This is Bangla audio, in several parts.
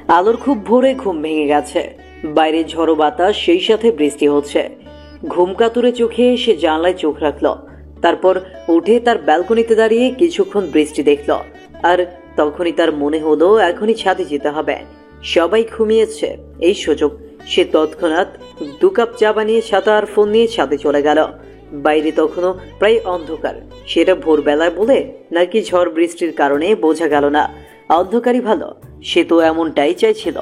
আলোর খুব ভোরে ঘুম ভেঙে গেছে। বাইরে ঝড়ো বাতাস, সেই সাথে বৃষ্টি হচ্ছে। ঘুম কাতুরে চোখে সে জানলায় চোখ রাখলো। তারপর উঠে তার ব্যালকনিতে দাঁড়িয়ে কিছুক্ষণ বৃষ্টি দেখলো। আর তখনই তার মনে হলো এখনই ছাদে যেতে হবে। সবাই ঘুমিয়েছে, এই সুযোগ। সে তৎক্ষণাৎ 2 কাপ চা বানিয়ে ছাতা আর ফোন নিয়ে ছাদে চলে গেল। বাইরে তখনও প্রায় অন্ধকার। সেটা ভোরবেলায় বলে নাকি ঝড় বৃষ্টির কারণে বোঝা গেল না। অন্ধকারই ভালো, সে তো এমনটাই চাইছিল।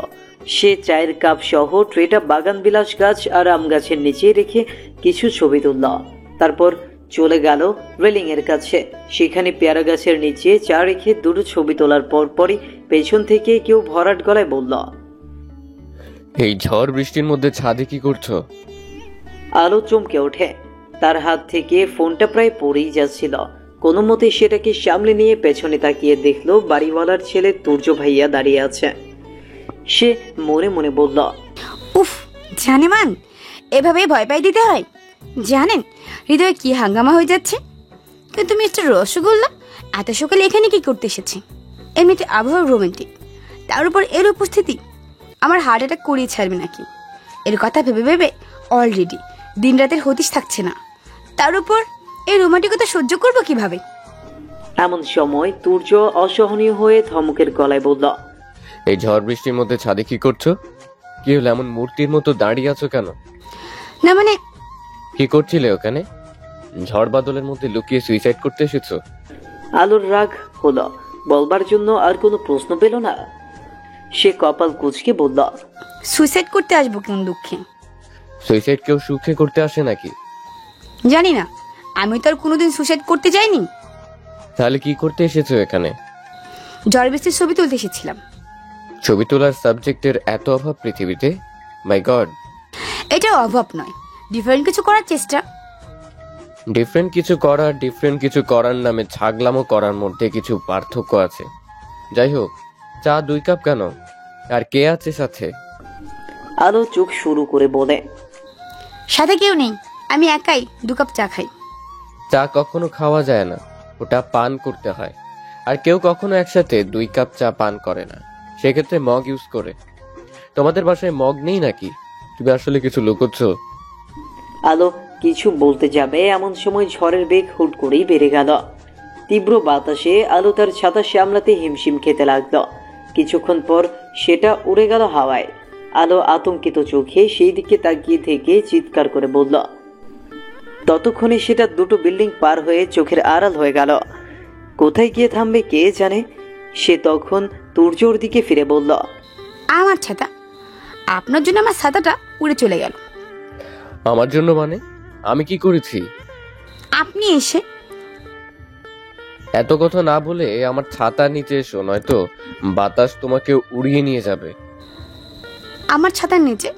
সে চায়ের কাপ সহ ট্রেটা বাগান বিলাস গাছ আর আম গাছের নিচে রেখে কিছু ছবি তুলল। তারপর চলে গেল রেলিং এর কাছে। সেখানে পেয়ারা গাছের নিচে চা রেখে 2টো ছবি তোলার পরপরই পেছন থেকে কেউ ভরাট গলায় বলল, এই ঝড় বৃষ্টির মধ্যে ছাদে কি করছো? আলো চমকে ওঠে। তার হাত থেকে ফোনটা প্রায় পড়েই যাচ্ছিল। কোনো মতে সেটাকে সামলে নিয়ে পেছনে তাকিয়ে দেখলো বাড়িওয়ালার ছেলে তুর্য ভাইয়া দাঁড়িয়ে আছে। সে মনে মনে বলল, উফ জানেমান, এভাবেই ভয় পাই দিতে হয়। জানেন হৃদয়ে কি হাঙ্গামা হয়ে যাচ্ছে। কিন্তু মিস্টার রসগোল্লা এত সকালে এখানে কি করতে এসেছে? এমনিতে আবহাওয়া রোমান্টিক, তার উপর এর উপস্থিতি আমার হার্ট অ্যাটাক করিয়ে ছাড়বে নাকি। এর কথা ভেবে ভেবে অলরেডি দিন রাতের হদিশ থাকছে না। তার উপর এই রোমান্টিকতা সহ্য করবো কিভাবে? এমন সময় তুর্য অসহনীয় হয়ে ধমকের গলায় বলল, এই ঝড় বৃষ্টির মধ্যে ছাদে কি করছো? কি হলো, এমন মূর্তির মতো দাঁড়িয়ে আছো কেন? না মানে কি করছিলে ওখানে? ঝড় বাদলের মধ্যে লুকিয়ে সুইসাইড করতে এসেছো? আলোর রাগ হলো, বলবার জন্য আর কোনো প্রশ্ন পেল না। সে কপাল কুঁচকে বলল, সুইসাইড করতে আসবো কোন দুঃখে? সুইসাইড কেউ সুখে করতে আসে নাকি? জানি না, আমি তো আর কোনোদিন সুইসাইড করতে যাইনি। তাহলে কি করতে এসেছো এখানে? ঝড় বৃষ্টির ছবি তুলতে এসেছিলাম। ছবি তোলার সাবজেক্টের এত অভাব পৃথিবীতে? মাই গড। এটা অভাব নয়, ডিফারেন্ট কিছু করার চেষ্টা। ডিফারেন্ট কিছু করার নামে ছাগলামো করার মধ্যে কিছু পার্থক্য আছে। যাই হোক, চা 2 কাপ কেন? আর কে আছে সাথে? আলো চোখ শুরু করে বলে, সাথে কেউ নেই, আমি একাই 2 কাপ চা খাই। চা কখনো খাওয়া যায় না, ওটা পান করতে হয়। আর কেউ কখনো একসাথে 2 কাপ চা পান করে না, সেক্ষেত্রে মগ ইউজ করে। তোমাদের বাসায় মগ নেই নাকি? তুমি আসলে কিছু লুকোচ্ছ। আলো কিছু বলতে যাবে এমন সময় ঝড়ের বেগ হুট করেই বেড়ে গেল। তীব্র বাতাসে আলো তার ছাতা সামলাতে হিমশিম খেতে লাগলো। কিছুক্ষণ পর সেটা উড়ে গেল হাওয়ায়। আলো আতঙ্কিত চোখে সেই দিকে তাকিয়ে থেকে চিৎকার করে বলল। ততক্ষণে সেটা 2টো বিল্ডিং পার হয়ে চোখের আড়াল হয়ে গেল। কোথায় গিয়ে থামবে কে জানে। সে তখন তুর্যর দিকে ফিরে বলল, আমার ছাতা, আপনার জন্য আমার ছাতাটা উড়ে চলে গেল। আমার জন্য মানে? আমি কি করেছি? আপনি এসে এত কথা না বলে আমার ছাতার নিচে এসো, নয়তো বাতাস তোমাকে উড়িয়ে নিয়ে যাবে। আমার ছাতার নিচে?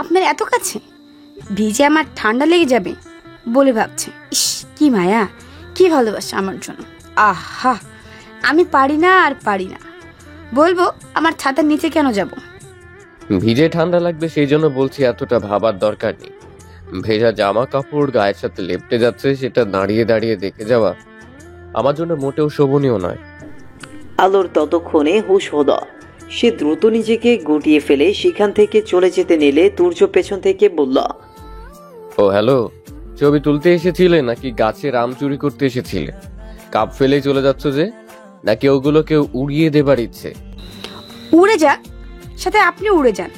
আপনার এত কাছে? ভিজে আমার ঠান্ডা লেগে যাবে বলে ভাবছে। ইস কি মায়া, কি ভালোবাসা আমার জন্য। আহা, আমি পারি না আর পারি না। বলবো আমার ছাতার নিচে কেন যাব? ভিজে ঠান্ডা লাগবে সেই জন্য বলছি, এতটা ভাবার দরকার নেই। ভেজা জামা কাপড় গায়ের সাথে লেপটে যাচ্ছে, সেটা দাঁড়িয়ে দাঁড়িয়ে দেখে যাওয়া আমার জন্য মোটেও শোভনীয় নয়। আলোর ততক্ষণে হুঁশ হলো। সে দ্রুত নিজেকে গুটিয়ে ফেলে সেখান থেকে চলে যেতে নিলে তুর্য পেছন থেকে বলল, ও হ্যালো, ছবি তুলতে এসেছিলে নাকি গাছের আম চুরি করতে এসেছিলে? কাপ ফেলেই চলে যাচ্ছ যে, নাকি ওগুলোকে উড়িয়ে দেবার ইচ্ছে? উড়ে যাক, সাথে আপনি উড়ে যান।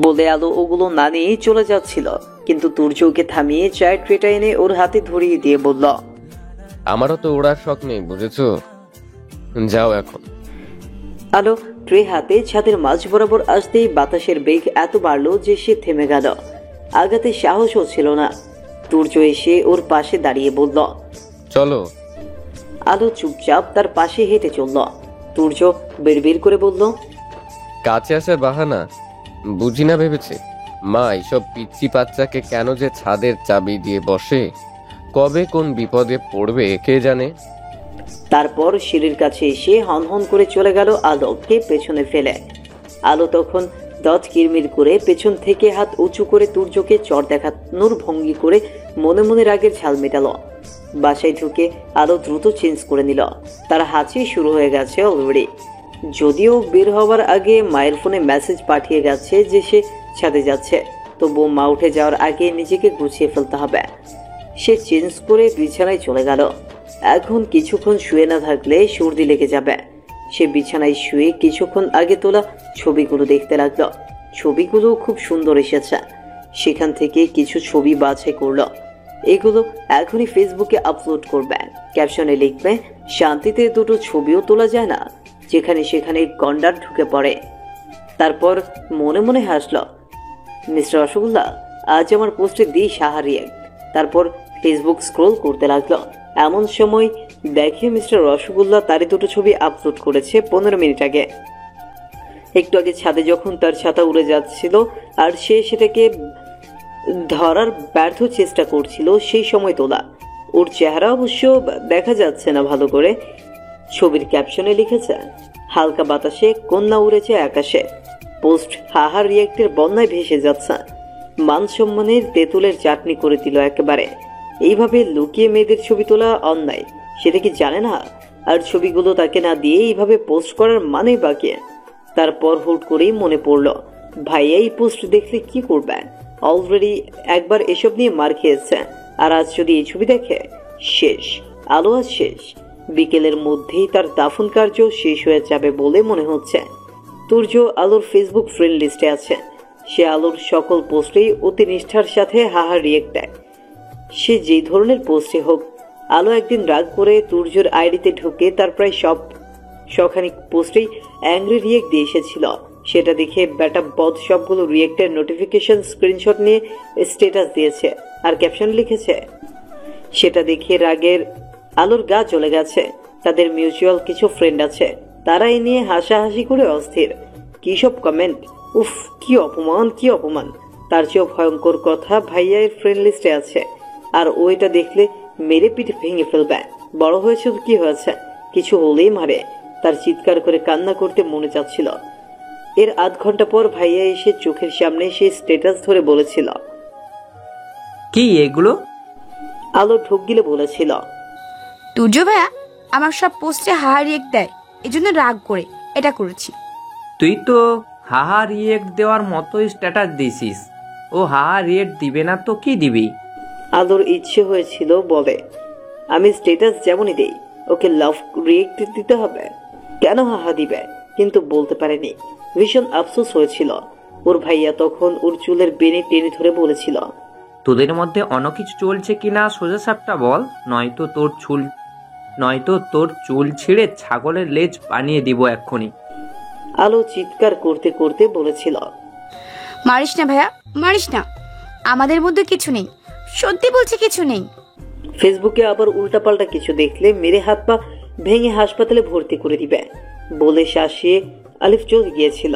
বলে আলো ওগুলো না নিয়েই চলে যাচ্ছিল। কিন্তু তুর্য ওকে থামিয়ে চায়ের ট্রেটা এনে ওর হাতে ধরিয়ে দিয়ে বলল, আমারও তো ওড়ার শখ নেই, বুঝেছো? যাও এখন। আলো ট্রে হাতে ছাদের মাঝ বরাবর আসতেই বাতাসের বেগ এত বাড়লো যে সে থেমে গেল। আগাতে সাহসও ছিল না। তুর্য এসে ওর পাশে দাঁড়িয়ে বলল, চলো। আলো চুপচাপ তার পাশে হেঁটে চলল। তুর্য বিড়বিড় করে বলল, কাছে আসার বাহানা বুঝি না ভেবেছে? মা এইসব পিচ্ছি বাচ্চাকে কেন যে ছাদের চাবি দিয়ে বসে, কবে কোন বিপদে পড়বে কে জানে। তারপর সিঁড়ির কাছে এসে হনহন করে চলে গেল আলোকে পেছনে ফেলে। আলো তখন দাঁত কিরমির করে পেছন থেকে হাত উঁচু করে তুর্যকে চড় দেখানোর ভঙ্গি করে মনে মনে রাগের ঝাল মেটালো। বাসায় ঢুকে আলো দ্রুত চেঞ্জ করে নিল। তার হাঁচি শুরু হয়ে গেছে অলরেডি। যদিও বের হওয়ার আগে মায়ের ফোনে মেসেজ পাঠিয়ে গেছে যে সে ছাদে যাচ্ছে, তবুও মা উঠে যাওয়ার আগে নিজেকে গুছিয়ে ফেলতে হবে। সে চেঞ্জ করে বিছানায় চলে গেল। এখন কিছুক্ষণ শুয়ে না থাকলে সর্দি লেগে যাবে। সে বিছানায় শুয়ে কিছুক্ষণ আগে তোলা ছবিগুলো দেখতে লাগলো। ছবিগুলো খুব সুন্দর এসেছে। সেখান থেকে কিছু ছবি বাছাই করলো। এগুলো এখনই ফেসবুকে আপলোড করবে। ক্যাপশনে লিখবে, শান্তিতে দুটো ছবিও তোলা যায় না, যেখানে সেখানে গন্ডার ঢুকে পড়ে। তারপর মনে মনে হাসলো, মিস্টার রসগোল্লা, আজ আমার পোস্টে দিই সাহারিয়ে। তারপর ফেসবুক স্ক্রোল করতে লাগলো। এমন সময় দেখে মিস্টার রসগোল্লা তারই দুটো ছবি আপলোড করেছে 15 মিনিট আগে। একটু আগে ছাদে যখন তার ছাতা উড়ে যাচ্ছিল আর সে সেটাকে ধরার ব্যর্থ চেষ্টা করছিল, সেই সময় তোলা। ওর চেহারা অবশ্য দেখা যাচ্ছে না ভালো করে। ছবির ক্যাপশনে লিখেছে, হালকা বাতাসে কন্যা উড়েছে আকাশে। পোস্ট হাহার রিয়েক্টের বন্যায় ভেসে যাচ্ছে। মান সম্মানের তেঁতুলের চাটনি করে দিল একেবারে। এইভাবে লুকিয়ে মেয়েদের ছবি তোলা অন্যায়, সেটা কি জানে না? আর ছবিগুলো তাকে না দিয়ে এইভাবে পোস্ট করার মানে বাকি। তারপর হুট করেই মনে পড়ল, ভাইয়া এই পোস্ট দেখলে কি করবে? অলরেডি একবার এসব নিয়ে মার খেয়েছে, আর আজ যদি এই ছবি দেখে, শেষ। আলো আজ শেষ। বিকেলের মধ্যেই তার দাফন কার্য শেষ হয়ে যাবে বলে মনে হচ্ছে। তুর্য আলোর ফেসবুক ফ্রেন্ড লিস্টে আছে। সে আলোর সকল পোস্টেই অতি নিষ্ঠার সাথে হাহার রিয়েক্ট দেয়। সে যে ধরনের পোস্টে হোক। আলো একদিন রাগ করে তুর্যর আইডিতে ঢুকে তার প্রায় শখানিক পোস্টেই অ্যাংরি রিয়েক্ট দিয়ে এসেছিল। সেটা দেখে ব্যাটা বদ সবগুলো রিয়েক্টের নোটিফিকেশন স্ক্রিনশট নিয়ে স্ট্যাটাস দিয়েছে আর ক্যাপশন লিখেছে। সেটা দেখে রাগের আলোর গা জ্বলে গেছে। তাদের মিউচুয়াল কিছু ফ্রেন্ড আছে, তারা এই নিয়ে হাসাহাসি করে অস্থির। কি সব কমেন্ট! উফ, কি অপমান, কি অপমান! তার চেয়েও ভয়ঙ্কর কথা ভাইয়ার ফ্রেন্ড লিস্টে আছে, আর ওইটা দেখলে মেরে পিঠে ভেঙে ফেলবে। বড় হয়েছে তো কি হয়েছে, কিছু হলেই মারে। তার চিৎকার করে কান্না করতে মনে চাচ্ছিল। এর আধ ঘন্টা পর ভাইয়া এসে চোখের সামনে সেই স্ট্যাটাস ধরে বলেছিল, কি এগুলো? আলো ঢোক গিলে বলেছিল, তুর্য ভাইয়া আমার সব পোস্টে হাহা রিয়েক্ট দেয়, এজন্য রাগ করে এটা করেছি। তুই তো হাহা রিয়েক্ট দেওয়ার মতো স্ট্যাটাস দিছিস। ও হাহা রিয়েক্ট দিবে না তো কি দিবি? আলোর ইচ্ছে হয়েছিল বলে, আমি স্ট্যাটাস যেমনই দেই, ওকে লাভ রিয়েক্ট দিতে হবে, কেন হাহা দিবে? কিন্তু বলতে পারেনি। ভীষণ আফসোস হয়েছিল। ওর ভাইয়া তখন ওর চুলের বেনি টেনে ধরে বলেছিল, তোদের মধ্যে অন্য কিছু চলছে কিনা সোজা সাপটা বল, নয়তো তোর চুল ছিঁড়ে ছাগলের লেজ বানিয়ে দিব এক্ষুনি। আলো চিৎকার করতে করতে বলেছিল, মারিস না ভাইয়া, মারিস না, আমাদের মধ্যে কিছু নেই, সত্যি বলছি কিছু নেই। ফেসবুকে আবার উল্টাপাল্টা কিছু দেখলে মেরে হাত পা ভেঙে হাসপাতালে ভর্তি করে দিবে বলে শাসিয়ে আলিফ চলে গিয়েছিল।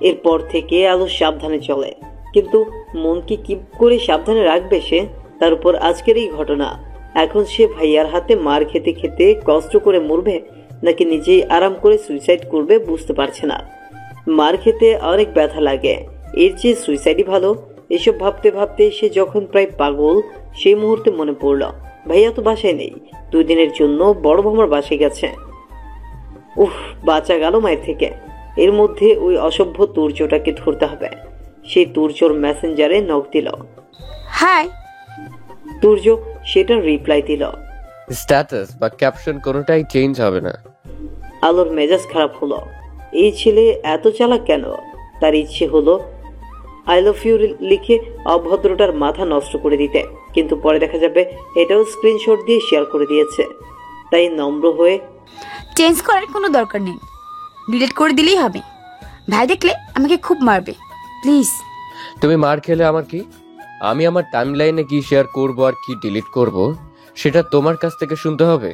এরপর থেকে আলো সাবধানে চলে, কিন্তু মনকে কি করে সাবধানে রাখবে সে? তার উপর আজকের এই ঘটনা। এখন সে ভাইয়ার হাতে মার খেতে খেতে কষ্ট করে মরবে, নাকি নিজেই আরাম করে সুইসাইড করবে বুঝতে পারছে না। মার খেতে অনেক ব্যথা লাগে, এর চেয়ে সুইসাইডই ভালো। এসব ভাবতে ভাবতে সে যখন প্রায় পাগল, সেই মুহূর্তে মনে পড়ল ভাইয়া তো বাসায় নেই। 2 দিনের জন্য বড় মামার বাসায় গেছে। উফ, বাঁচা গেল মায়ের থেকে। এর মধ্যে ওই অসভ্য তুর্যটাকে ধরতে হবে। সেই তুর্যর মেসেঞ্জারে নক দিল। হাই। তুর্য সেটার রিপ্লাই দিল। স্ট্যাটাস বা ক্যাপশন কোনোটাই চেঞ্জ হবে না। আলোর মেজাজ খারাপ হলো। এই ছেলে এত চালাক কেন? তার ইচ্ছে হলো আই লাভ ইউ লিখে অভদ্রটার মাথা নষ্ট করে দিতে, কিন্তু পরে দেখা যাবে এটাও স্ক্রিনশট দিয়ে শেয়ার করে দিয়েছে। তাই নম্র হয়ে, চেঞ্জ করার কোনো দরকার নেই, ডিলিট করে দিলেই হবে। ভাই দেখলে আমাকে খুব মারবে, প্লিজ। তুমি মার খেলে আমার কি? আমি আমার টাইমলাইনে কি শেয়ার করব আর কি ডিলিট করব সেটা তোমার কাছ থেকে শুনতে হবে।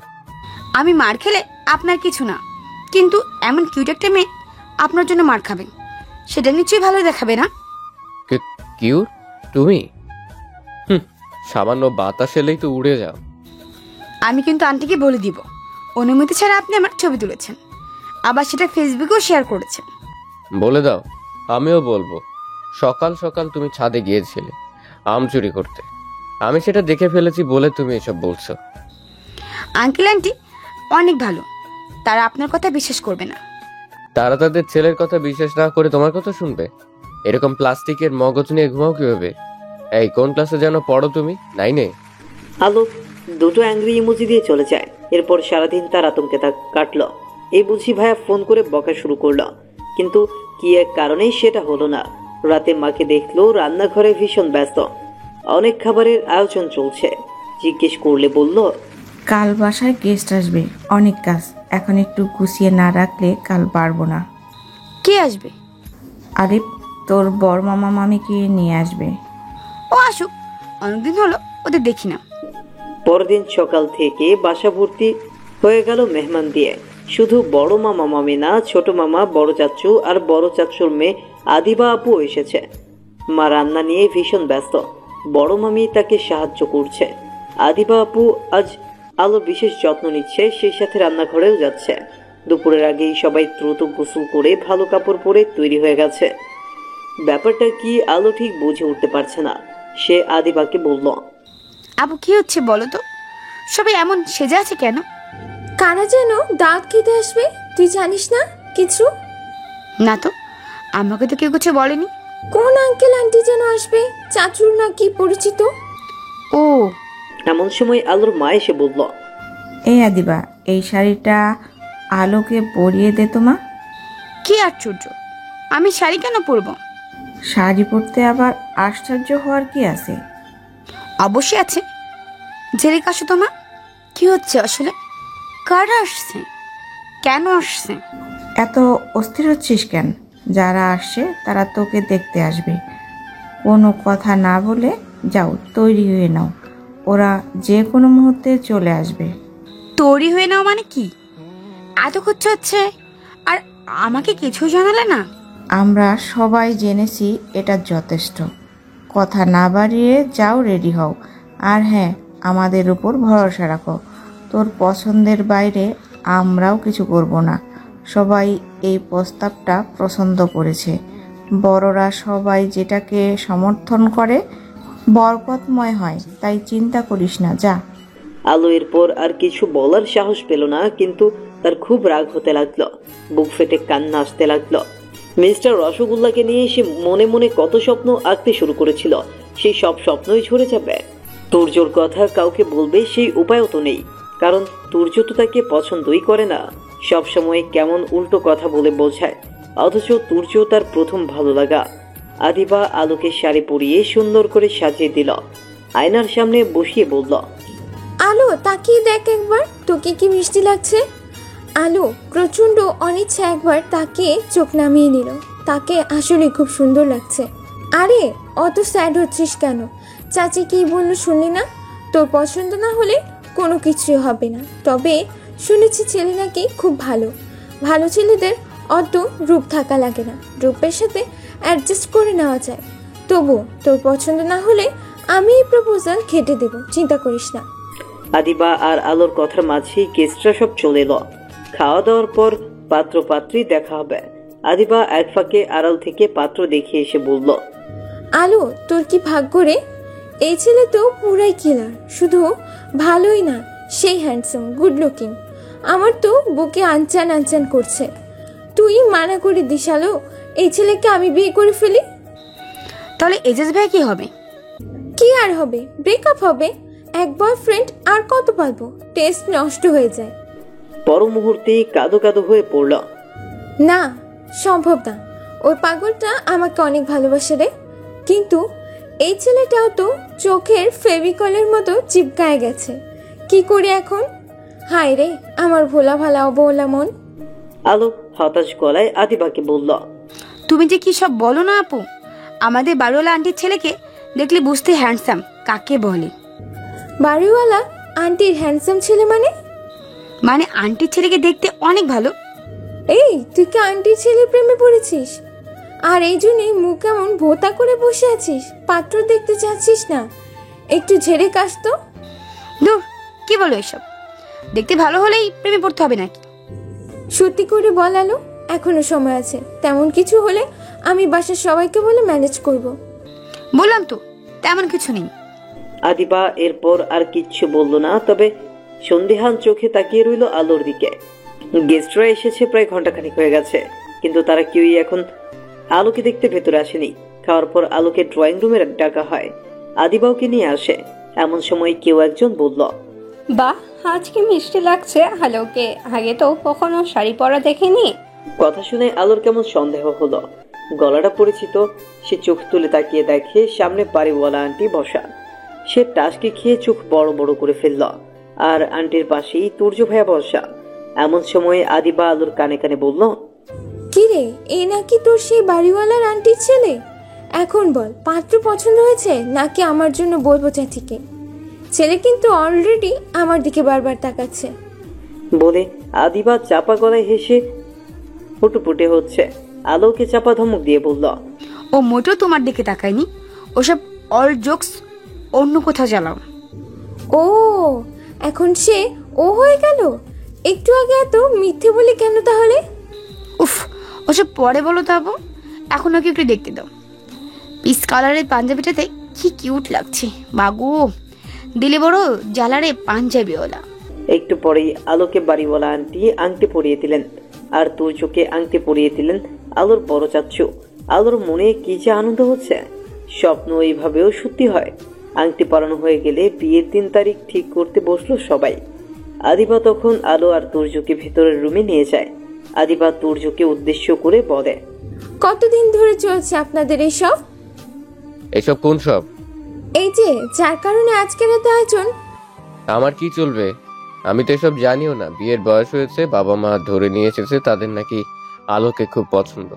আমি মার খেলে আপনার কিছু না, কিন্তু এমন কিউট একটা মেয়ে আপনার জন্য মার খাবে, সেটা নিশ্চয়ই ভালো দেখাবে না? কিউট তুমি? সামান্য বাতাস এলেই তো উড়ে যাও। আমি কিন্তু আন্টিকে বলে দিব অনুমতি ছাড়া আপনি আমার ছবি তুলেছেন, আবার সেটা ফেসবুকেও শেয়ার করেছেন। বলে দাও, আমিও বলবো। সকাল সকাল তুমি ছাদে গিয়েছিলে আম চুরি করতে, আমি সেটা দেখে ফেলেছি বলে তুমি এসব বলছো। আঙ্কেল আন্টি অনেক ভালো, তারা আপনার কথা বিশ্বাস করবে না। তারা তাদের ছেলের কথা বিশ্বাস না করে তোমার কথা শুনবে? এরকম প্লাস্টিকের মগজ নিয়ে ঘুমাও কিভাবে? এই কোন ক্লাসে যেন পড়ো তুমি? 9-এ? আলো দুটো অ্যাংরি ইমোজি দিয়ে চলে যায়। এরপর সারাদিন তার আতঙ্কে কাটলো। এই বুঝি ভাইয়া ফোন করে বকা শুরু করলো, কিন্তু কি এক কারণেই সেটা হলো না। রাতে মাকে দেখলো রান্নাঘরে ভীষণ ব্যস্ত, অনেক খাবারের আয়োজন চলছে। জিজ্ঞেস করলে বলল, কাল বাসায় গেস্ট আসবে, অনেক কাজ, এখন একটু গুছিয়ে না রাখলে কাল পারবো না। কে আসবে? আরে তোর বড় মামা মামিকে নিয়ে আসবে। ও আসুক, অনেকদিন হলো ওদের দেখি না। পরদিন সকাল থেকে বাসা ভর্তি হয়ে গেল মেহমান দিয়ে। শুধু বড় মামা মামি না, ছোট মামা, বড় চাচু আর বড় চাচুর মেয়ে আদিবা আপু এসেছে। মা রান্না নিয়ে ভীষণ ব্যস্ত, বড় মামি তাকে সাহায্য করছে। আদিবা আপু আজ আলোর বিশেষ যত্ন নিচ্ছে, সেই সাথে রান্নাঘরেও যাচ্ছে। দুপুরের আগেই সবাই দ্রুত গোসল করে ভালো কাপড় পরে তৈরি হয়ে গেছে। ব্যাপারটা কি আলো ঠিক বুঝে উঠতে পারছে না। সে আদিবাকে বলল, আপু কি হচ্ছে বলো তো? সবাই এমন সেজে আছে কেন? কারা যেন দাঁত খেতে আসবে, তুই জানিস না কিছু? না তো, আমাকে তো কেউ কিছু বলেনি। কোন আঙ্কেল আন্টি যেন আসবে, চাচুর নাকি পরিচিত। ও, এমন সময় আলোর মা এসে বলল, এই আদিবা, এই শাড়িটা আলোকে পরিয়ে দে তো মা। কি আশ্চর্য, আমি শাড়ি কেন পরবো? শাড়ি পরতে আবার আশ্চর্য হওয়ার কি আছে? অবশ্যই আছে। জেরে কাশো তো মা, কি হচ্ছে আসলে? কারা আসছে, কেন আসছে? এত অস্থির হচ্ছিস কেন? যারা আসছে তারা তোকে দেখতে আসবে। কোনো কথা না বলে যাও, তৈরি হয়ে নাও, ওরা যে কোনো মুহূর্তে চলে আসবে। তৈরি হয়ে নাও মানে কি? এত খুঁজছে হচ্ছে আর আমাকে কিছু জানালে না? আমরা সবাই জেনেছি, এটা যথেষ্ট। কথা না বাড়িয়ে যাও, রেডি হও। আর হ্যাঁ, আমাদের উপর ভরসা রাখো। তোর পছন্দের বাইরে আমরাও কিছু করব না। সবাই এই প্রস্তাবটা পছন্দ করেছে। বড়রা সবাই যেটাকে সমর্থন করে বরকতময় হয়, তাই চিন্তা করিস না, যা। আলো এরপর আর কিছু বলার সাহস পেল না, কিন্তু তার খুব রাগ হতে লাগলো। বুক ফেটে কান্না আসতে লাগলো। মিস্টার রসগোল্লাকে নিয়ে সে মনে মনে কত স্বপ্ন আঁকতে শুরু করেছিল, সেই সব স্বপ্নই ঝরে যাবে। তুর্যর কথা কাউকে বলবে সেই উপায়ও তো নেই, কারণ তুর্য তো তাকে পছন্দই করে না। সবসময় কেমন উল্টো কথা বলে বোঝায়, অথচ তুর্য তার প্রথম ভালো লাগা। আদিবা আলোকে শাড়ি পরিয়ে সুন্দর করে সাজিয়ে দিল, আয়নার সামনে বসিয়ে বলল, আলো তাকিয়ে দেখ একবার, তোকে কি মিষ্টি লাগছে। আলো প্রচন্ড অনিচ্ছা একবার তাকে চোখ নামিয়ে নিল। তাকে আসলে খুব সুন্দর লাগছে। আরে অত স্যাড হচ্ছিস কেন? চাচি কি বললো শুনলি না? তোর পছন্দ না হলে কোনো কিছুই হবে না। তবে শুনেছি ছেলে নাকি খুব ভালো। ভালো ছেলেদের অত রূপ থাকা লাগে না, রূপের সাথে অ্যাডজাস্ট করে নেওয়া যায়। তবু তোর পছন্দ না হলে আমি এই প্রপোজাল ঘেটে দেব, চিন্তা করিস না। আদিবা আর আলোর কথার মাঝেই গেস্টরা সব চলে এলো। খাওয়া দাওয়ার পর পাত্র পাত্রী দেখা হবে। আদিবা এক ফাঁকে আড়াল থেকে পাত্র দেখিয়ে এসে বলল, আলো তোর কি ভাগ্য রে, এই ছেলে তো পুরাই কিলার। শুধু ভালোই না, সেই হ্যান্ডসাম, গুড লুকিং। আমার তো বুকে আনচান আনচান করছে। তুই মানা করে দিস আলো, এই ছেলেকে আমি বিয়ে করে ফেলি। তাহলে এজাজ ভাই কি হবে? কি আর হবে, ব্রেকআপ হবে। এক বয়ফ্রেন্ড আর কত পালবো, টেস্ট নষ্ট হয়ে যায়। পর মুহূর্তে কাঁদো কাঁদো হয়ে পড়ল। না, সম্ভব না। ওই পাগলটা আমাকে অনেক ভালোবাসে রে, কিন্তু এই ছেলেটাও তো চোখের ফেভিকলের মতো চিপকায় গেছে। কি করি এখন? হায় রে আমার ভোলা ভালা অবলা মন। আলো হতাশ গলায় আদিবাকে বলল, তুমি যে কি সব বলো না আপু, আমাদের বাড়িওয়ালা আন্টির ছেলেকে দেখলে বুঝতে হ্যান্ডসাম কাকে বলে। বাড়িওয়ালা আন্টির হ্যান্ডসাম ছেলে মানে? মানে আন্টির ছেলেকে দেখতে অনেক ভালো। এই তুই কি আন্টির ছেলের প্রেমে পড়েছিস? আর এই জন্যই মুখ এমন ভোতা করে বসে আছিস, পাত্র দেখতে চাচ্ছিস না? একটু ঝেড়ে কাশ তো। দূর, কি বলো এসব? দেখতে ভালো হলেই প্রেমে পড়তে হবে নাকি? সত্যি করে বল আলো, এখনো সময় আছে। তেমন কিছু হলে আমি বাসার সবাইকে বলে ম্যানেজ করব। বললাম তো তেমন কিছু নেই। আদিবা এরপর আর কিচ্ছু বলল না, তবে সন্দেহান চোখে তাকিয়ে রইল আলোর দিকে। গেস্টরা এসেছে প্রায় ঘন্টাখানিক হয়ে গেছে। কিন্তু তারা কেউই এখন আলোকে দেখতে ভেতরে আসেনি। খাওয়ার পর আলোকে ড্রয়িং রুমে ডাকা হয়, আদিবাওকে নিয়ে আসে। এমন সময় কেউ একজন বলল, বাহ, আজকে মিষ্টি লাগছে আলোকে, আগে তো কখনো শাড়ি পরা দেখিনি। কথা শুনে আলোর কেমন সন্দেহ হলো। গলাটা পরিচিত। সে চোখ তুলে তাকিয়ে দেখে সামনে বাড়িওয়ালা আন্টি বসা। সে টাসকে খেয়ে চোখ বড় বড় করে ফেলল। আর আন্টির পাশেই তুর্য ভাইয়া বসা। এমন সময় আদিবা আলোর কানে কানে বলল, কি রে, এ নাকি তোর সেই বাড়িওয়ালার আন্টির ছেলে? এখন বল, পাত্র পছন্দ হয়েছে নাকি আমার জন্য বলবো চাচিকে? ছেলে কিন্তু অলরেডি আমার দিকে বারবার তাকাচ্ছে। বলে আদিবা চাপা গলায় হেসে ফুটুপুটে হচ্ছে। আলোকে চাপা ধমক দিয়ে বলল, ও মোটেও তোমার দিকে তাকায়নি, ওসব অল জোকস অন্য কোথাও চালাও। ও, এখন সে ও হয়ে গেল? একটু আগে এত মিথ্যে বলি কেন তাহলে? উফ, ওসব পরে বলো তো আপু, এখন ওকে একটু দেখতে দাও। পিস কালারের পাঞ্জাবিটাতে কি কিউট লাগছে, মাগো দিলে বড় জ্বালারে পাঞ্জাবিওয়ালা। একটু পরেই আলোকে বাড়িওয়ালা আন্টি আংটি পরিয়ে দিলেন, আর তুর্যকে আংটি পরিয়ে দিলেন আলোর বড় চাচ্চু। আলোর মনে কি যে আনন্দ হচ্ছে। স্বপ্ন এইভাবেও সত্যি হয়। আংটি পরানো হয়ে গেলে বিয়ের দিন তারিখ ঠিক করতে বসলো সবাই। আদিবা তখন আলো আর তুর্যকে ভেতরের রুমে নিয়ে যায়। আদিবা তুর্যকে উদ্দেশ্য করে বলে, কতদিন ধরে চলছে আপনাদের এইসব? এসব কোন সব? এই যে যার কারণে আজকের এত আয়োজন। আমার কি চলবে? আমি তো এসব জানিও না। বিয়ের বয়স হয়েছে, বাবা মা ধরে নিয়ে এসেছে, তাদের নাকি আলোকে খুব পছন্দ।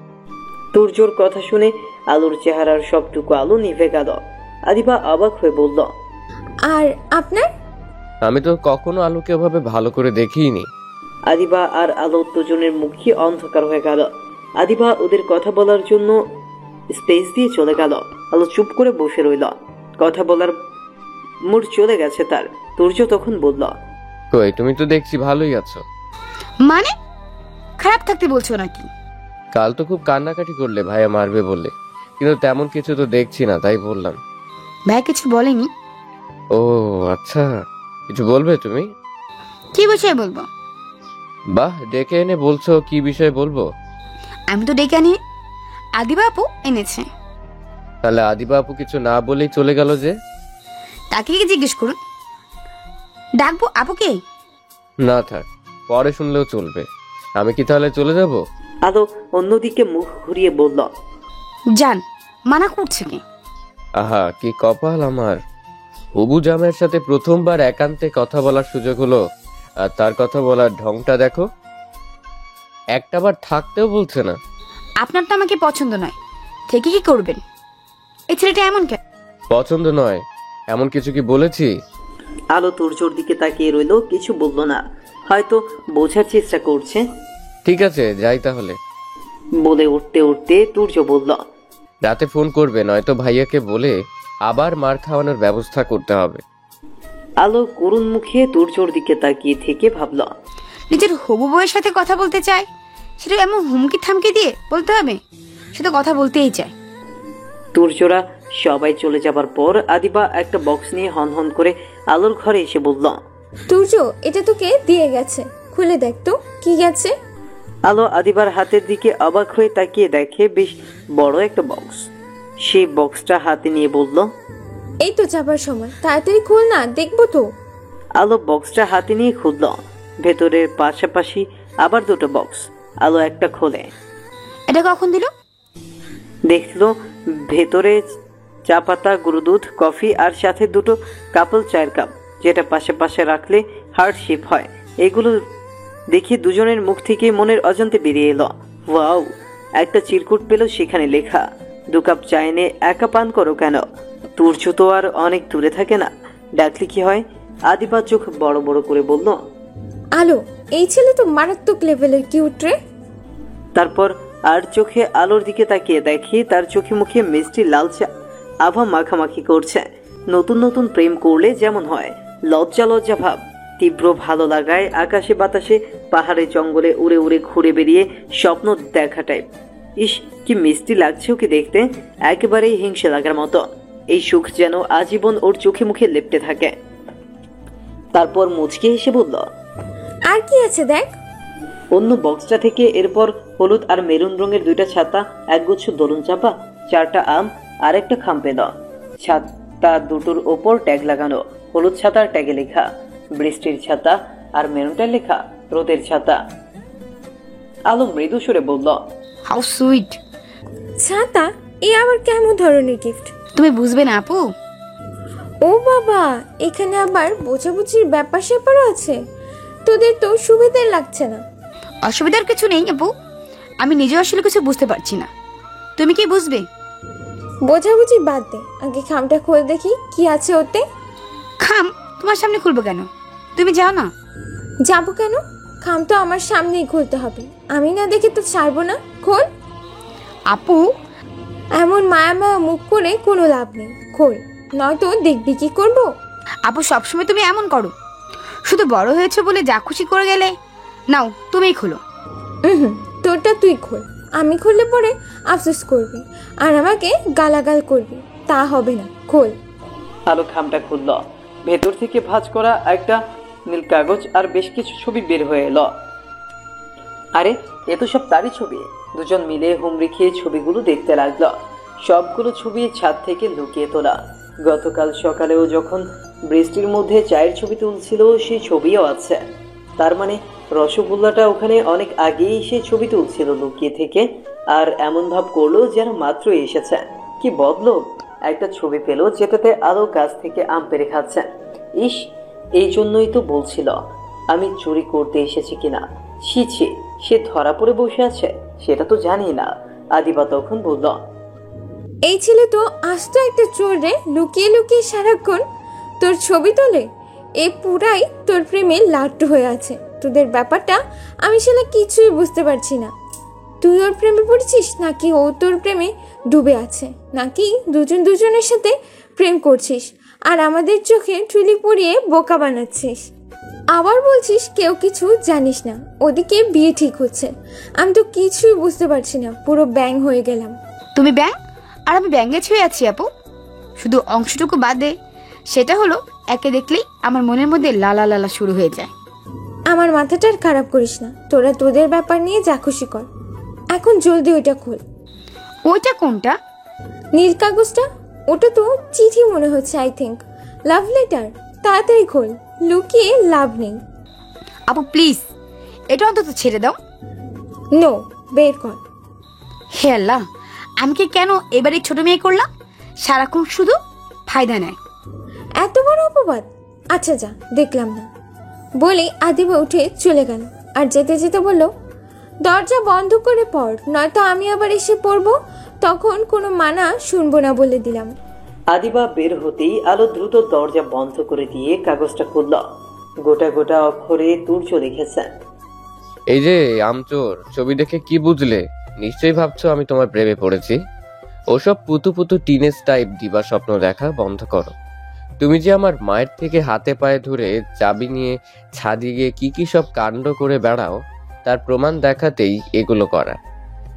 তুর্যর কথা শুনে আলোর চেহারার সবটুকু আলো নিভে গেল। আদিবা অবাক হয়ে বলল, আর আপনার? আমি তো কখনো আলোকে ওভাবে ভালো করে দেখিনি। আদিবা আর আলো দুজনের মুখই অন্ধকার হয়ে গেল। আদিবা ওদের কথা বলার জন্য স্পেস দিয়ে চলে গেল। আলো চুপ করে বসে রইল। কথা বলার মুড চলে গেছে তার। তুর্য তখন বলল, কই, তুমি তো দেখছি ভালোই আছো। মানে খারাপ থাকতে বলছো নাকি? কাল তো খুব কান্নাকাটি করলে ভাইয়া মারবে বলে, কিন্তু তেমন কিছু তো দেখছি না, তাই বললাম। ভাই কিছু বলেনি? ও আচ্ছা, কিছু বলবে তুমি? কি বিষয়ে বলবো? বাহ, ডেকে এনে বলছো, কি বিষয়ে বলবো? আমি তো ডেকে আনি, আদিবা আপু এনেছে। তাহলে আদিবা আপু কিছু না বলেই চলে গেল যে? তাকে কি জিজ্ঞেস করুন, ডাকবো আপুকে? না থাক, পরে শুনলেও চলবে। আমি কি তাহলে চলে যাব? আলো অন্যদিকে মুখ ঘুরিয়ে বলল, যান, মানা করছে কি? আহা, কি কপাল আমার। হবু জামের সাথে প্রথমবার একান্তে কথা বলার সুযোগ হলো, আর তার কথা বলার ঢংটা দেখো। একটাবার থাকতেও বলছে না। আপনার তো আমাকে পছন্দ নয়, থেকে কি করবেন? এই ছেলেটা এমন কেন? পছন্দ নয় এমন কিছু কি বলেছি? আলো তুর্যর দিকে তাকিয়ে রইল, কিছু বলল না। হয়তো বোঝার চেষ্টা করছে। ঠিক আছে, যাই তাহলে। বলে উঠতে উঠতে তুর্য বলল, রাতে ফোন করবে, নয়তো ভাইয়াকে বলে আবার মার খাওয়ানোর ব্যবস্থা করতে হবে। আলো করুণ মুখে তুর্যর দিকে তাকিয়ে থেকে ভাবল, নিজের হবু বউয়ের সাথে কথা বলতে চায়, সেটা এমন হুমকি থামকি দিয়ে বলতে হবে? সে তো কথা বলতেই চায়। তুর্যরা সবাই চলে যাবার পর আদিবা একটা বক্স নিয়ে হন করে আলোর ঘরে এসে বলল, তুর্য, এটা তোকে দিয়ে গেছে, খুলে দেখ তো কি গেছে। আলো আদিবার হাতের দিকে অবাক হয়ে তাকিয়ে দেখে বেশ বড় একটা বক্স। সেই বক্সটা হাতে নিয়ে বলল, এই তো যাবার সময়, তাড়াতাড়ি খোল না, দেখবো তো। আলো বক্সটা হাতে নিয়ে খুলল। ভেতরের পাশাপাশি আবার দুটো বক্স। আলো একটা খোলে, এটা কখন দিল? দেখলো ভেতরে চা পাতা, গুঁড়ো দুধ, কফি আর সাথে দুটো কাপল চায়ের কাপ, যেটা পাশে পাশে রাখলে হার্ট শেপ হয়। এগুলো দেখে দুজনের মুখ থেকে মনের অজান্তে বেরিয়ে এলো, ওয়াও। একটা চিরকুট পেল, সেখানে লেখা, 2 কাপ চা এনে একা পান করো কেন? তুর্য তো আর অনেক দূরে থাকে না, ডাকলে কি হয়? আদিবা চোখ বড় বড় করে বলল, আলো, এই ছেলে তো মারাত্মক লেভেলের কিউট রে। তারপর আর চোখে আলোর দিকে তাকিয়ে দেখি তার চোখে মুখে মিষ্টি লালচে আভা মাখামাখি করছে। নতুন নতুন প্রেম করলে যেমন হয়, লজ্জা লজ্জা ভাব, তীব্র ভালো লাগায় আকাশে বাতাসে পাহাড়ে জঙ্গলে উড়ে উড়ে ঘুরে বেরিয়ে স্বপ্ন দেখা টাইপ। ইস, কি মিষ্টি লাগছে ওকে দেখতে, একেবারেই হিংসে লাগার মতো। এই সুখ যেন আজীবন ওর চোখে মুখে লেপ্টে থাকে। তারপর মুচকে হেসে বলল, আর কি আছে দেখ। অন্য বক্সটা থেকে এরপর হলুদ আর মেরুন রঙের 2টা ছাতা, একগুচ্ছ দোলন চাপা, 4টা আম আর একটা খাম পেল। ছাতা দুটোর ওপর ট্যাগ লাগানো। হলুদ ছাতার ট্যাগে লেখা বৃষ্টির ছাতা আর মেরুনটায় লেখা রোদের ছাতা। আলো মৃদু সুরে বলল, হাউ সুইট। ছাতা, এ আবার কেমন ধরনের গিফট? তুমি বুঝবে না আপু। ও বাবা, এখানে আবার বোঝাবুঝির ব্যাপার স্যাপারও আছে। তোদের তো সুবিধে লাগছে না। অসুবিধার কিছু নেই আপু, আমি নিজেও আসলে কিছু বুঝতে পারছি না, তুমি কি বুঝবে? বোঝাবুঝি বাদ দে, আগে খামটা খুলে দেখি কি আছে ওতে। খাম তোমার সামনে খুলবো কেন? তুমি যাও না। যাবো কেন? খাম তো আমার সামনেই খুলতে হবে, আমি না দেখে তো ছাড়বো না। খোল। আপু এমন মায়া মায়া মুখ করে কোনো লাভ নেই, খোল, নয়তো দেখবি কি করবো। আপু সবসময় তুমি এমন করো, শুধু বড় হয়েছে বলে যা খুশি করে গেলে। নাও তুমিই খোলো। তোরটা তুই খোল, আমি খুললে পরে আফসোস করবি আর আমাকে গালাগাল করবি, তা হবে না। খোল। আলো খামটা খুলল। ভেতর থেকে ভাঁজ করা একটা নীল কাগজ আর বেশ কিছু ছবি বের হয়ে এলো। আরে এ তো সব তারই ছবি। দুজন মিলে হুমড়ি খেয়ে ছবিগুলো দেখতে লাগলো। সবগুলো ছবি ছাদ থেকে লুকিয়ে তোলা। গতকাল সকালেও যখন বৃষ্টির মধ্যে চায়ের ছবি তুলছিল সেই ছবিও আছে। তার মানে রসগোল্লাটা ওখানে অনেক আগেই সেই ছবি তুলছিল লুকিয়ে থেকে, আর এমন ভাব করলো যেন মাত্র এসেছে। কি বদলো, একটা ছবি পেল যেটাতে আলো গাছ থেকে আম পেড়ে খাচ্ছে। ইস, এই জন্যই তো বলছিল আমি চুরি করতে এসেছি কিনা। ছি ছি, সে ধরা পড়ে বসে আছে সেটা তো জানি না। আদিবা তখন বলল, এই ছেলে তো আস্ত একটা চোর রে, লুকিয়ে লুকিয়ে সারাক্ষণ তোর ছবি তোলে। এ পুরাই তোর প্রেমে লাট্টু হয়ে আছে। তোদের ব্যাপারটা আমি সেটা কিছুই বুঝতে পারছি না। তুই ওর প্রেমে পড়েছিস নাকি ও তোর প্রেমে ডুবে আছে, নাকি দুজন দুজনের সাথে প্রেম করছিস আর আমাদের চোখে ঠুলি পরিয়ে বোকা বানাচ্ছিস। আবার বলছিস কেউ কিছু জানিস না, ওদিকে বিয়ে ঠিক হচ্ছে। আমি তো কিছুই বুঝতে পারছি না, পুরো ব্যাং হয়ে গেলাম। তুমি ব্যাং আর আমি ব্যাঙ্গে ছুঁয়ে আছি আপু, শুধু অংশটুকু বাদে, সেটা হলো একে দেখলেই আমার মনের মধ্যে লালা লালা শুরু হয়ে যায়। আমার মাথাটার খারাপ করিস না, তোরা তোদের ব্যাপার নিয়ে যা খুশি কর। এখন জলদি ওইটা খোল। ওইটা কোনটা? নীল কাগজটা, ওটা তো চিঠি মনে হচ্ছে। I think love letter. তাড়াতাড়ি খোল, লুকিয়ে লাভ নেই। আপু প্লিজ, এটা অন্তত ছেড়ে দাও। নো, বের কর। হে আল্লাহ, আমি কি কেন এবারে ছোট মেয়ে করলাম? সারাক্ষণ শুধু ফায়দা নেয়। এত বড় অপবাদ। আচ্ছা যা, দেখলাম না বলে আদিবা উঠে চলে গেল। আর যেতে যেতে বলল, দরজা বন্ধ করে পড়, নয়তো আমি আবার এসে পড়বো, তখন কোনো মানা শুনবো না বলে দিলাম। আদিবা বের হতেই আলো দ্রুত দরজা বন্ধ করে দিয়ে কাগজটা খুলল। গোটা গোটা অক্ষরে তুর্য লিখেছে, এই যে আমচোর, ছবি দেখে কি বুঝলে? নিশ্চয়ই ভাবছো আমি তোমার প্রেমে পড়েছি। ওসব পুতু পুতু টিনেজ টাইপ দিবা স্বপ্ন দেখা বন্ধ করো। তুমি যে আমার মায়ের থেকে হাতে পায়ে ধরে চাবি নিয়ে ছাদে গিয়ে কি কি সব কাণ্ড করে বেড়াও, তার প্রমাণ দেখাতেই এগুলো করা।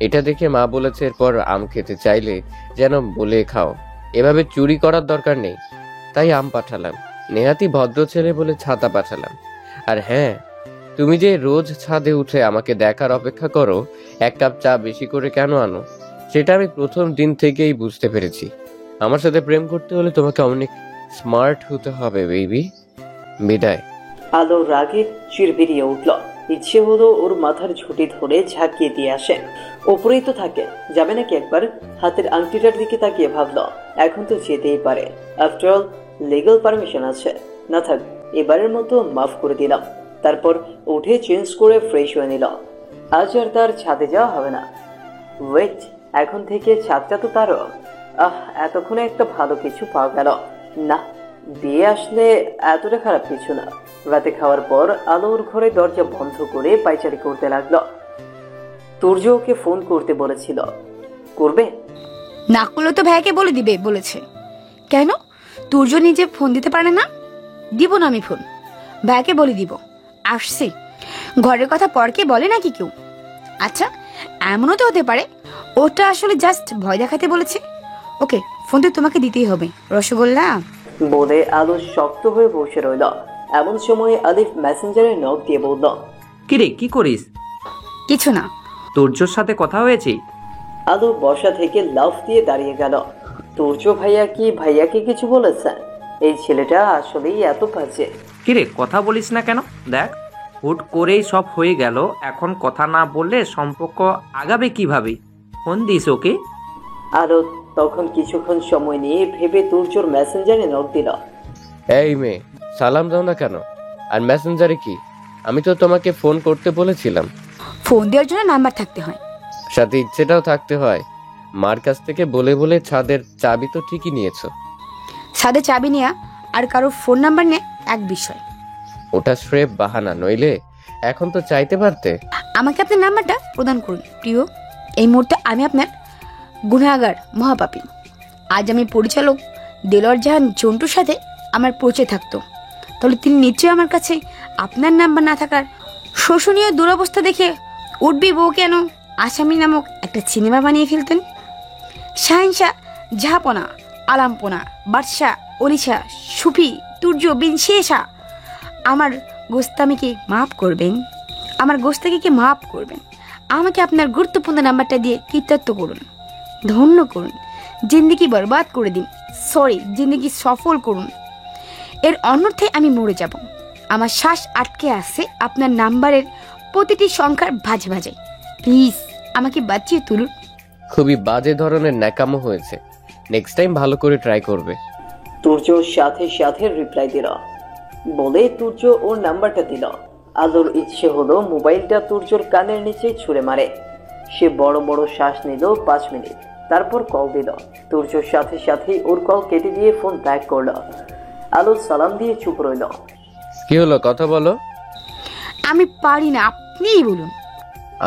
এটা দেখে মা বলেছে এরপর আম খেতে চাইলে যেন বলে খাও, এভাবে চুরি করার দরকার নেই। তাই আম পাঠালাম, নেহাতি ভদ্র ছেলে বলে ছাতা পাঠালাম। আর হ্যাঁ, তুমি যে রোজ ছাদে উঠে আমাকে দেখার অপেক্ষা করো, 1 কাপ চা বেশি করে কেন আনো, সেটা আমি প্রথম দিন থেকেই বুঝতে পেরেছি। আমার সাথে প্রেম করতে হলে তোমাকে অনেক স্মার্ট হতে হবে বেবি। বিদায়। আলো রাগে চিরবিরিয়ে উঠল। ইচ্ছে হলো ওর মাথার ঝুঁটি ধরে ঝাঁকিয়ে দিয়ে আসে। ওপরেই তো থাকে, যাবে নাকি একবার? হাতের আংটিটার দিকে তাকিয়ে ভাবল, এখন তো যেতেই পারে। আফটার অল লিগ্যাল পারমিশন আছে। না থাক, এবারের মতো মাফ করে দিলাম। তারপর উঠে চেঞ্জ করে ফ্রেশ হয়ে নিল। আজ আর তার ছাদে যাওয়া হবে না। ওয়েট, এখন থেকে ছাদটা তো তারও। এতক্ষণে একটা ভালো কিছু পাওয়া গেল। না, বিয়ে আসলে এতটা খারাপ কিছু না। রাতে খাওয়ার পর আলোর ঘরে দরজা বন্ধ করে পায়চারি করতে লাগলো। তুর্য ওকে ফোন করতে বলেছিল, করবে? না করলে তো ভাইকে বলে দিবে বলেছে। কেন? তুর্য নিজে ফোন দিতে পারে না? দিব না আমি ফোন, ভাইকে বলে দিব আসছে। ঘরের কথা পরকে বলে নাকি কেউ? আচ্ছা, এমনও তো হতে পারে ওটা আসলে জাস্ট ভয় দেখাতে বলেছে। ওকে, ফোন তো তোমাকে দিতেই হবে রসগোল্লা। বলে আলো শক্ত হয়ে বসে রইল। এমন সময় আলিফ মেসেঞ্জারে নক দিয়ে বলল, কিরে কি করিস? কিছু না। তুর্যর সাথে কথা হয়েছে? আলো বসা থেকে লাফ দিয়ে দাঁড়িয়ে গেল। তুর্য ভাইয়া কি ভাইয়াকে কিছু বলেছে? এই ছেলেটা আসলেই এত বাজে। কিরে কথা বলিস না কেন? দেখ হুট করেই সব হয়ে গেল, এখন কথা না বললে সম্পর্ক আগাবে কিভাবে? ফোন দিস ওকে। আলো তখন কিছুক্ষণ সময় নিয়ে ভেবে তুর্যর মেসেঞ্জারে নক দিল। এই মেয়ে, সালাম দাও না কেন? আর মেসেঞ্জারে কি? আমি তো তোমাকে ফোন করতে বলেছিলাম। ফোন দেওয়ার জন্য নাম্বার থাকতে হয়, সাথে ইচ্ছেটাও থাকতে হয়। মার কাছ থেকে বলে বলে ছাদের চাবি তো ঠিকই নিয়েছো। সাথে চাবি নেওয়া আর কারোর ফোন নাম্বার নেয় এক বিষয়। ওটা স্রেফ বাহানা, নইলে এখন তো চাইতে পারতে। আমাকে আপনার নাম্বারটা প্রদান করুন প্রিয়। এই মুহূর্তে আমি আপনার গুনাহগার, মহাপাপী। আজ আমি পরিচালক দেলোয়ার জাহান জন্টুর সাথে আমার পরিচয় থাকতো, তাহলে তিনি নিশ্চয়ই আমার কাছে আপনার নাম্বার না থাকার শোষণীয় দুরবস্থা দেখে উঠবি বউ কেন আসামি নামক একটা সিনেমা বানিয়ে ফেলতেন। শাহিনশাহ, জাহাপনা, আলামপনা, বাদশাহ, অলিশা, সুফি, তুর্য বিন শেষা, আমার গোস্তামিকে মাফ করবেন, আমার গোস্তাকিকে মাফ করবেন। আমাকে আপনার গুরুত্বপূর্ণ নাম্বারটা দিয়ে কৃতার্থ করুন, ধন্য করুন, জিন্দেগি বরবাদ করে দিন, সরি জিন্দেগি সফল করুন। এর অন্যর্থে আমি মরে যাব। আমার শ্বাস আটকে আছে আপনার নাম্বারের প্রতিটি সংখ্যার ভাজে ভাজে। প্লিজ আমাকে বাঁচিয়ে তুলুন। খুবই বাজে ধরনের ন্যাকামো হয়েছে, নেক্সট টাইম ভালো করে ট্রাই করবে। তুর্য সাথে সাথে রিপ্লাই দিল। বলে তুর্য ওর নাম্বারটা দিল। আলোর ইচ্ছে হলো মোবাইলটা তুর্যর কানের নিচে ছুঁড়ে মারে। সে বড় বড় শ্বাস নিল 5 মিনিট, তারপর কল দিল। তুর্যর সাথে সাথেই ওর কল কেটে দিয়ে ফোন ব্যাক করলো। আলো সালাম দিয়ে চুপ রইল। কি হলো, কথা বলো। আমি পারি না, আপনিই বলুন।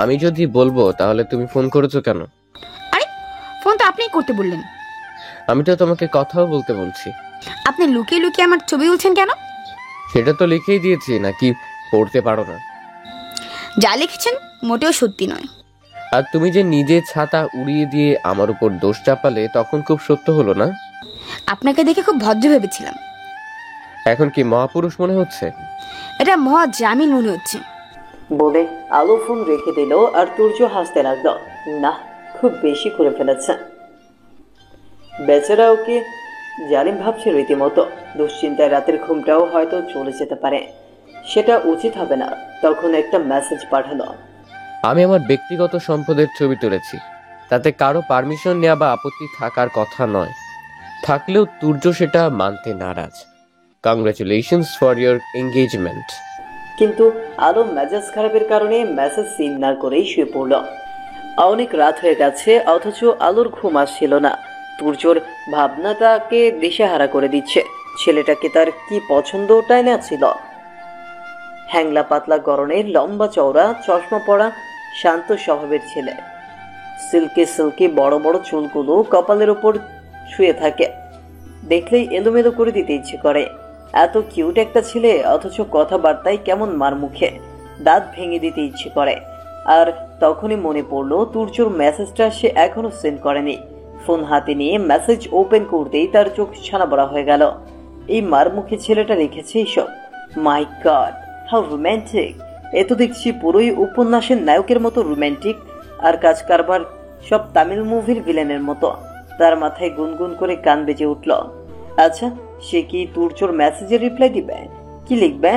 আমি যদি বলবো তাহলে তুমি ফোন করেছো কেন? আরে ফোন তো আপনিই করতে বললেন। আমি তো তোমাকে কথাও বলতে বলছি। আপনি লুকিয়ে লুকিয়ে আমার ছবি তুলছেন কেন? সেটা তো লিখেই দিয়েছি, নাকি পড়তে পারো না? যা লিখেছেন মোটেও সত্যি নয়। আর তুমি যে নিজে ছাতা উড়িয়ে দিয়ে আমার উপর দোষ চাপালে তখন খুব সত্য হলো না? আপনাকে দেখে খুব ভদ্র ভেবেছিলাম, এখন কি মহাপুরুষ মনে হচ্ছে? এটা মহা জামিল মনে হচ্ছে। বলে আলো ফোন রেখে দিল আর তুর্য হাসতে লাগলো। না, খুব বেশি করে ফেলেছে। বেচারা ওকে জালিম ভাবছে রীতিমতো। দুশ্চিন্তায় রাতের ঘুমটাও হয়তো চলে যেতে পারে। সেটা উচিত হবে না। তখন একটা মেসেজ পাঠালো। আমি আমার ব্যক্তিগত সম্পদের ছবি তুলেছি, তাতে কারো পারমিশন নেওয়া বা আপত্তি থাকার কথা নয়। থাকলেও তুর্য সেটা মানতে নারাজ। Congratulations for your engagement. কিন্তু আলো মেজাজ খারাপের কারণে মেসেজ সিন না করেই শুয়ে পড়ল। অনেক রাত হয়ে গেছে, অথচ আলোর ঘুম আসছিল না। তুর্যর ভাবনা তাকে দিশেহারা করে দিচ্ছে। ছেলেটাকে তার কি পছন্দ ওটাই না ছিল। হ্যাংলা পাতলা গরনের, লম্বা চওড়া, চশমা পরা, শান্ত স্বভাবের ছেলে। সিল্কি সিল্কি বড় বড় চুলগুলো কপালের ওপর শুয়ে থাকে। দেখলেই এলোমেলো করে দিতে ইচ্ছে করে। এত কিউট একটা ছেলে, অথচ কথাবার্তায় কেমন মার মুখে, দাঁত ভেঙে দিতে ইচ্ছে করে। আর তখনই মনে পড়লো তুর্যর মেসেজটা সে এখনো সেন্ড করেনি। ফোন হাতে নিয়ে মেসেজ ওপেন করতেই তার চোখ ছানা বড়া হয়ে গেল। এই মার মুখে ছেলেটা লিখেছে এইসব। মাই গড, হাউ রোম্যান্টিক! এ তো দেখছি পুরোই উপন্যাসের নায়কের মতো রোম্যান্টিক। আর কাজ কারবার সব তামিল মুভির ভিলেনের মতো। তার মাথায় গুনগুন করে গান বেজে উঠল। আচ্ছা, সে কি তুর্যর মেসেজে রিপ্লাই দিবে? কি লিখবে?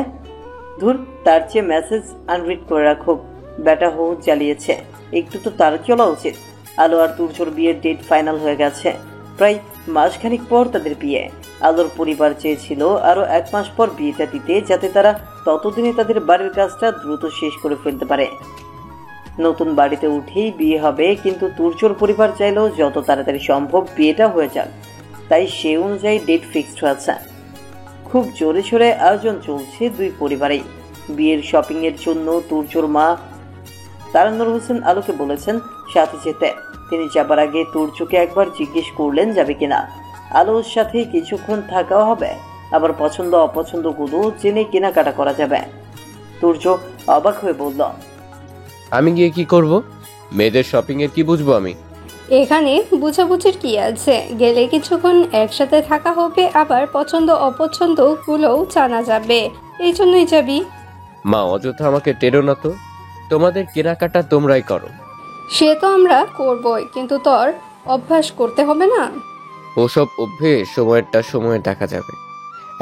ধুর, তার চেয়ে মেসেজ আনরিড করে রাখো। বেটা হো জ্বালিয়েছে, একটু তো তার চলা উচিত। আলো আর তুর্যর বিয়ের ডেট ফাইনাল হয়ে গেছে। প্রায় মাসখানিক পর তাদের বিয়ে। আলোর পরিবার চেয়েছিল আরো 1 মাস পর বিয়েটা দিতে, যাতে তারা ততদিনে তাদের বাড়ির কাজটা দ্রুত শেষ করে ফেলতে পারে। নতুন বাড়িতে উঠেই বিয়ে হবে, কিন্তু তুর্যর পরিবার চাইলেও যত তাড়াতাড়ি সম্ভব বিয়েটা হয়ে যাক। তাই সে অনুযায়ী ডেট ফিক্সড হয়েছে। খুব জোরে সোরে আয়োজন চলছে দুই পরিবারেই। বিয়ের শপিং এর জন্য তুর্যর মা তারান্নুর হোসেন আলোকে বলেছেন সাথে যেতে। তিনি যাবার আগে তুর্যকে একবার জিজ্ঞেস করলেন যাবে কিনা। আলোর সাথে কিছুক্ষণ থাকাও হবে, আবার পছন্দ অপছন্দ গুলো জেনে কেনাকাটা করা যাবে। তুর্য অবাক হয়ে বলল, আমি গিয়ে কি করব? মেয়েদের শপিং এর কি বুঝবো আমি? এখানে বুঝাবুঝির কি আছে? গেলে কিছুক্ষণ একসাথে থাকা হবে, আবার পছন্দ অপছন্দ গুলোও জানা যাবে। এই জন্যই যাবি। মা, অযথা আমাকে টেরো না তো। তোমাদের কেনাকাটা তোমরাই করো। সে তো আমরা করবই, কিন্তু তোর অভ্যাস করতে হবে না। ওসব অভ্যেস সময়েরটা সময়ে দেখা যাবে,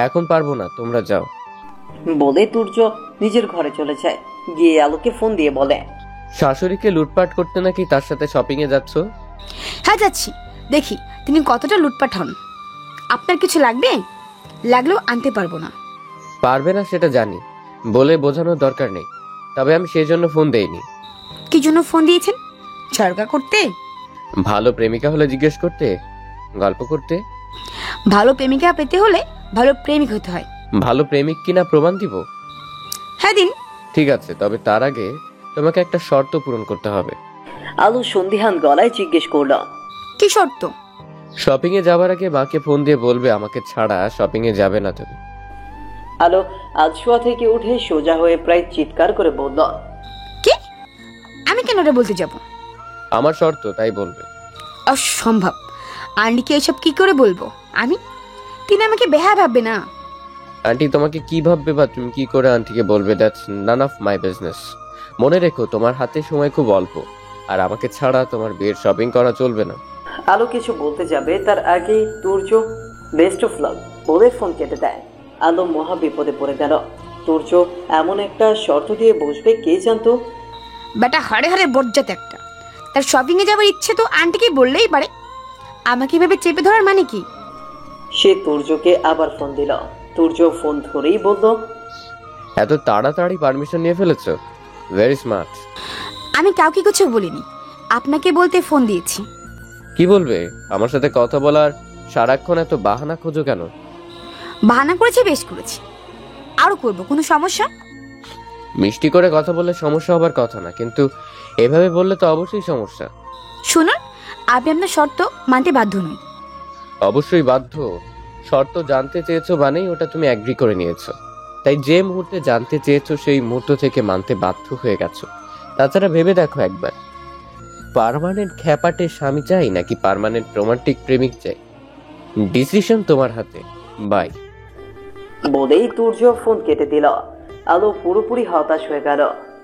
এখন পারবো না, তোমরা যাও। বলে তুর্য নিজের ঘরে চলে যায়। গিয়ে আলোকে ফোন দিয়ে বলে, শাশুড়িকে লুটপাট করতে নাকি তার সাথে শপিং এ যাচ্ছ? হ্যাঁ যাচ্ছি, দেখি তিনি কতটা লুটপাট হন। আপনার কিছু লাগবে? লাগলেও আনতে পারবো না। পারবে না সেটা জানি, বলে বোঝানোর দরকার নেই, তবে আমি সেই জন্য ফোন দেইনি। কি জন্য ফোন দিয়েছেন? ঝগড়া করতে? ভালো প্রেমিকা হলে জিজ্ঞেস করতে, গল্প করতে। ভালো প্রেমিকা পেতে হলে ভালো প্রেমিক হতে হয়। ভালো প্রেমিক কিনা প্রমাণ দিব? হ্যাঁ দিন। ঠিক আছে, তবে তার আগে তোমাকে একটা শর্ত পূরণ করতে হবে। আলো সন্দিহান গলায় জিজ্ঞেস করলো, কি শর্ত? শপিং এ যাবার আগে মাকে ফোন দিয়ে বলবে আমাকে ছাড়া শপিং এ যাবে না তুমি। আলো আজ শোয়া থেকে উঠে সোজা হয়ে প্রায় চিৎকার করে বলল, কি? আমি কেন ওটা বলতে যাব? আমার শর্ত, তাই বলবে। অসম্ভব। আন্টিকে এসব কি করে বলবো আমি? তিনি আমাকে বেহা ভাববে না। আন্টি তোমাকে কি ভাববে বা তুমি কি করে আন্টিকে বলবে, that's none of my business. মনে রেখো তোমার হাতে সময় খুব অল্প, আর আমাকে ছাড়া তোমার বিয়ের শপিং করা চলবে না। আলো কিছু বলতে যাবে তার আগেই তুর্য বেস্ট অফ লাক বলে ফোন কেটে দেয়। আলো মহা বিপদে পড়ে গেল। তুর্য এমন একটা শর্ত দিয়ে বসবে কে জানতো। বেটা হাড়ে হাড়ে বজ্জাত একটা। তার শপিং এ যাওয়ার ইচ্ছে তো আন্টিকে বললেই পারে, আমাকে ভেবে চেপে ধরার মানে কি? সে তুর্যকে আবার ফোন দিল। তুর্য ফোন ধরেই বলল, এত তাড়াতাড়ি পারমিশন নিয়ে ফেলেছো, ভেরি স্মার্ট। আমি কাউকে কিছু বলিনি, আপনাকে বলতে ফোন দিয়েছি। কি বলবে? আমার সাথে কথা বলার সারাক্ষণ এত বাহানা খোঁজো কেন? বাহানা করেছে, বেশ করেছে, আরো করবো। কোনো সমস্যা? মিষ্টি করে কথা বললে সমস্যা হবার কথা না, কিন্তু এভাবে বললে তো অবশ্যই সমস্যা। শুনুন, আমি আপনার শর্ত মানতে বাধ্য নই। অবশ্যই বাধ্য। শর্ত জানতে চেয়েছো মানেই ওটা তুমি অ্যাগ্রি করে নিয়েছো, তাই যে মুহূর্তে জানতে চেয়েছো সেই মুহূর্ত থেকে মানতে বাধ্য হয়ে গেছো। তাছাড়া ভেবে দেখো একবার, পার্মানেন্ট খ্যাপাটে স্বামী চাই নাকি পার্মানেন্ট রোমান্টিক প্রেমিক চাই? ডিসিশন তোমার হাতে। বাই। বলেই তুর্য ফোন কেটে দিল। আলো পুরোপুরি হতাশ হয়ে গেল।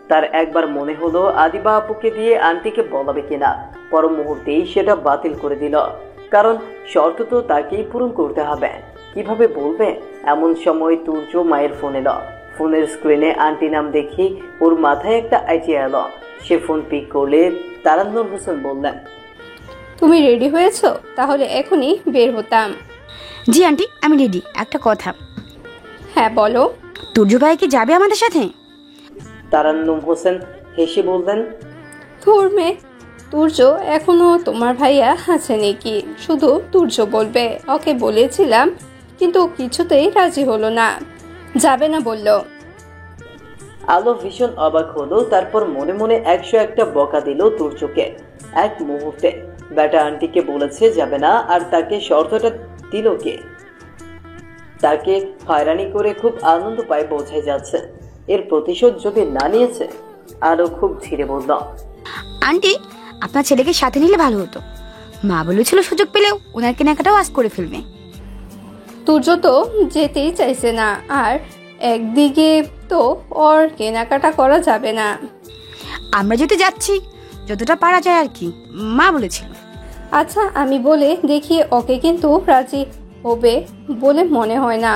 তার একবার মনে হলো আদিবা আপুকে দিয়ে আন্টিকে বলাবে কিনা, পর মুহূর্তেই সেটা বাতিল করে দিল। কারণ শর্ত তো তাকেই পূরণ করতে হবে, কিভাবে বলবে? এমন সময় তুর্য মায়ের ফোন এলো। ফোনের স্ক্রিনে আন্টি নাম দেখি ওর মাথায় একটা আইডিয়া এলো। সে ফোন পিক করলে তারান্নুর হোসেন বললেন, তুমি রেডি হয়েছো? তাহলে এখনই বের হতাম। জি আন্টি, আমি রেডি। একটা কথা। হ্যাঁ বলো। তুর্য ভাই কি যাবে আমাদের সাথে? তারান্নুম হোসেন হেসে বললেন, তোর মেয়ে তুর্য এখনো তোমার ভাইয়া আছে নাকি? শুধু তুর্য বলবে। ওকে বলেছিলাম, কিন্তু কিছুতেই রাজি হলো না, যাবে না বলল। আলো ভীষণ অবাক হলো। তারপর মনে মনে 101টা বকা দিল তুর্যকে এক মুহূর্তে। বেটা আন্টিকে বলেছে যাবে না, আর তাকে শর্তটা দিল কে? তাকে হয়রানি করে খুব আনন্দ পায় বোঝাই যাচ্ছে। এর প্রতিশোধ যদি না নিয়েছে। আলো খুব ধীরে বলল, আন্টি, আপনার ছেলেকে সাথে নিলে ভালো হতো। মা বলেছিল সুযোগ পেলেও ওনার কেনাকাটাও আজ করে ফেলবে। তুর্য তো যেতেই চাইছে না, আর একদিকে তো ওর কেনাকাটা করা যাবে না। আমরা যেতে যাচ্ছি, যতটা পারা যায় আর কি, মা বলেছিল। আচ্ছা আমি বলে দেখি ওকে, কিন্তু রাজি হবে বলে মনে হয় না।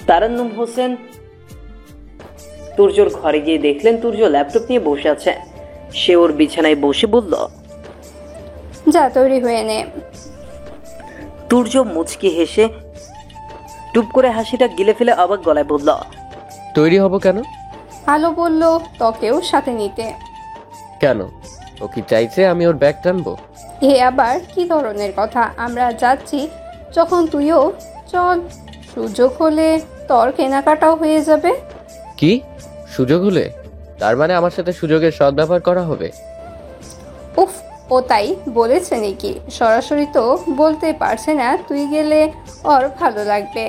তারান্নুম হোসেন তুর্যর ঘরে গিয়ে দেখলেন তুর্য ল্যাপটপ নিয়ে বসে আছে। সে ওর বিছানায় বসে বলল, যা তৈরি হয়ে নে। তুর্য মুচকি হেসে টুপ করে হাসিটা গিলে ফেলে অবাক গলায় বলল, তৈরি হব কেন? আলো বলল তোকেও সাথে নিতে। কেন? ও কি চাইছে আমি ওর ব্যাগ টানবো? এ আবার কি ধরনের কথা? আমরা যাচ্ছি যখন তুইও চল, সুযোগ হলে তোর কেনাকাটাও হয়ে যাবে। কি সুযোগ হলে? তার মানে আমার সাথে সুযোগের সদ্ব্যবহার করা হবে? উফ, ও তাই বলেছে নাকি? সরাসরি তো বলতে পারছে না, তুই গেলে ওর ভালো লাগবে,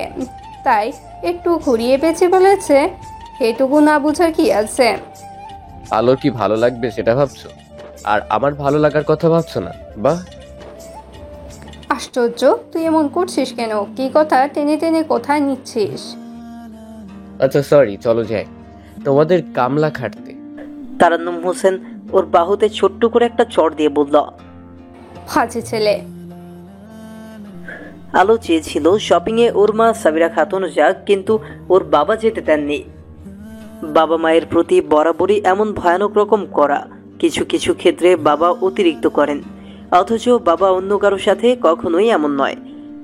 তাই একটু ঘুরিয়ে পেঁচে বলেছে। এটুকু না বুঝার কি আছে? আলোর কি ভালো লাগবে সেটা ভাবছো, আর আমার ভালো লাগার কথা ভাবছো না? বাহ, আশ্চর্য, তুই এমন করছিস কেন? কি কথা টেনে টেনে কোথায় নিচ্ছিস? আচ্ছা সরি, চলো যাই তোমাদের কামলা খাটতে। তারান্নুম হোসেন ওর বাহুতে ছোট্ট করে একটা চড় দিয়ে বলল। ফাঁচে ছেলে। আলো চেয়েছিল শপিং এ ওর মা সাবিরা খাতুন যাক, কিন্তু ওর বাবা যেতে দেননি। বাবা মায়ের প্রতি বরাবরই এমন ভয়ানক রকম করা, কিছু কিছু ক্ষেত্রে বাবা অতিরিক্ত করেন, অথচ বাবা অন্য কারো সাথে কখনোই এমন নয়।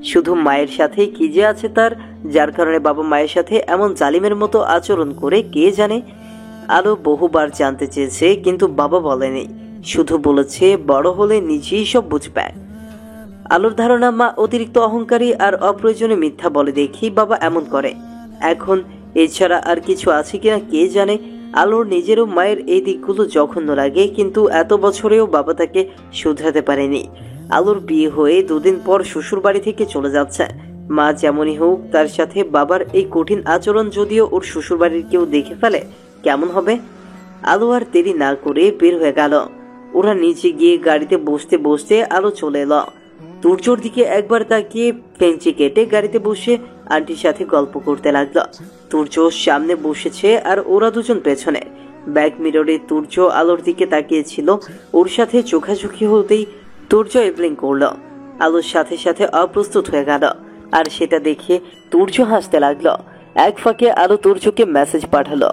শুধু মায়ের সাথে কি যে আছে তার, যার কারণে বাবা মায়ের সাথে এমন জালিমের মতো আচরণ করে কে জানে। আলো বহুবার জানতে চেয়েছে, কিন্তু বাবা বলেনি, শুধু বলেছে বড় হলে নিজেই সব বুঝবে। আলোর ধারণা মা অতিরিক্ত অহংকারী আর অপ্রয়োজনে মিথ্যা বলে দেখি বাবা এমন করে। এখন এছাড়া আর কিছু আছে কিনা কে জানে। আলোর নিজেরও মায়ের এই দিকগুলো জঘন্য লাগে, কিন্তু এত বছরেও বাবা তাকে শুধরাতে পারেনি। আলোর বিয়ে হয়ে 2 দিন পর শ্বশুর বাড়ি থেকে চলে যাচ্ছে। মা যেমনই হোক, তার সাথে বাবার এই কঠিন আচরণ যদিও ওর শ্বশুর বাড়ির কেউ দেখে ফেলে কেমন হবে। আলো আর দেরি না করে বের হয়ে গেল। ওরা নিচে গিয়ে গাড়িতে বসতে বসতে আলো চলে এলো। তুর্যর দিকে একবার তাকিয়ে বেঞ্চে কেটে গাড়িতে বসে আন্টির সাথে গল্প করতে লাগলো। তুর্য সামনে বসেছে আর ওরা দুজন পেছনে। ব্যাক মিররে তুর্য আলোর দিকে তাকিয়েছিল। ওর সাথে চোখাচোখি হতেই তুর্য ইভলিং করলো। আলোর সাথে সাথে অপ্রস্তুত হয়ে গেল, আর সেটা দেখে তুর্য হাসতে লাগলো। এক ফাঁকে আলো তুর্যকে মেসেজ পাঠালো।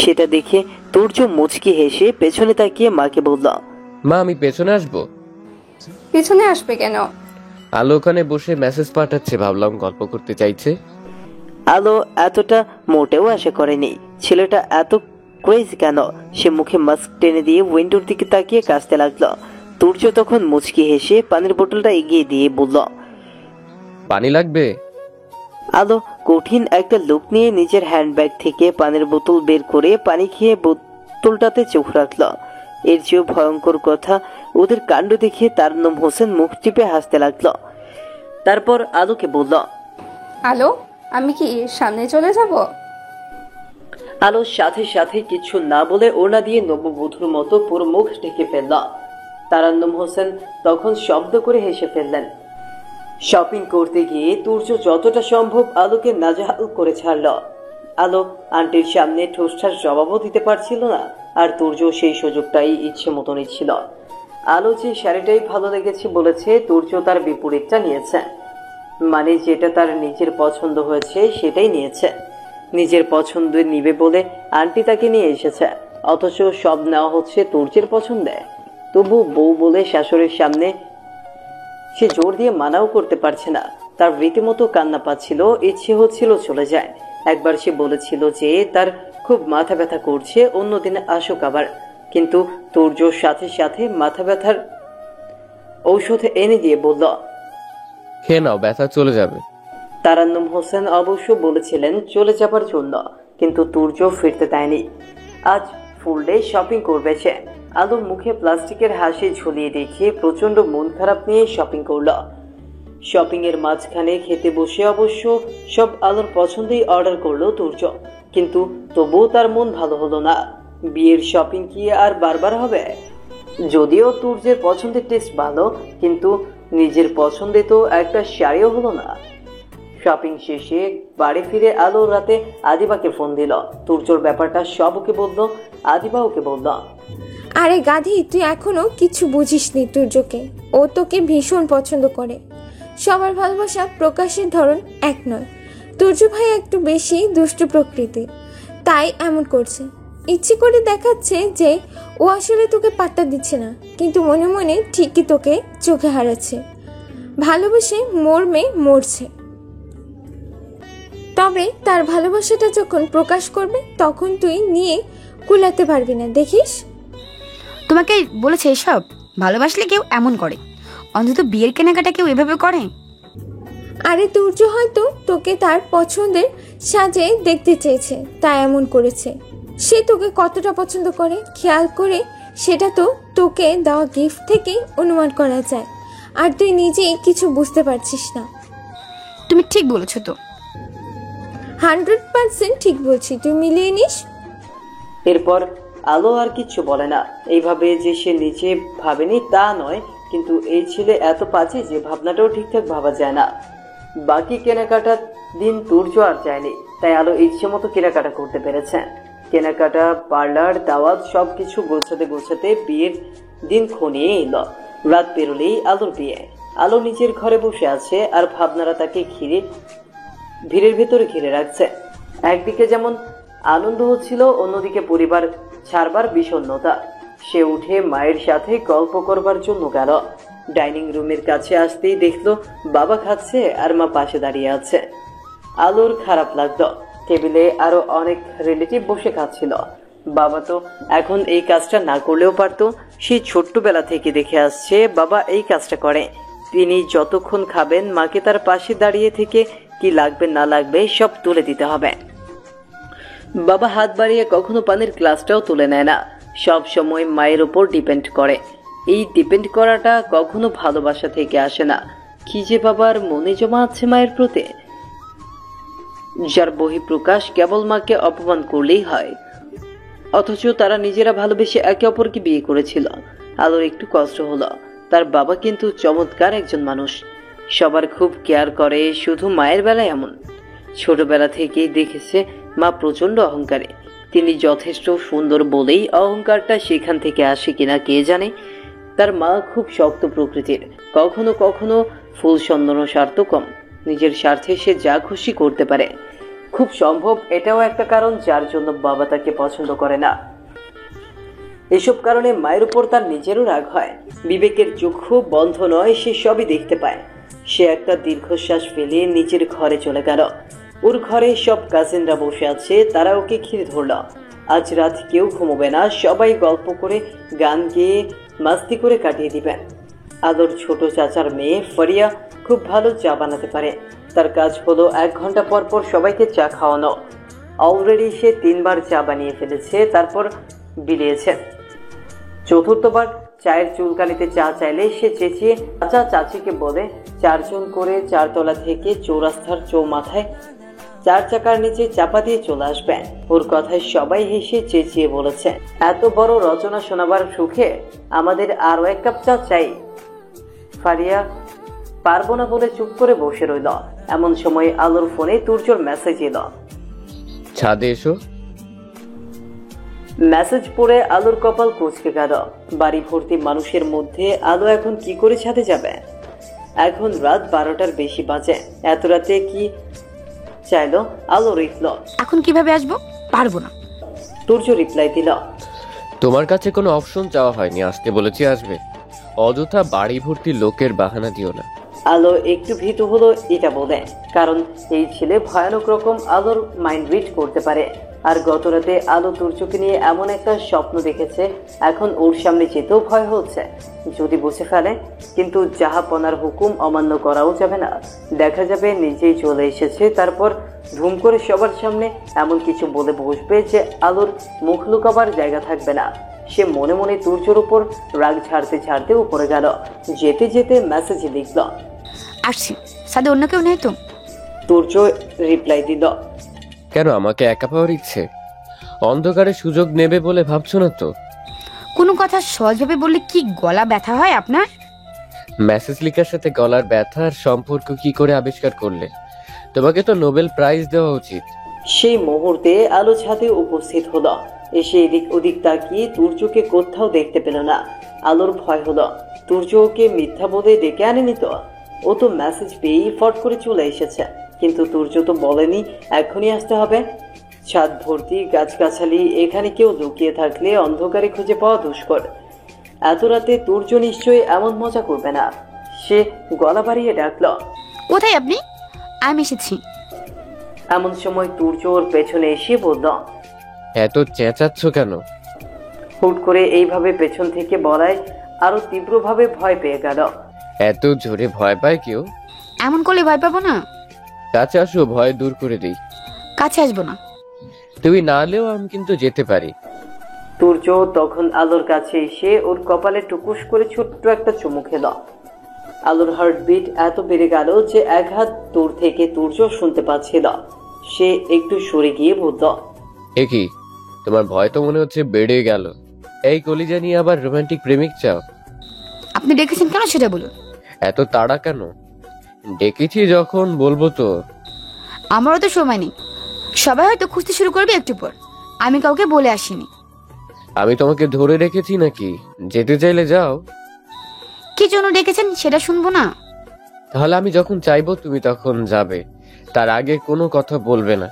সেটা দেখে তুর্য মুচকি হেসে পেছনে তাকিয়ে মাকে বলল, মা আমি পেছনে আসবো? পিছনে আসবে কেন? আলো ওখানে বসে মেসেজ পাঠাচ্ছে, ভাবলাম গল্প করতে চাইছে। আলো এতটা মোটেও আশা করেনি। ছেলেটা এত ক্রেজি কেন? সে মুখে মাস্ক টেনে দিয়ে উইন্ডোর দিকে তাকিয়ে কাঁদতে লাগলো। তুর্য তখন মুচকি হেসে পানির বোতলটা এগিয়ে দিয়ে বলল, পানি লাগবে? আলো কঠিন একটা লুক নিয়ে নিজের হ্যান্ডব্যাগ থেকে পানির বোতল বের করে পানি খেয়ে বোতলটাতে চোখ রাখলো। এর চেয়েও ভয়ঙ্কর কথা, ওদের কাণ্ড দেখে তারান্নুম হোসেন মুখ টিপে হাসতে লাগলো। তারপর আলোকে বলল, আলো আমি কি সামনে চলে যাব? আলোর সাথে সাথে কিছু না বলে ওড়না দিয়ে নববধূর মতো পুরো মুখ ঢেকে ফেলল। তারান্নুম হোসেন তখন শব্দ করে হেসে ফেললেন। শপিং করতে গিয়ে তুর্য যতটা সম্ভব আলোকে নাজেহাল করে ছাড়ল। আলো আন্টির সামনে ঠোসঠাস জবাবও দিতে পারছিল না, আর তুর্য সেই সুযোগটাই ইচ্ছে মতো নিচ্ছিল। আলো যে শাড়িটাই ভালো লেগেছে বলেছে, তুর্য তার বিপরীতটা নিয়েছে। মানে যেটা তার নিজের পছন্দ হয়েছে সেটাই নিয়েছে। নিজের পছন্দ নিবে বলে আন্টি তাকে নিয়ে এসেছে, অথচ সব নেওয়া হচ্ছে তুর্যের পছন্দে। তবু বউ বলে শাশুড়ির সামনে সে জোর দিয়ে মানাও করতে পারছে না। তার রীতিমতো কান্না পাচ্ছিল, ইচ্ছে হচ্ছিল চলে যায়। একবার সে বলেছিল যে তার খুব মাথা ব্যথা করছে, অন্যদিন আসুক আবার। কিন্তু তুর্যর সাথে সাথে মাথা ব্যথার ঔষধ এনে দিয়ে বলল, খেয়ে নাও, ব্যথা চলে যাবে। তারান্নুম হোসেন অবশ্য বলেছিলেন চলে যাবার জন্য, কিন্তু তুর্য ফিরতে দেয়নি। আজ ফুল ডে শপিং করবে সে। আলোর মুখে প্লাস্টিকের হাসি ঝুলিয়ে দেখিয়ে প্রচন্ড মন খারাপ নিয়ে শপিং করলো। শপিং এর মাঝখানে খেতে বসে অবশ্য সব আলোর পছন্দেই অর্ডার করলো তুর্য, কিন্তু তবুও তার মন ভালো হলো না। বিয়ের শপিং কি আর বারবার হবে? যদিও তুর্যের পছন্দের টেস্ট ভালো, কিন্তু নিজের পছন্দে তো একটা শাড়িও হলো না। শপিং শেষে বাড়ি ফিরে আলো রাতে আদিবাকে ফোন দিল। তুর্যর ব্যাপারটা সব ওকে বলল। আদিবা ওকে বলল, আরে গাধি, তুই এখনো কিছু বুঝিসনি তুর্যকে। ও তোকে ভীষণ পছন্দ করে। সবার ভালোবাসা প্রকাশের ধরন এক নয়। তুর্য ভাই একটু বেশি দুষ্টু প্রকৃতির, তাই এমন করছে। ইচ্ছে করে দেখাচ্ছে যে ও আসলে তোকে পাত্তা দিচ্ছে না, কিন্তু মনে মনে ঠিকই তোকে চোখে হারাচ্ছে। ভালোবেসে মরমে মরছে। তবে তার ভালোবাসাটা যখন প্রকাশ করবে তখন তুই নিয়ে কুলাতে পারবি না, দেখিস। তোমাকে বলেছে এসব? ভালোবাসলে কেউ এমন করে? অন্তত বিয়ের কেনাকাটা কেউ এভাবে করে? আরে তুর্য হয়তো তোকে তার পছন্দের সাজে দেখতে চেয়েছে, তাই এমন করেছে। সে তোকে কতটা পছন্দ করে খেয়াল করে সেটা তো তোকে দেওয়া গিফট থেকেই অনুমান করা যায়। আর তুই নিজেই কিছু বুঝতে পারছিস না। তুমি ঠিক বলেছো তো। 100% ঠিক বলছি, তুই মিলিয়ে নিস। এরপর আলো আর কিচ্ছু বলে না। এইভাবে যে সে নিজে ভাবেনি তা নয়, কিন্তু এই ছেলে এত পাচে যে ভাবনাটাও ঠিকঠাক ভাবা যায় না। বাকি কেনাকাটার দিন তুর্য আর যায়নি, তাই আলো ইচ্ছে মতো কেনাকাটা করতে পেরেছে। কেনাকাটা, পার্লার, দাওয়াত সবকিছু গোছাতে গোছাতে বিয়ের দিন ঘনিয়ে এলো। রাত পেরোলেই আলোর বিয়ে। আলো নিজের ঘরে বসে আছে আর ভাবনারা তাকে ভিড়ের ভেতরে ঘিরে রাখছে। একদিকে যেমন আনন্দ হচ্ছিল, অন্যদিকে পরিবার ছাড়বার বিষণ্ণতা। সে উঠে মায়ের সাথে গল্প করবার জন্য গেল। ডাইনিং রুমের কাছে আসতেই দেখলো বাবা খাচ্ছে আর মা পাশে দাঁড়িয়ে আছে। আলোর খারাপ লাগলো। টেবিলে আরো অনেক রিলেটিভ বসে খাচ্ছিল। বাবা তো এখন এই কাজটা না করলেও পারতো। সেই ছোট্টবেলা থেকে দেখে আসছে বাবা এই কাজটা করে। তিনি যতক্ষণ খাবেন মাকে তার পাশে দাঁড়িয়ে থেকে কি লাগবে না লাগবে সব তুলে দিতে হবে। বাবা হাত বাড়িয়ে কখনো পানির গ্লাসটাও তুলে নেয় না, সব সময় মায়ের ওপর ডিপেন্ড করে। এই ডিপেন্ড করাটা কখনো ভালোবাসা থেকে আসে না। কি যে বাবার মনে জমা আছে মায়ের প্রতি, যার বহিঃপ্রকাশ কেবল মাকে অপমান করলেই হয়। অথচ তারা নিজেরা ভালোবেসে একে অপরকে বিয়ে করেছিল। আলোর একটু কষ্ট হলো। তার বাবা কিন্তু চমৎকার একজন মানুষ, সবার খুব কেয়ার করে। শুধু মায়ের বেলায় এমন। ছোটবেলা থেকেই দেখেছে মা প্রচন্ড অহংকারী। তিনি যথেষ্ট সুন্দর বলেই অহংকারটা সেখান থেকে আসে কিনা কে জানে। তার মা খুব শক্ত প্রকৃতির, কখনো কখনো ফুল সন্দেহ স্বার্থ কম। নিজের স্বার্থে সে যা খুশি করতে পারে। খুব সম্ভব এটাও একটা কারণ যার জন্য বাবা তাকে পছন্দ করে না। এসব কারণে মায়ের উপর তার নিজেরও রাগ হয়। বিবেকের চক্ষু বন্ধ নয়, সে সবই দেখতে পায়। সে একটা দীর্ঘশ্বাস ফেলে নিজের ঘরে চলে গেল। ওর ঘরে সব কাজিনরা বসে আছে, তারা ওকে ঘিরে ধরল। আজ রাত কেউ ঘুমোবে না, সবাই গল্প করে গান গেয়ে মাস্তি করে কাটিয়ে দিবেন। আলোর ছোট চাচার মেয়ে ফারিয়া খুব ভালো চা বানাতে পারে। তার কাজ হলো 1 ঘন্টা পর পর সবাইকে চা খাওয়ানো। অলরেডি সে 3 বার চা বানিয়ে ফেলেছে, তারপর বিলিয়েছে। চতুর্থবার চায়ের চুলকানিতে চা চাইলে সে চেঁচিয়ে চাচা চাচিকে বলে 4 জন করে 4 তলা থেকে চৌরাস্তার চৌমাথায় 4 চাকার নিচে চাপা দিয়ে চলে আসবে। ওর কথায় সবাই হেসে চেঁচিয়ে বলেছে, এত বড় রচনা শোনাবার সুখে আমাদের আরো 1 কাপ চা চাই। ফারিয়া পারবো না বলে চুপ করে বসে রইল। এমন সময় আলোর ফোনে তুর্যর মেসেজ এলো। ছাদে এসো। মেসেজ পড়ে আলোর কপাল কুঁচকে গেল। বাড়ি ভর্তি মানুষের মধ্যে আলো এখন কি করে ছাদে যাবে? এখন রাত 12টার বেশি বাজে। এত রাতে কি চাইলো? আলো লিখল, এখন কিভাবে আসবো? পারবো না। তুর্য রিপ্লাই দিল, তোমার কাছে কোনো অপশন চাওয়া হয়নি, আসতে বলেছি আসবে। অযথা বাড়ি ভর্তি লোকের বাহানা দিও না। আলো একটু ভীতু হলো এটা বলে, কারণ এই ছেলে ভয়ানক রকম আলোর মাইন্ড রিড করতে পারে। আর গত রাতে আলো তুর্যকে নিয়ে এমন একটা স্বপ্ন দেখেছে, এখন ওর সামনে যেতেও ভয় হচ্ছে যদি বুঝে ফেলে। কিন্তু জাহাপনার হুকুম অমান্য করাও যাবে না। দেখা যাবে নিজেই চলে এসেছে, তারপর ধুম করে সবার সামনে এমন কিছু বলে বসবে যে আলোর মুখ লুকাবার জায়গা থাকবে না। সে মনে মনে তুর্যর উপর রাগ ঝাড়তে ঝাড়তে উপরে গেল। যেতে যেতে মেসেজ লিখল, আসছি, সাথে অন্য কেউ নেই তো? তুর্য রিপ্লাই দিল, কেন আমাকে একা পাওয়ার ইচ্ছে? অন্ধকারে সুযোগ নেবে বলে ভাবছো না তো? কোনো কথা সহজভাবে বললে কি গলা ব্যথা হয় আপনার? মেসেজ লেখার সাথে গলার ব্যথার সম্পর্ক কি করে আবিষ্কার করলে? তোমাকে তো নোবেল প্রাইজ দেওয়া উচিত। সেই মুহূর্তে আলো ছাদে উপস্থিত হলো। এসে এদিক ওদিক তাকিয়ে তুর্যকে কোথাও দেখতে পেল না। আলোর ভয় হলো তুর্য ওকে মিথ্যা বলে ডেকে আনেনি তো। ও তো মেসেজ পেয়েই ফট করে চলে এসেছে, কিন্তু তুর্য তো বলেনি এখনই আসতে হবে। ছাদ ভর্তি গাছগাছালি, এখানে কেউ লুকিয়ে থাকলে অন্ধকারে খুঁজে পাওয়া দুষ্কর। এত রাতে তুর্য নিশ্চয়ই এমন মজা করবে না। সে গলা বাড়িয়ে ডাকল, কোথায় আপনি? আমি এসেছি। এমন সময় তুর্য ওর পেছনে এসে বলল, এত চেঁচাচ্ছ কেন? হুট করে এইভাবে পেছন থেকে বলায় আরো তীব্রভাবে ভয় পেয়ে গেল। এত জোরে ভয় পায় কেউ? এমন করলে ভয় পাবো না? কাছে আসো, ভয় দূর করে দিই। কাছে আসবো না। তুমি না এলেও আমি কিন্তু যেতে পারি। তুর্য তখন আলোর কাছে এসে ওর কপালে টুকুস করে ছোট্ট একটা চুমু খেল। আলোর হার্টবিট এত বেড়ে গেল যে 1 হাত দূর থেকে তুর্য শুনতে পাচ্ছিল। সে একটু সরে গিয়ে বলল, এ কি, তোমার ভয় তো মনে হচ্ছে বেড়ে গেল। এই কলিজা নিয়ে আবার রোমান্টিক প্রেমিক চাও? আপনি ডেকেছেন কেন সেটা বলুন। এত তাড়া কেন? ডেকেছি যখন বলবো তো। আমারও তো সময় নেই। সবাই হয়তো খুঁজতে শুরু করবে একটু পর। আমি কাউকে বলে আসিনি। আমি তোমাকে ধরে রেখেছি নাকি? যেতে চাইলে যাও। কি জন্য ডেকেছেন সেটা শুনবো না? তাহলে আমি যখন চাইবো তুমি তখন যাবে, তার আগে কোনো কথা বলবে না।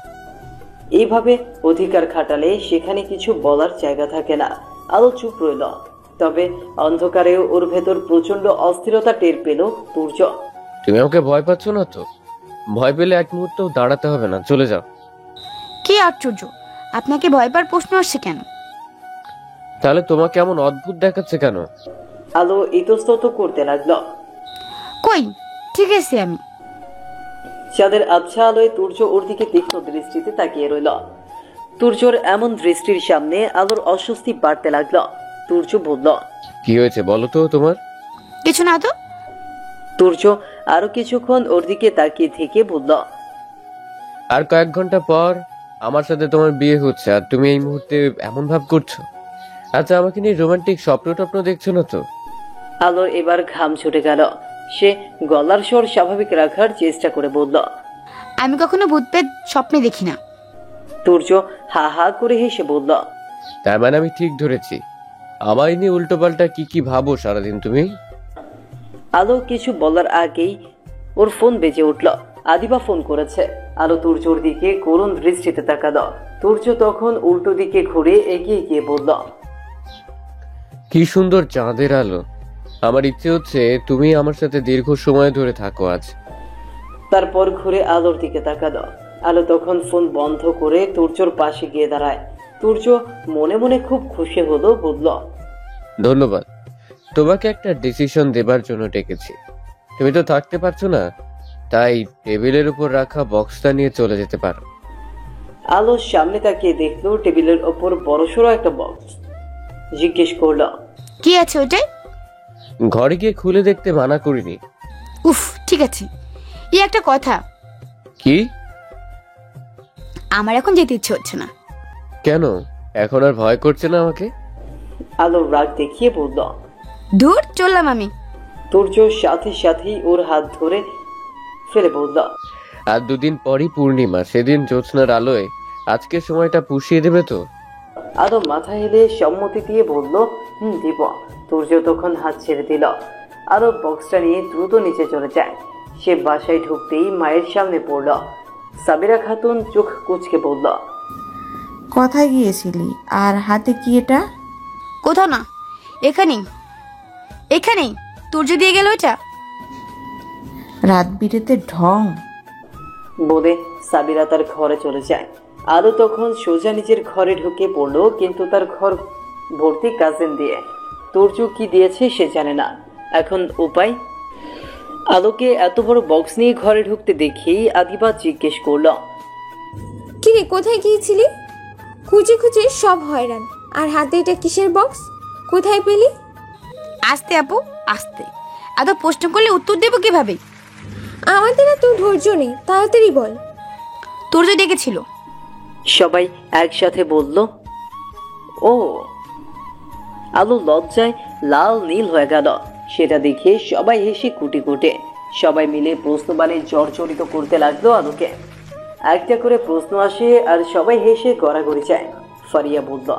এইভাবে অধিকার খাটালে সেখানে কিছু বলার জায়গা থাকে না। আলো চুপ রইল। তবে অন্ধকারেও ওর ভেতর প্রচন্ড অস্থিরতা টের পেল তুর্য। তুমি আমাকে ভয় পাচ্ছ না তো? ভয় পেলে এক মুহূর্তেও দাঁড়াতে হবে না, চলে যাও। কি আশ্চর্য, আপনাকে ভয় পাওয়ার প্রশ্ন আসছে কেন? তাহলে তোমাকে এমন অদ্ভুত দেখাচ্ছে কেন? আলো ইতস্তত করতে লাগলো। কই, ঠিক আছে আমি। চাঁদের আবছা আলোয় তুর্য ওর দিকে তীক্ষ্ণ দৃষ্টিতে তাকিয়ে রইল। তুর্যর এমন দৃষ্টির সামনে আলোর অস্বস্তি বাড়তে লাগলো। তুর্য বলল, কি হয়েছে বলো তো তোমার? কিছু না তো। তুর্য আরো কিছুক্ষণ ওর দিকে তাকিয়ে থেকে বলল, আর কয়েক ঘন্টা পর আমার সাথে তোমার বিয়ে হচ্ছে, আর তুমি এই মুহূর্তে এমন ভাব করছো। আচ্ছা, আমাকে নিয়ে রোমান্টিক স্বপ্ন টপ্ন দেখছো না তো? আলোর এবার ঘাম ছুটে গেল। সে গলার স্বর স্বাভাবিক রাখার চেষ্টা করে বলল, আমি কখনো ভূত প্রেত স্বপ্নে দেখি না। তুর্য হা হা করে হেসে বলল, তার মানে আমি ঠিক ধরেছি, আমায় নিয়ে উল্টোপাল্টা কি কি ভাবো সারাদিন তুমি? আলো কিছু বলার আগেই ওর ফোন বেজে উঠল। আদিবা ফোন করেছে। আলো তুর্যর দিকে করুণ দৃষ্টিতে তাকালো। তুর্য তখন উল্টো দিকে ঘুরে এগিয়ে গিয়ে বলল, কি সুন্দর চাঁদের আলো। আমার ইচ্ছে হচ্ছে তুমি আমার সাথে দীর্ঘ সময় ধরে থাকো আজ। তারপর ঘুরে আলোর দিকে তাকালো। আলো তখন ফোন বন্ধ করে তুর্যর পাশে গিয়ে দাঁড়ায়। তুর্য মনে মনে খুব খুশি হলো, বলল, ধন্যবাদ। তোমাকে একটা ডিসিশন দেবার জন্য ডেকেছি। তুমি তো থাকতে পারছো না, তাই টেবিলের উপর রাখা বক্সটা নিয়ে চলে যেতে পারো। আলো সামনে তাকিয়ে দেখলো টেবিলের ওপর বড়সড় একটা বক্স। জিজ্ঞেস করলো, কি আছে ওইটাই? ঘরে গিয়ে খুলে দেখতে মানা করিনি। উফ, ঠিক আছে। এই একটা কথা, কি? আমার এখন যেতে ইচ্ছে হচ্ছে না। কেন? এখন আর ভয় করছে না আমাকে? আলো রাগ দেখিয়ে বলল। দূর, চললাম আমি। তুর্য সাথে সাথেই ওর হাত ধরে ফেলে বলল, আর দুদিন পরই পূর্ণিমা, সেদিন জ্যোৎস্নার আলোয় আজকের সময়টা পুষিয়ে দেবে তো? আলো মাথা হেলে সম্মতি দিয়ে বলল, দিব। তুর্য তখন হাত ছেড়ে দিল। আলো বক্সটা নিয়ে দ্রুত নিচে চলে যায়। সে বাসায় ঢুকতেই মায়ের সামনে পড়ল। সাবিরা খাতুন চোখ কুঁচকে বলল, কোথায় গিয়েছিলি? আর হাতে কি এটা? কোথাও না, এখানেই এখানেই। তুর্য দিয়ে গেল এটা। রাত বিরেতে ঢং। বলে সাবিরা তার ঘরে চলে যায়। আলো তখন সোজা নিজের ঘরে ঢুকে পড়ল, কিন্তু তার ঘর ভর্তি কাজিন দিয়ে। তুর্য কি দিয়েছে সে জানে না। এখন উপায়? আলোকে এত বড় বক্স নিয়ে ঘরে ঢুকতে দেখেই আদিবা জিজ্ঞেস করল, কিরে, কোথায় গিয়েছিলি? খুঁজে খুঁজে সব হয়রান। আর হাতে এটা কিসের বক্স? কোথায় পেলি? আস্তে আপু, আস্তে। এত প্রশ্ন করলে উত্তর দেবো কিভাবে? আমাদের এত ধৈর্য নেই, তাড়াতাড়ি বল। তুর্য ডেকেছিল। সবাই একসাথে বলল, ও। আলো লজ্জায় লাল নীল হয়ে গেল। সেটা দেখে সবাই হেসে কুটি কুটে। সবাই মিলে প্রশ্নবাণী জর্জরিত করতে লাগলো আলোকে। একটা করে প্রশ্ন আসে আর সবাই হেসে গড়াগড়ি যায়। ফারিয়া বলল,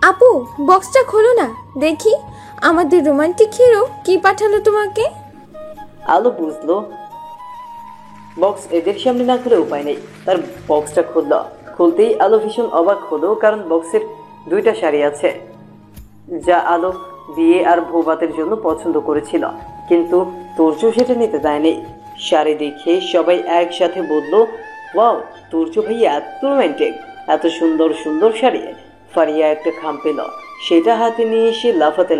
আপু, বক্সটা খোলো না, দেখি আমাদের রোমান্টিক হিরো কি পাঠালো তোমাকে। আলো বুঝলো বক্স এদের সামনে না খুলে উপায় নেই। তার বক্সটা খুলল। খুলতেই আলো ভীষণ অবাক হলো, কারণ বক্সের দুইটা শাড়ি আছে, যা আলো বিয়ে আর ভূবাতের জন্য পছন্দ করেছিল, কিন্তু তুর্য সেটা নিতে দেয়নি। শাড়ি দেখে সবাই একসাথে বলল, ওয়াও, তুর্য ভাইয়া এত রোমান্টিক, এত সুন্দর সুন্দর শাড়ি। ফারিয়া একটা খাম পেল, সেটা হাতে নিয়ে সে লাফাতে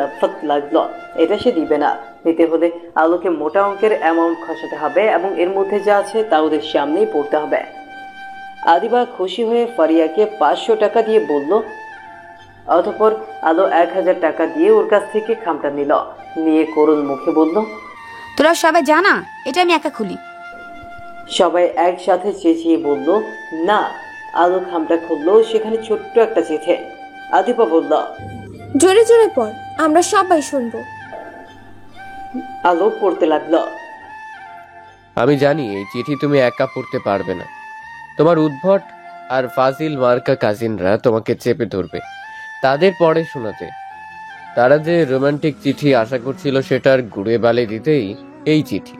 লাগলো। এটা সে দিবে না। নিতে হলে আলোকে মোটা অঙ্কের অ্যামাউন্ট খসাতে হবে এবং এর মধ্যে যা আছে তা ওদের সামনেই পড়তে হবে। আদিবা খুশি হয়ে ফারিয়াকে 500 টাকা দিয়ে বলল। অতঃপর আলো 1000 টাকা দিয়ে ওর কাছ থেকে খামটা নিল। নিয়ে করুণ মুখে বলল, তোরা সবাই জানা এটা আমি একা খুলি। সবাই একসাথে চেঁচিয়ে বলল, না। আলো খামটা খুললো, সেখানে ছোট্ট একটা চিঠি। আদিবা বলল, জোরে জোরে পড়, আমরা সবাই শুনবো। আলো পড়তে লাগলো। আমি জানি এই চিঠি তুমি একা পড়তে পারবে না। তোমার উদ্ভট আর ফাজিল মার্কা কাজিনরা তোমাকে চেপে ধরবে তাদের পরে শোনাতে। তারা যে রোমান্টিক চিঠি আশা করছিল সেটার গুড়ে বালে দিতেই এই চিঠি।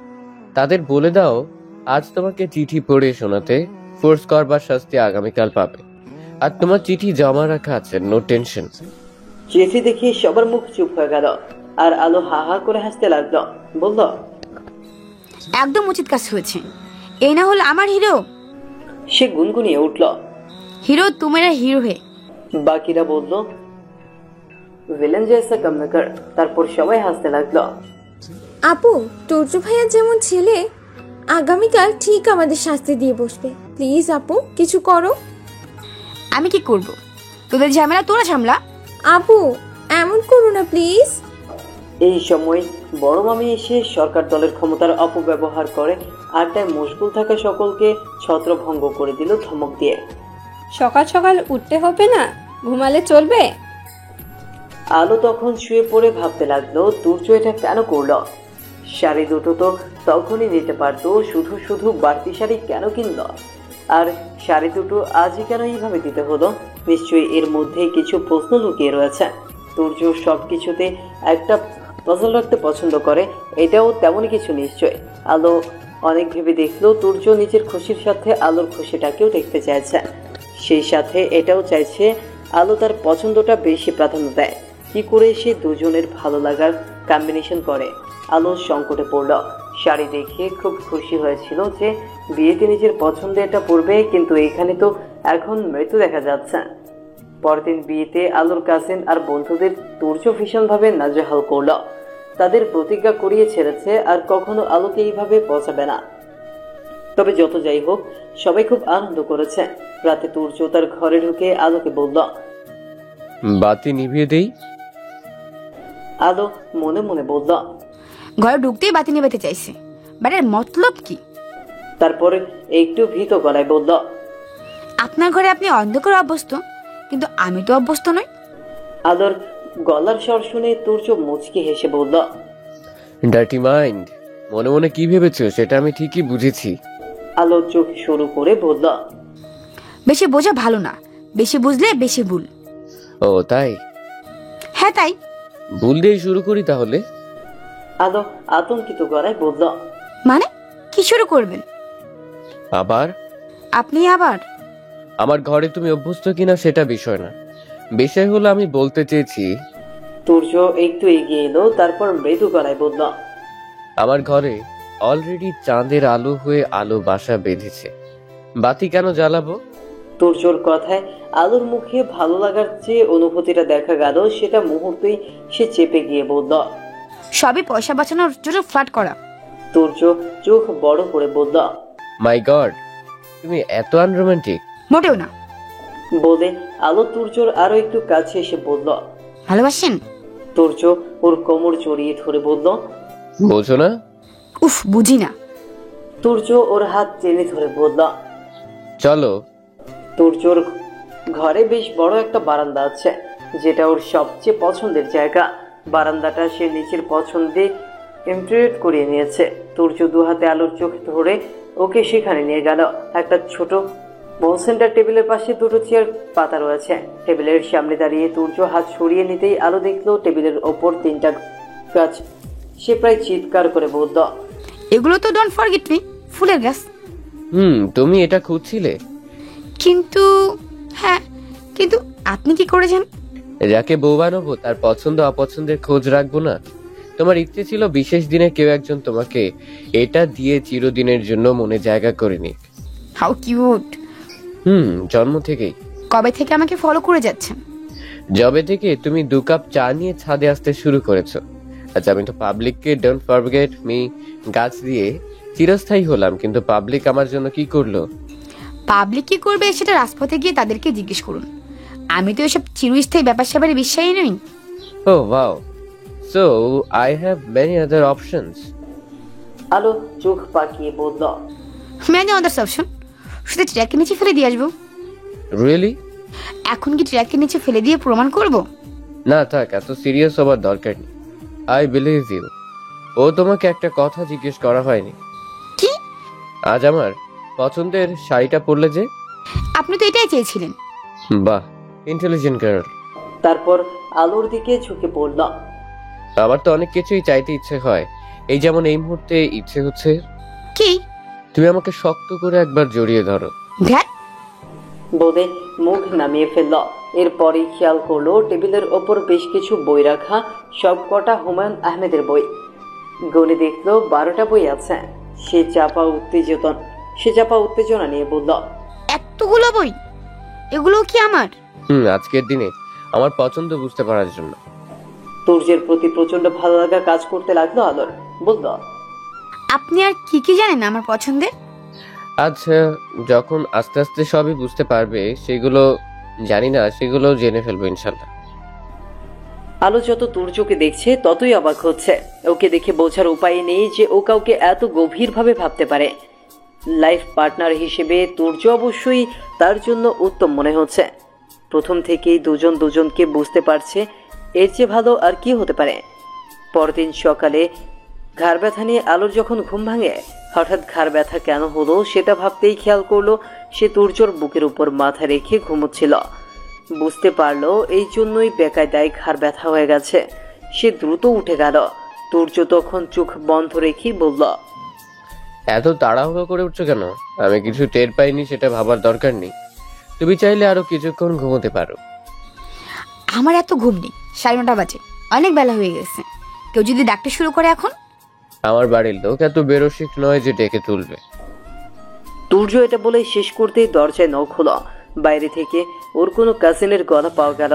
তাদের বলে দাও আজ তোমাকে চিঠি পড়ে শোনাতে, ফোর্স করবার শাস্তি আগামীকাল পাবে। আর তোমার চিঠি জমা রাখা আছে, নো টেনশন। চিঠি দেখে সবার মুখ চুপ হয়ে গেল আর আলো হা হা করে হাসতে লাগলো। বলল, একদম উচিত কাজ হয়েছে। এই না হলো আমার হিরো। সে গুনগুনিয়ে উঠল। হিরো তোমরা হিরো হে। বাকিরা বলল, ভিলেন জেসা কম না কর। তারপর সবাই হাসতে লাগলো। আপু, টুর্জু ভাইয়া যেমন ছেলে, আগামীকাল ঠিক আমাদের শাস্তি দিয়ে বসবে। প্লিজ আপু, কিছু করো। আমি কি করব? তোদের ঝামেলা তোরা সামলা। আপু, এমন করো না প্লিজ। এই সময় বড় মামি এসে সরকার দলের ক্ষমতার অপব্যবহার করে আড্ডায় মশগুল থাকা সকলকে ছত্রভঙ্গ করে দিল ধমক দিয়ে। সকাল সকাল উঠতে হবে না, ঘুমালে চলবে? আলো তখন শুয়ে পড়ে ভাবতে লাগলো, তুর্য এটা কেন করলো? শাড়ি দুটো তো তখনই নিতে পারতো, শুধু শুধু বাড়তি শাড়ি কেন কিনলো? আর শাড়ি দুটো আজই কেন এইভাবে দিতে হলো? নিশ্চয়ই এর মধ্যে কিছু প্রশ্ন লুকিয়ে রয়েছে। তুর্য সবকিছুতে একটা পজল রাখতে পছন্দ করে, এটাও তেমনই কিছু নিশ্চয়। আলো অনেক ভেবে দেখলো তুর্য নিজের খুশির সাথে আলোর খুশিটাকেও দেখতে চাইছে, সেই সাথে এটাও চাইছে আলো তার পছন্দটা বেশি প্রাধান্য দেয়। কি করে সে দুজনের ভালো লাগার কম্বিনেশন করে? আলো সংকটে পড়ল। শাড়ি দেখে খুব খুশি হয়েছিল যে বিয়েতে নিজের পছন্দে এটা পরবে, কিন্তু এখানে তো এখন মৃত্যু দেখা যাচ্ছে। পরদিন বিয়েতে আলোর কাজিন আর বন্ধুদের তুর্য ভীষণভাবে নাজেহাল করল। তাদের প্রতিজ্ঞা করিয়ে ছেড়েছে আর কখনো আলোকে এইভাবে পচাবে না। তবে যত যাই হোক, সবাই খুব আনন্দ করেছে। রাতে তুর্য তার ঘরে ঢুকে আলোকে বলল, বাতি নিভিয়ে দেই। আলো মনে মনে বলল। ঘরে ঢুকতেই বাতি নেভাতে চাইছে, বাড়ির মতলব কি? তারপরে একটু ভীত গলায় বলল, আপনার ঘরে আপনি অন্ধকারে অভ্যস্ত, কিন্তু আমি তো অভ্যস্ত নই। আলোর গলার স্বর শুনে তুর্য মুচকি হেসে বলল, ডার্টি মাইন্ড, মনে মনে কি ভেবেছো সেটা আমি ঠিকই বুঝেছি। আলো চোখ শুরু করে বলল, বেশি বোঝা ভালো না, বেশি বুঝলে বেশি ভুল। ও তাই? হ্যাঁ তাই। ভুল দিয়ে শুরু করি তাহলে। আলো আতঙ্কিত গলায় বলল, মানে কি শুরু করবেন? আবার আপনি আবার? আমার ঘরে তুমি অভ্যস্ত কিনা সেটা বিষয় না, বিষয় হলো আমি বলতে চেয়েছি। তুর্য একটু এগিয়ে এলো, তারপর মৃদু গলায় বলল, আমার ঘরে অলরেডি চাঁদের আলো হয়ে আলো বাসা বেঁধেছে, বাতি কেন জ্বালাবো? তুর্যর কথায় আলোর মুখে ভালো লাগার যে অনুভূতিটা দেখা গেল সেটা মুহূর্তেই সে চেপে গিয়ে বলল, সবই পয়সা বাঁচানোর জন্য ফ্ল্যাট করা। তুর্য চোখ বড় করে বলল, মাই গড, তুমি এত আনরোমান্টিক। মোটেও না। বলে আলো তুর্যর আরো একটু কাছে এসে বলল, ভালোবাসেন? তুর্য ওর কোমর জড়িয়ে ধরে বলল, বোঝো না? উফ, বুঝি না। তুর্য ওর হাত টেনে ধরে বলল, চলো। তুর্যর ঘরে বেশ বড় একটা বারান্দা আছে, যেটা ওর সবচেয়ে পছন্দের জায়গা। বারান্দাটা সে নিজের পছন্দে ইন্টারিয়র করিয়ে নিয়েছে। তুর্য দু হাতে আলোর চোখ ধরে ওকে সেখানে নিয়ে গেল। একটা ছোট বল সেন্টার টেবিলের পাশে দুটো চেয়ার পাতা রয়েছে। টেবিলের সামনে দাঁড়িয়ে তুর্য হাত সরিয়ে নিতেই আলো দেখলো টেবিলের ওপর 3টা গাছ। সে প্রায় চিৎকার করে বলল, এগুলো তো ডোন্ট ফরগেট মি, ফুলের গাছ। তুমি এটা খুঁজছিলে? কিন্তু হ্যাঁ, কিন্তু আপনি কি করেছেন? যাকে বউ বানাবো তার পছন্দ অপছন্দের খোঁজ রাখবো না? তোমার ইচ্ছে ছিল বিশেষ দিনে কেউ একজন তোমাকে এটা দিয়ে চিরদিনের জন্য মনে জায়গা করে নিক। How cute. জন্ম থেকেই। কবে থেকে আমাকে ফলো করে যাচ্ছেন? যবে থেকে তুমি 2 কাপ চা নিয়ে ছাদে আসতে শুরু করেছো। আচ্ছা, আমি তো পাবলিককে ডোন্ট ফরগেট মি গাছ দিয়ে চিরস্থায়ী হলাম, কিন্তু পাবলিক আমার জন্য কি করলো? পাবলিক কি করবে সেটা রাজপথে গিয়ে তাদেরকে জিজ্ঞেস করুন। আমি তো এসব চিরস্থায়ী ব্যাপার স্যাপারে বিশ্বাসী নই। Oh wow, so I have many other options. আলো চোখ পাকিয়ে বলল, ম্যানি আদার্স অপশন? শুধু ট্র্যাকের নিচে ফেলে দিয়ে আসবো। রিয়েলি? এখন কি ট্র্যাকের নিচে ফেলে দিয়ে প্রমাণ করব? না থাক, এত সিরিয়াস হবার দরকার নেই। I believe you. ও তোমাকে একটা কথা জিজ্ঞেস করা হয়নি। কি? আজ আমার পছন্দের শাড়িটা পরলে যে? আপনি তো এটাই চেয়েছিলেন। বাহ, ইন্টেলিজেন্ট গার্ল। তারপর আলোর দিকে ঝুঁকে পড়ল। আমার তো অনেক কিছুই চাইতে ইচ্ছে হয়, এই যেমন এই মুহূর্তে ইচ্ছে হচ্ছে কি? তুমি আমাকে শক্ত করে একবার জড়িয়ে ধরো। ধ্যাত, বলে মুখ নামিয়ে ফেলল। এরপরই খেয়াল করলো টেবিলের ওপর বেশ কিছু বই রাখা, সব কটা হুমায়ুন আহমেদের বই। গনে দেখলো 12টা বই আছে। সে চাপা উত্তেজনা নিয়ে বলল, এতগুলো বই, এগুলো কি আমার? আজকের দিনে আমার পছন্দ বুঝতে পারার জন্য। তুর্যের প্রতি প্রচন্ড ভালো লাগা কাজ করতে লাগলো আলোর। বলল, আপনি আর কি কি জানেন আমার পছন্দের? আচ্ছা, যখন আস্তে আস্তে সবই বুঝতে পারবে, সেগুলো জানি না, সেগুলো জেনে ফেলবো ইনশাল্লাহ। আলো যত তুর্যকে দেখছে ততই অবাক হচ্ছে। ওকে দেখে বোঝার উপায় নেই যে ও কাউকে এত গভীরভাবে ভাবতে পারে। লাইফ পার্টনার হিসেবে তুর্য অবশ্যই তার জন্য উত্তম মনে হচ্ছে। প্রথম থেকেই দুজন দুজনকে বুঝতে পারছে, এর চেয়ে ভালো আর কি হতে পারে। পরদিন সকালে ঘাড় ব্যথা নিয়ে আলোর যখন ঘুম ভাঙে, হঠাৎ ঘাড় ব্যথা কেন হলো সেটা ভাবতেই খেয়াল করলো সে তুর্যর বুকের উপর মাথা রেখে ঘুমোচ্ছিল। বুঝতে পারলো এই জন্যই বেকায়দায় ঘাড় ব্যথা হয়ে গেছে। সে দ্রুত উঠে গেল। তুর্য তখন চোখ বন্ধ রেখেই বলল, এত তাড়াহুড়ো করে উঠছো কেন? আমি কিছু টের পাইনি সেটা ভাবার দরকার নেই। তুমি চাইলে আরো কিছুক্ষণ ঘুমোতে পারো। আমার এত ঘুম নেই, 9:30 বাজে, অনেক বেলা হয়ে গেছে। কেউ যদি ডাকতে শুরু করে এখন? আমার বাড়ির লোক এত বেরসিক নয় যে ডেকে তুলবে। তুর্য এটা বলেই শেষ করতেই দরজায় নখ হলো। বাইরে থেকে ওর কোনো কাজিনের গলা পাওয়া গেল।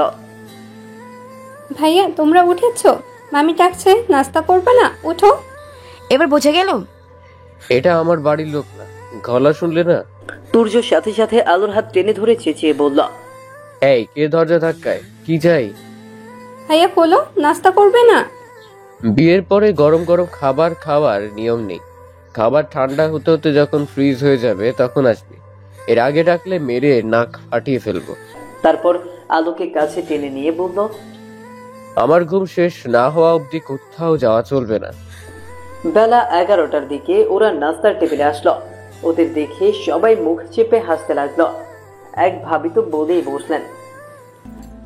ভাইয়া, তোমরা উঠেছো? মামি ডাকছে, নাস্তা করবে না? উঠো। এবার বোঝা গেল? এটা আমার বাড়ির লোক না, গলা শুনলে না? তুর্যর সাথে সাথে আলোর হাত টেনে ধরে চেঁচিয়ে বলল, এই, কে দরজা ধাক্কায়? কি চাই? ভাইয়া খোলো, নাস্তা করবে না? বিয়ের পরে গরম গরম খাবার খাওয়ার নিয়ম নেই। খাবার ঠান্ডা হতে হতে যখন ফ্রিজ হয়ে যাবে তখন আসবে। এর আগে ডাকলে মেরে নাক ফাটিয়ে ফেলবো। তারপর আলোকে কাছে টেনে নিয়ে বলল, আমার ঘুম শেষ না হওয়া অবধি কোথাও যাওয়া চলবে না। বেলা 11টার দিকে ওরা নাস্তার টেবিলে আসলো। ওদের দেখে সবাই মুখ চেপে হাসতে লাগলো। এক ভাবি তো বলেই বসলেন,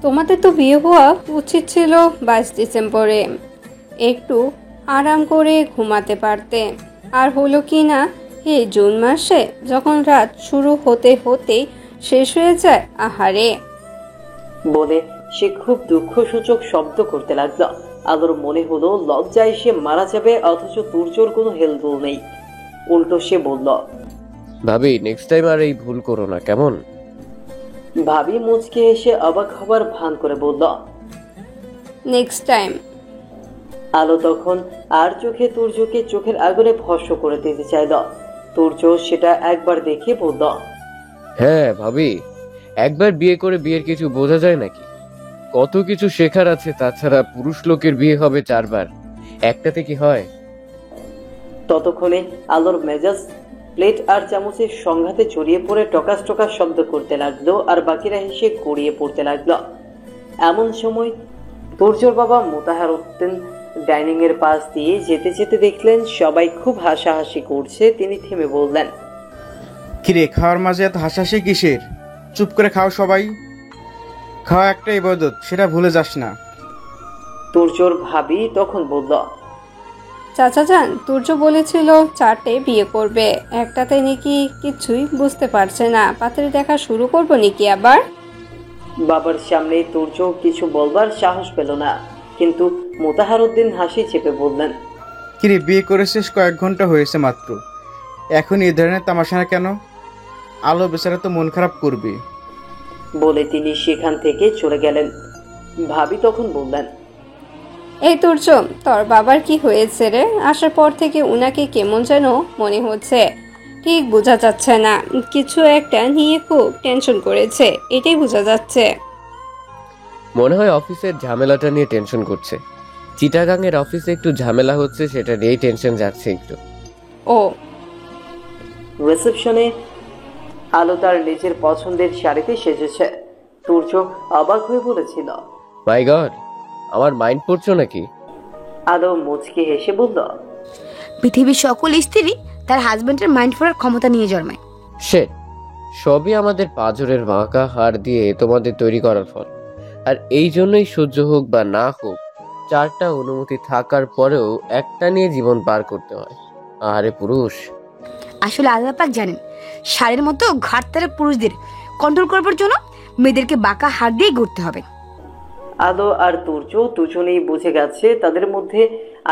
তোমাদের তো বিয়ে হওয়া উচিত ছিল 22 ডিসেম্বরে। একটু আরাম করে ঘুমাতে পারতে। আর হলো কি না, এই জুন মাসে যখন রাত শুরু হতে হতেই শেষ হয়ে যায়। আহারে। বলে সে খুব দুঃখসূচক শব্দ করতে লাগলো। আলোর মনে হলো লজ্জায় সে মারা যাবে, অথচ তুর্যর কোনো হেলদোল নেই। উল্টো সে বলল, ভাবি, নেক্সট টাইম আর এই ভুল করো না, কেমন? ভাবি মুচকে এসে অবাক হবার ভান করে বলল, নেক্সট টাইম। আলো তখন আর চোখে তুর্যকে চোখের আগুনে ভস্ম করে দিতে চাইল। তুর্য সেটা একবার দেখে বলল, হ্যাঁ ভাবি, একবার বিয়ে করে বিয়ের কিছু বোঝা যায় নাকি? কত কিছু শেখার আছে। তাছাড়া পুরুষ লোকের বিয়ে হবে 4 বার, একটাতে কি হয়? ততক্ষণে আলোর মেজাজ প্লেট আর চামচের সংঘাতে জড়িয়ে পড়ে টকাস টকাস শব্দ করতে লাগলো, আর বাকিরা হেসে গড়িয়ে পড়তে লাগলো। এমন সময় তুর্যর বাবা মোতাহার উদ্দিন ডাইনিং এর পাশ দিয়ে যেতে যেতে দেখলেন সবাই খুব হাসাহাসি করছে। তিনি থেমে বললেন, কিরে, খাওয়ার মাঝে এত হাসাহাসি কিসের? চুপ করে খাও সবাই। খাওয়া একটা ইবাদত, সেটা ভুলে যাস না। তুর্যর ভাবি তখন বলল, চাচা যান, তুর্য বলেছিল 4টে বিয়ে করবে, একটাতে নাকি কিছুই বুঝতে পারছে না। পাত্রী দেখা শুরু করবো নাকি আবার? বাবার সামনে তুর্য কিছু বলবার সাহস পেল না, কিন্তু মোতাহার উদ্দিন হাসি চেপে বললেন, কিরে, বিয়ে করেছিস কয়েক ঘন্টা হয়েছে মাত্র, এখন এই ধরনের তামাশা কেন? আলো বেচারা তো মন খারাপ করবে। বলে তিনি সেখান থেকে চলে গেলেন। ভাবি তখন বললেন, এই তুর্য, তোর বাবার কি হয়েছে রে? আসার পর থেকে উনাকে কেমন যেন মনে হচ্ছে, ঠিক বোঝা যাচ্ছে না। কিছু একটা নিয়ে খুব টেনশন করেছে, এটাই বোঝা যাচ্ছে। মনে হয় অফিসের ঝামেলাটা নিয়ে টেনশন করছে। চিটাগাং এর অফিসে একটু ঝামেলা হচ্ছে, সেটা নিয়েই টেনশন যাচ্ছে একটু। ও। রিসেপশনে আলো তার নিজের পছন্দের শাড়িতে সেজেছে। তুর্য অবাক হয়ে বলেছিল, মাই গড, আমার মাইন্ড পড়ছো নাকি? আলো মুচকি হেসে বলল, পৃথিবীর সকল স্ত্রী তার হাজবেন্ডের মাইন্ড পড়ার ক্ষমতা নিয়ে জন্মায়। শেট, সবই আমাদের পাঁজরের বাঁকা হাড় দিয়ে তোমাদের তৈরি করার ফল। আর এই জন্যই সহ্য হোক বা না হোক, 4টা অনুমতি থাকার পরেও একটা নিয়ে জীবন পার করতে হয়। আরে পুরুষ, আসলে আল্লাহ পাক জানেন, ষাঁড়ের মতো ঘাটতারা পুরুষদের কন্ট্রোল করবার জন্য মেয়েদেরকে বাঁকা হাত দিয়ে গড়তে হবে। আলো আর তুর্য দুজনেই বুঝে গেছে তাদের মধ্যে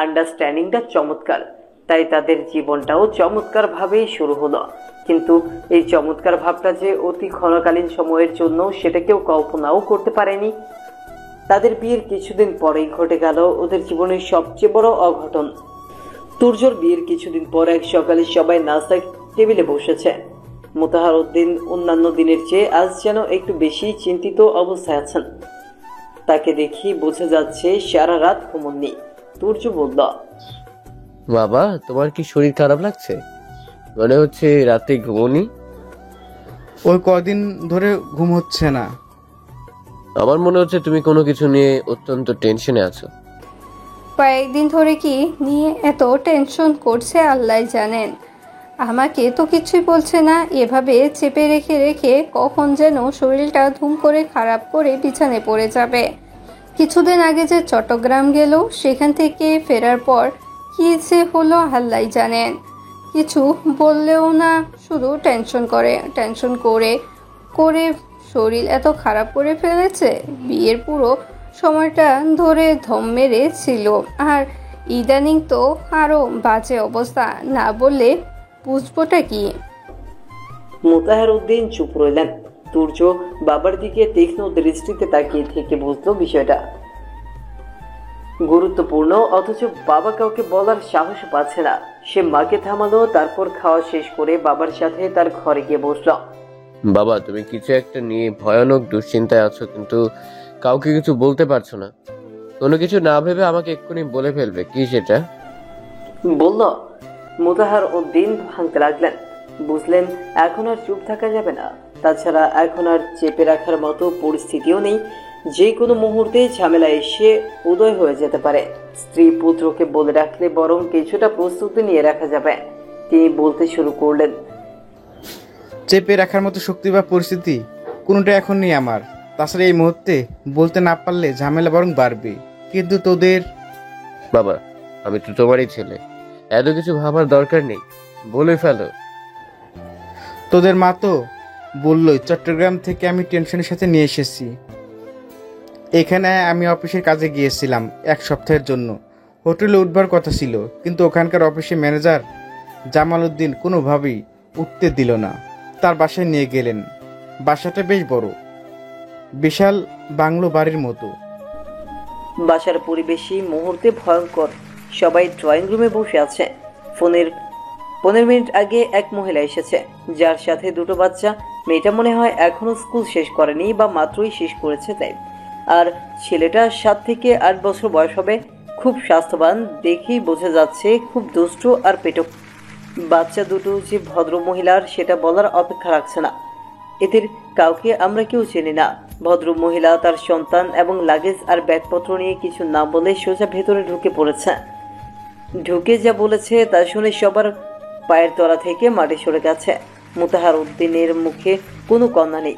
আন্ডারস্ট্যান্ডিংটা চমৎকার, তাই তাদের জীবনটাও চমৎকার ভাবেই শুরু হলো। কিন্তু এই চমৎকার ভাবটা যে অতি ক্ষণকালীন সময়ের জন্য, সেটা কেউ কল্পনাও করতে পারেনি। তাদের বিয়ের কিছুদিন পরেই ঘটে গেল ওদের জীবনের সবচেয়ে বড় অঘটন। তুর্যর বিয়ের কিছুদিন পর এক সকালে সবাই নাস্তার টেবিলে বসেছে। মোতাহার উদ্দিন অন্যান্য দিনের চেয়ে আজ যেন একটু বেশি চিন্তিত অবস্থায় আছেন। তাকে দেখি বোঝা যাচ্ছে সারা রাত ঘুমননি। তুর্য বলল, বাবা তোমার কি শরীর খারাপ লাগছে? মনে হচ্ছে রাতে ঘুমোনি। ওই কদিন ধরে ঘুম হচ্ছে না। আমার মনে হচ্ছে তুমি কোনো কিছু নিয়ে অত্যন্ত টেনশনে আছো। কয়েকদিন ধরে কি নিয়ে এত টেনশন করছে আল্লাহ জানেন। আমাকে তো কিছুই বলছে না, এভাবে চেপে রেখে রেখে কখন যেন শরীরটা ধুম করে খারাপ করে বিছানে পড়ে যাবে। কিছুদিন আগে যে চট্টগ্রাম গেল, সেখান থেকে ফেরার পর কি যে হলো আল্লাহ জানেন। কিছু বললেও না, শুধু টেনশন করে করে শরীর এত খারাপ করে ফেলেছে। বিয়ের পুরো সময়টা ধরে ধম মেরে ছিল, আর ইদানিং তো আরো বাজে অবস্থা। না বললে বুঝবোটা কি? মোতাহার উদ্দিন চুপ রইলেন। তুর্য বাবার দিকে তীক্ষ্ণ দৃষ্টিতে তাকিয়ে থেকে বুঝলো বিষয়টা গুরুত্বপূর্ণ, অথচ বাবা কাউকে বলার সাহস পাচ্ছে না। সে মাকে থামালো, তারপর খাওয়া শেষ করে বাবার সাথে তার ঘরে গিয়ে বসল। বাবা তুমি কিছু একটা নিয়ে ভয়ানক দুশ্চিন্তায় আছো, কিন্তু কাউকে কিছু বলতে পারছো না। কোনো কিছু না ভেবে আমাকে এক্ষুনি বলে ফেলবে, কি সেটা? বলল। মোতাহার উদ্দিন ভাঙতে লাগলেন। বুঝলেন এখন আর চুপ থাকা যাবে না। তাছাড়া এখন আর চেপে রাখার মতো পরিস্থিতিও নেই। যে কোনো মুহূর্তে ঝামেলা এসে উদয় হয়ে যেতে পারে। স্ত্রী পুত্রকে বলে রাখলে বরং কিছুটা প্রস্তুতি নিয়ে রাখা যাবে। তিনি বলতে শুরু করলেন, চেপে রাখার মতো শক্তি বা পরিস্থিতি কোনোটা এখন নেই আমার। তাছাড়া এই মুহূর্তে বলতে না পারলে ঝামেলা বরং বাড়বে। কিন্তু তোদের বাবা আমি তো তোমারই ছেলে, এত কিছু ভাবার দরকার নেই, বলে ফেলো। তোদের মা তো বললই চট্টগ্রাম থেকে আমি টেনশনের সাথে নিয়ে এসেছি। এখানে আমি অফিসের কাজে গিয়েছিলাম 1 সপ্তাহের জন্য। হোটেলে উঠবার কথা ছিল, কিন্তু ওখানকার অফিসের ম্যানেজার জামাল উদ্দিন কোনোভাবেই উঠতে দিল না। তার বাসায় নিয়ে গেলেন। বাসাটা বেশ বড়, বিশাল বাংলো বাড়ির মতো। বাসার পরিবেশই মুহূর্তে ভয়ঙ্কর। সবাই ড্রয়িং রুমে বসে আছে। ফোনের 15 মিনিট আগে এক মহিলা এসেছে, যার সাথে 2টো বাচ্চা। মেয়েটা মনে হয় এখনো স্কুল শেষ করেনি বা মাত্রই শেষ করেছে তাই। আর ছেলেটা 7 থেকে 8 বছর বয়স হবে। খুব স্বাস্থ্যবান, দেখেই বোঝা যাচ্ছে খুব দুষ্টু আর পেটক। বাচ্চা দুটো যে ভদ্র মহিলার সেটা বলার অপেক্ষা রাখছে না। এদের কাউকে আমরা কেউ চিনি না। ভদ্র মহিলা তার সন্তান এবং লাগেজ আর ব্যাগপত্র নিয়ে কিছু না বলে সোজা ভেতরে ঢুকে পড়েছে। ঢুকে যা বলেছে তা শুনে সবার পায়ের তলা থেকে মাটি সরে গেছে। মোতাহার উদ্দিনের মুখে কোনো কন্যা নেই।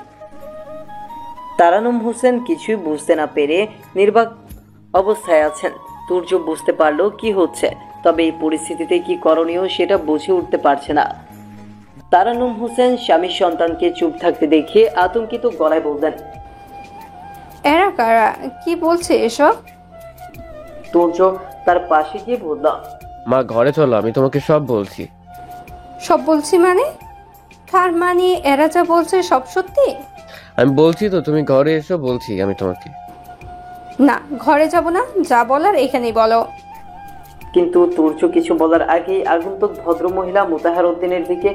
তারানুম হোসেন কিছুই বুঝতে না পেরে নির্বাক অবস্থায় আছেন। তুর্য বুঝতে পারলো কি হচ্ছে, তবে এই পরিস্থিতিতে কি করণীয় সেটা বুঝে উঠতে পারছে না। তারানুম হোসেন স্বামীর সন্তানকে চুপ থাকতে দেখে আতঙ্কিত গলায় বললেন, এরা কারা? কি বলছে এসব? তুর্য তার পাশে গিয়ে বলল, মা ঘরে চলো, আমি তোমাকে সব বলছি। সব বলছি মানে? তার মানে এরা যা বলছে সব সত্যি? আমি বলছি তো, তুমি ঘরে এসো, বলছি আমি তোমাকে। না, ঘরে যাব না, যা বলার এখানেই বলো। কিন্তু তুর্য কিছু বলার আগেই আগন্তুক ভদ্রমহিলা মোতাহার উদ্দিনের দিকে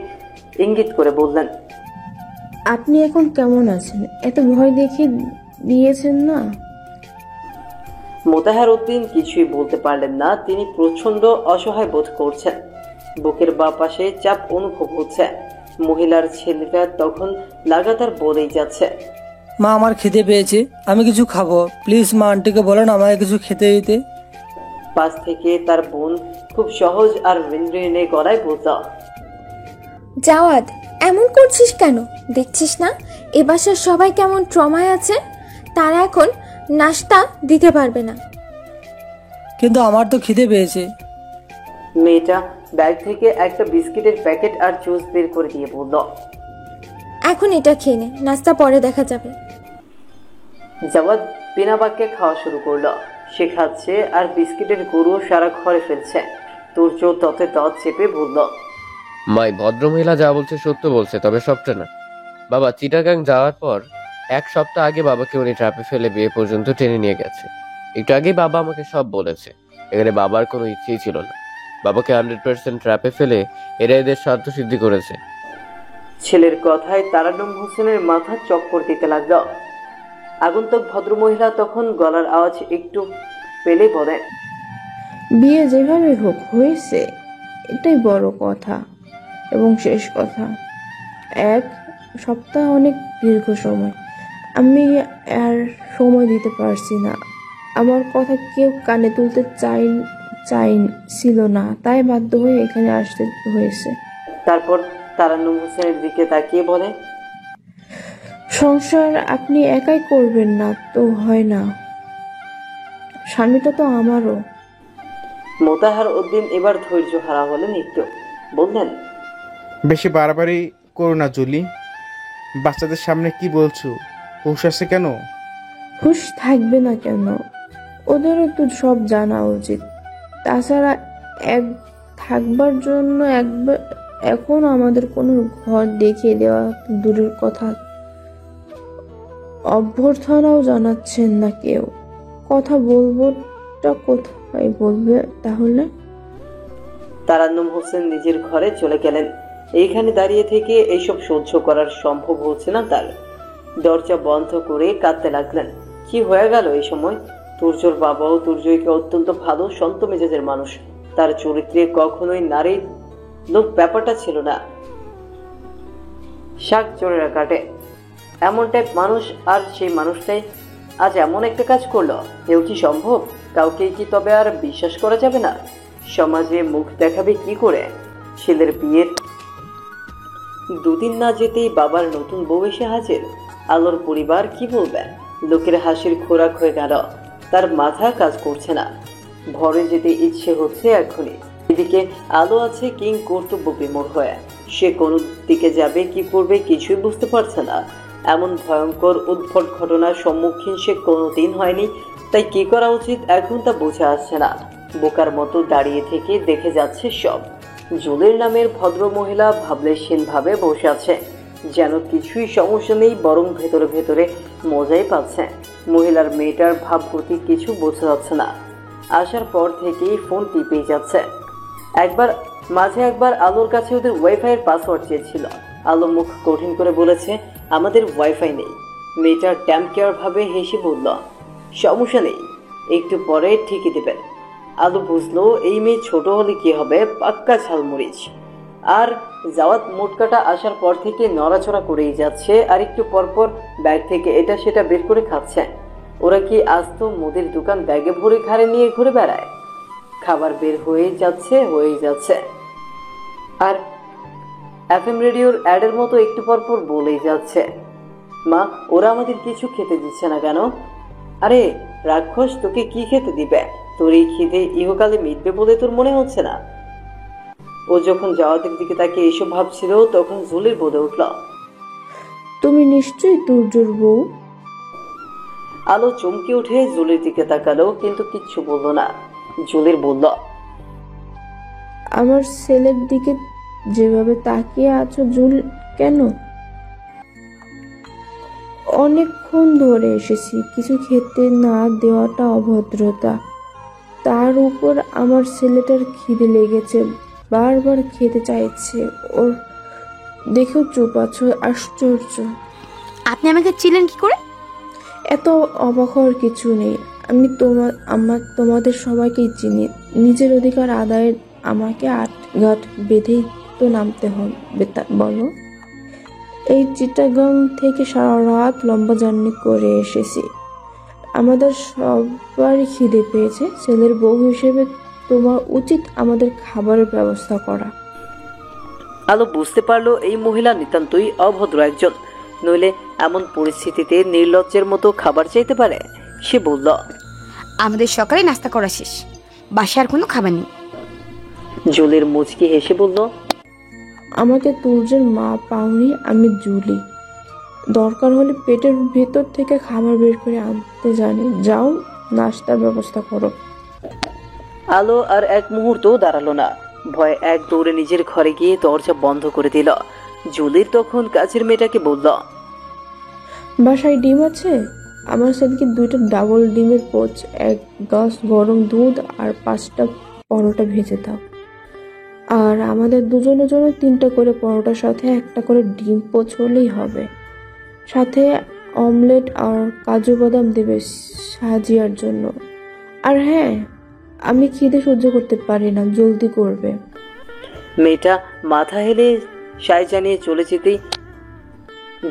ইঙ্গিত করে বললেন, আপনি এখন কেমন আছেন? এত ভয় দেখিয়ে দিয়েছেন না। মোতাহার উদ্দিন কিছুই বলতে পারলেন না। তিনি প্রচন্ড অসহায় বোধ করছেন। বুকের বাঁ পাশে চাপ অনুভব হচ্ছে। মহিলার ছেলেটা তখন লাগাতার বলেই যাচ্ছে, মা আমার খেতে পেয়েছে, আমি কিছু খাবো, প্লিজ মা আন্টিকে বলেন আমাকে কিছু খেতে দিতে। পাশ থেকে তার বোন খুব সহজ আর ঋণঋণে গলায় বলল, জাওয়াদ এমন করছিস কেন? দেখছিস না এ বাসার সবাই কেমন ট্রমায় আছে? তারা এখন নাস্তা দিতে পারবে না। কিন্তু আমার তো খিদে পেয়েছে। মেয়েটা ব্যাগ থেকে একটা বিস্কিটের প্যাকেট আর জুস বের করে দিয়ে বলল, এখন এটা খেয়ে নে, নাস্তা পরে দেখা যাবে। জাওয়াদ বিনা বাক্যে খাওয়া শুরু করলো। সে খাচ্ছে আর বিস্কিটের গরু সারা ঘরে ফেলছে। তুর্য ততে তত চেপে বলল, মাই ভদ্রমহিলা যা বলছে সত্য বলছে, তবে সবটা না। বাবা চিটাগাং যাওয়ার পর 1 সপ্তাহ আগে বাবাকে উনি ট্র্যাপে ফেলে বিয়ে পর্যন্ত টেনে নিয়ে গেছে। একটু আগেই বাবা আমাকে সব বলেছে। এখানে বাবার কোনো ইচ্ছেই ছিল না। বাবাকে 100% ট্র্যাপে ফেলে এরা এদের স্বার্থ সিদ্ধি করেছে। ছেলের কথায় তারানুম হোসেনের মাথা চক্কর দিতে লাগলো। আগন্তুক ভদ্রমহিলা তখন গলার আওয়াজ একটু পেলে বলেন, বিয়ে যেভাবে হোক হয়েছে, এটাই বড় কথা এবং শেষ কথা। 1 সপ্তাহ অনেক দীর্ঘ সময়। আমি আর সময় দিতে পারছি না। আমার কথা কেউ কানে তুলতে ছিল না, তাই বাধ্য হয়ে এখানে আসতে হয়েছে। তারপর তারানুম হোসেনের দিকে তাকিয়ে বলে, সংসার আপনি একাই করবেন না তো হয় না, স্বামীটা তো আমারও। মোতাহার উদ্দিন এবার ধৈর্য হারা হলেন একটু, বললেন, বেশি বাড়াবাড়ি করো না জুলি। বাচ্চাদের সামনে কি বলছো? হুঁশ আছে কেন? হুঁশ থাকবে না কেন? ওদেরও তো সব জানা উচিত। তাছাড়া থাকবার জন্য এখন আমাদের কোনো ঘর দেখিয়ে দেওয়া দূরের কথা, অভ্যর্থনাও জানাচ্ছেন না কেউ। কথা বলবোটা কোথায় বলবে তাহলে? তারান্নুম হোসেন নিজের ঘরে চলে গেলেন। এইখানে দাঁড়িয়ে থেকে এইসব সহ্য করার সম্ভব হচ্ছে না তার। দরজা বন্ধ করে কাঁদতে লাগলেন। কি হয়ে গেল এই সময়? তুর্যর বাবাও তুর্যকে অত্যন্ত ভালো শান্ত মেজাজের মানুষ। তার চরিত্রে কখনোই নারী লোক ব্যাপারটা ছিল না। শাক চোরেরা কাটে এমন টাইপ মানুষ, আর সেই মানুষটাই আজ এমন একটা কাজ করলো। এও কি সম্ভব? কাউকে কি তবে আর বিশ্বাস করা যাবে না? সমাজে মুখ দেখাবে কি করে? ছেলের বিয়ের 2 দিন না যেতেই বাবার নতুন বউ এসে হাজির। আলোর পরিবার কি বলবে? লোকের হাসির খোরাক হয়ে গেল। তার মাথা কাজ করছে না। ভরে যেতে ইচ্ছে হচ্ছে এখনই। এদিকে আলো আছে কিং কর্তব্য বিমূঢ় হয়ে। সে কোন দিকে যাবে, কি করবে কিছুই বুঝতে পারছে না। এমন ভয়ঙ্কর উদ্ভট ঘটনার সম্মুখীন সে কোনোদিন হয়নি। তাই কি করা উচিত এখন তা বোঝা আসছে না। বোকার মতো দাঁড়িয়ে থেকে দেখে যাচ্ছে সব। জুলির নামের ভদ্র মহিলা ভাবলেশীন ভাবে বসে আছে, যেন কিছুই সমস্যা নেই, বরং ভেতরে ভেতরে মজাই পাচ্ছে। মহিলার মেয়েটার ভাবগতি কিছু বোঝা যাচ্ছে না। আসার পর থেকেই ফোন টিপেই যাচ্ছে। মাঝে একবার আলোর কাছে ওদের ওয়াইফাই এর পাসওয়ার্ড চেয়েছিল। আলো মুখ কঠিন করে বলেছে, আমাদের ওয়াইফাই নেই। মেয়েটা ট্যাম্প কেয়ার ভাবে হেসে বলল, সমস্যা নেই, একটু পরে ঠিকই দেবেন। আলো বুঝলো এই মেয়ে ছোট হলে কি হবে, পাক্কা ঝালমরিচ। আর জাওয়াত মোটকাটা আসার পর থেকে নড়াচড়া করেই যাচ্ছে, আর একটু পরপর ব্যাগ থেকে এটা সেটা বের করে খাচ্ছে। ওরা কি আজ তো মুদির দোকান ব্যাগে ভরে ঘাড়ে নিয়ে ঘুরে বেড়ায়? খাবার বের হয়েই যাচ্ছে। আর এফএম রেডিওর অ্যাডের মতো একটু পরপর বলেই যাচ্ছে, মা ওরা আমাদের কিছু খেতে দিচ্ছে না কেন? আরে রাক্ষস, তোকে কি খেতে দিবে? তোর এই খিদে ইহকালে মিটবে বলে তোর মনে হচ্ছে না? ও যখন জাওয়াতের দিকে তাকে এইসব ভাবছিল, তখন জুলির বলে উঠল, তুমি নিশ্চয়ই তুর্যর বউ? আলো চমকে উঠে জুলির দিকে তাকালো, কিন্তু কিচ্ছু বলল না। জুলির বলল, আমার ছেলের দিকে যেভাবে তাকিয়ে আছো জুল, কেন? অনেকক্ষণ ধরে এসেছি, কিছু খেতে না দেওয়াটা অভদ্রতা। তার উপর আমার ছেলেটার খিদে লেগেছে, বারবার খেতে চাইছে। ওর দেখেও চুপ আছো, আশ্চর্য। আপনি আমাকে চিনেন কি করে? এত অবাক হওয়ার কিছু নেই। আমি তোমাদের সবাইকেই চিনি। নিজের অধিকার আদায়ে আমাকে আটঘাট বেঁধেই তো নামতে হবে, বলো। এই চিটাগাং থেকে সারা রাত লম্বা জার্নি করে এসেছি। আমাদের সবারই খিদে পেয়েছে। ছেলের বউ হিসেবে তোমার উচিত আমাদের খাবারের ব্যবস্থা করা। আলো বুঝতে পারলো এই মহিলা নিতান্তই অভদ্র একজন, নইলে এমন পরিস্থিতিতে নির্লজ্জের মতো খাবার চাইতে পারে। সে বলল, আমাদের সকালে নাস্তা করা শেষ, বাসায় আর কোনো খাবার নেই। জুলির মুচকি হেসে বলল, আমাকে তুর্যের মা পাওনি, আমি জুলি। দরকার হলে পেটের ভেতর থেকে খাবার বের করে আনতে জানি। যাও, নাস্তার ব্যবস্থা করো। আলো আর এক মুহূর্ত দাঁড়ালো না, ভয়ে এক দৌড়ে নিজের ঘরে গিয়ে দরজা বন্ধ করে দিল। জুলির তখন কাছের মেয়েটাকে বলল, বাসায় ডিম আছে? আমার সেদিকে 2টা ডাবল ডিমের পোচ, 1 গ্লাস গরম দুধ আর 5টা পরোটা ভেজে দাও। আর আমাদের দুজনের জন্য 3টা করে পরোটার সাথে 1টা করে ডিম পোচ হলেই হবে। সাথে অমলেট আর কাজু বাদাম দেবে সাজিয়ার জন্য। আর হ্যাঁ, আমি খিদে সহ্য করতে পারি না, জলদি করবে। মেয়েটা মাথা হেলে সায় জানিয়ে চলে যেতেই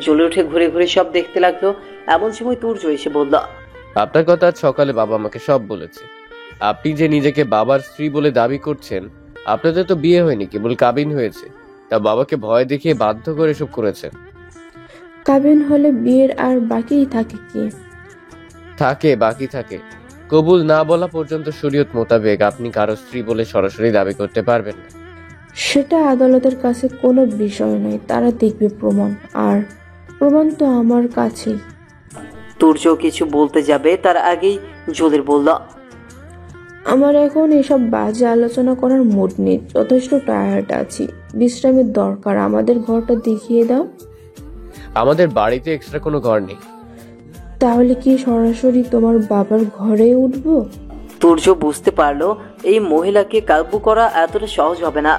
জ্বলে উঠে ঘুরে ঘুরে সব দেখতে লাগলো। এমন সময় তুর্য এসে বলল, আপনার কথা আজ সকালে বাবা আমাকে সব বলেছে। আপনি যে নিজেকে বাবার স্ত্রী বলে দাবি করছেন, আপনাদের তো বিয়ে হয়নি, কেবল কাবিন হয়েছে। তা বাবাকে ভয় দেখিয়ে বাধ্য করে সব করেছেন। কাবিন হলে বিয়ের আর বাকি থাকে কি? বাকি থাকে। কবুল না বলা পর্যন্ত শরীয়ত মোতাবেক আপনি কারো স্ত্রী বলে সরাসরি দাবি করতে পারবেন না। সেটা আদালতের কাছে কোনো বিষয় নয়, তারা দেখবে প্রমাণ, আর প্রমাণ তো আমার কাছেই। তুর্য কিছু বলতে যাবে তার আগেই জুলির বলল, আমার এখন এসব বাজে আলোচনা করার মুড নেই, যথেষ্ট টায়ার্ড আছি, বিশ্রামের দরকার। আমাদের ঘরটা দেখিয়ে দাও। আমাদের বাড়িতে এক্সট্রা কোনো ঘর নেই। তাহলে কি সরাসরি তোমার বাবার ঘরে উঠবো? তুর্য বুঝতে পারলো এই মহিলাকে কাবু করা এতটা সহজ হবে না।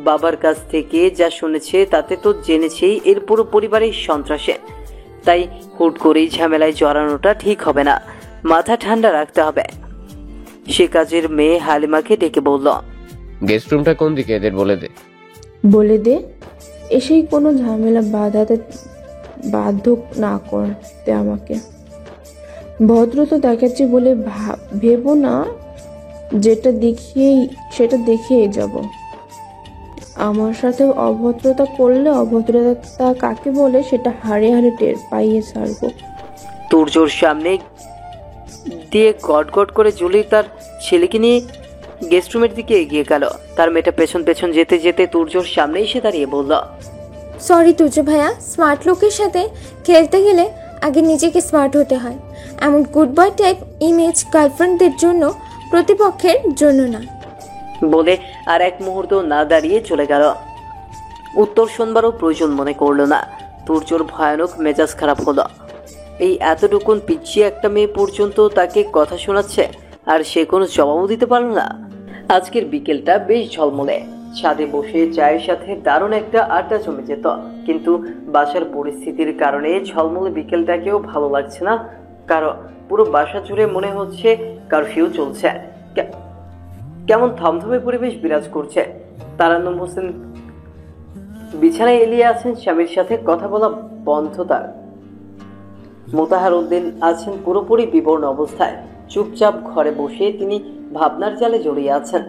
বাবার কাছ থেকে যা শুনেছে তাতে তো জেনেছেই এর পুরো পরিবারের সন্ত্রাসে, তাই হুট করেই ঝামেলায় জড়ানোটা ঠিক হবে না, মাথা ঠান্ডা রাখতে হবে। সে কাজের মেয়ে হালিমাকে ডেকে বলল, গেস্ট রুমটা কোন দিকে এদের বলে দে। বলে দে, এসেই কোনো ঝামেলা বাধ্য না করতে আমাকে। ভদ্রতা দেখাচ্ছি বলে ভেবো না, সেটা দেখিয়েই যাব। আমার সাথে অভদ্রতা করলে অভদ্রতা কাকে বলে সেটা হাড়ে হাড়ে টের পাইয়ে ছাড়বো। তুর্যর সামনে দিয়ে গট করে জুলি তার ছেলেকে নিয়ে গেস্ট রুমের দিকে এগিয়ে গেল। তার মেয়েটা পেছন পেছন যেতে যেতে তুর্যর সামনে এসে দাঁড়িয়ে বলল, সরি তুর্য ভাইয়া, স্মার্ট লোকের সাথে খেলতে গেলে আগে নিজেকে স্মার্ট হতে হয়। এমন গুড বয় টাইপ ইমেজ গার্লফ্রেন্ডদের জন্য, প্রতিপক্ষের জন্য না। বলে আর এক মুহূর্ত না দাঁড়িয়ে চলে গেল। উত্তর শোনবারও প্রয়োজন মনে করলো না। তুর্যর ভয়ানক মেজাজ খারাপ হলো। এই এতটুকুন পিছিয়ে একটা মেয়ে পর্যন্ত তাকে কথা শোনাচ্ছে, আর সে কোনো জবাবও দিতে পারল না। আজকের বিকেলটা বেশ ঝলমলে। ছাদে বসে চায়ের সাথে দারুণ একটা আড্ডা জমে যেত, কিন্তু বাসার পরিস্থিতির কারণে ঝলমলে বিকেলটাকেও ভালো লাগছে না কারো। পুরো বাসা জুড়ে মনে হচ্ছে কারফিউ চলছে, কেমন থমথমে পরিবেশ বিরাজ করছে। তারান্নুম হোসেন বিছানায় এলিয়ে আছেন, স্বামীর সাথে কথা বলা বন্ধ তার। মোতাহার উদ্দিন আছেন পুরোপুরি বিবর্ণ অবস্থায়, চুপচাপ ঘরে বসে তিনি ভাবনার জালে জড়িয়ে আছেন।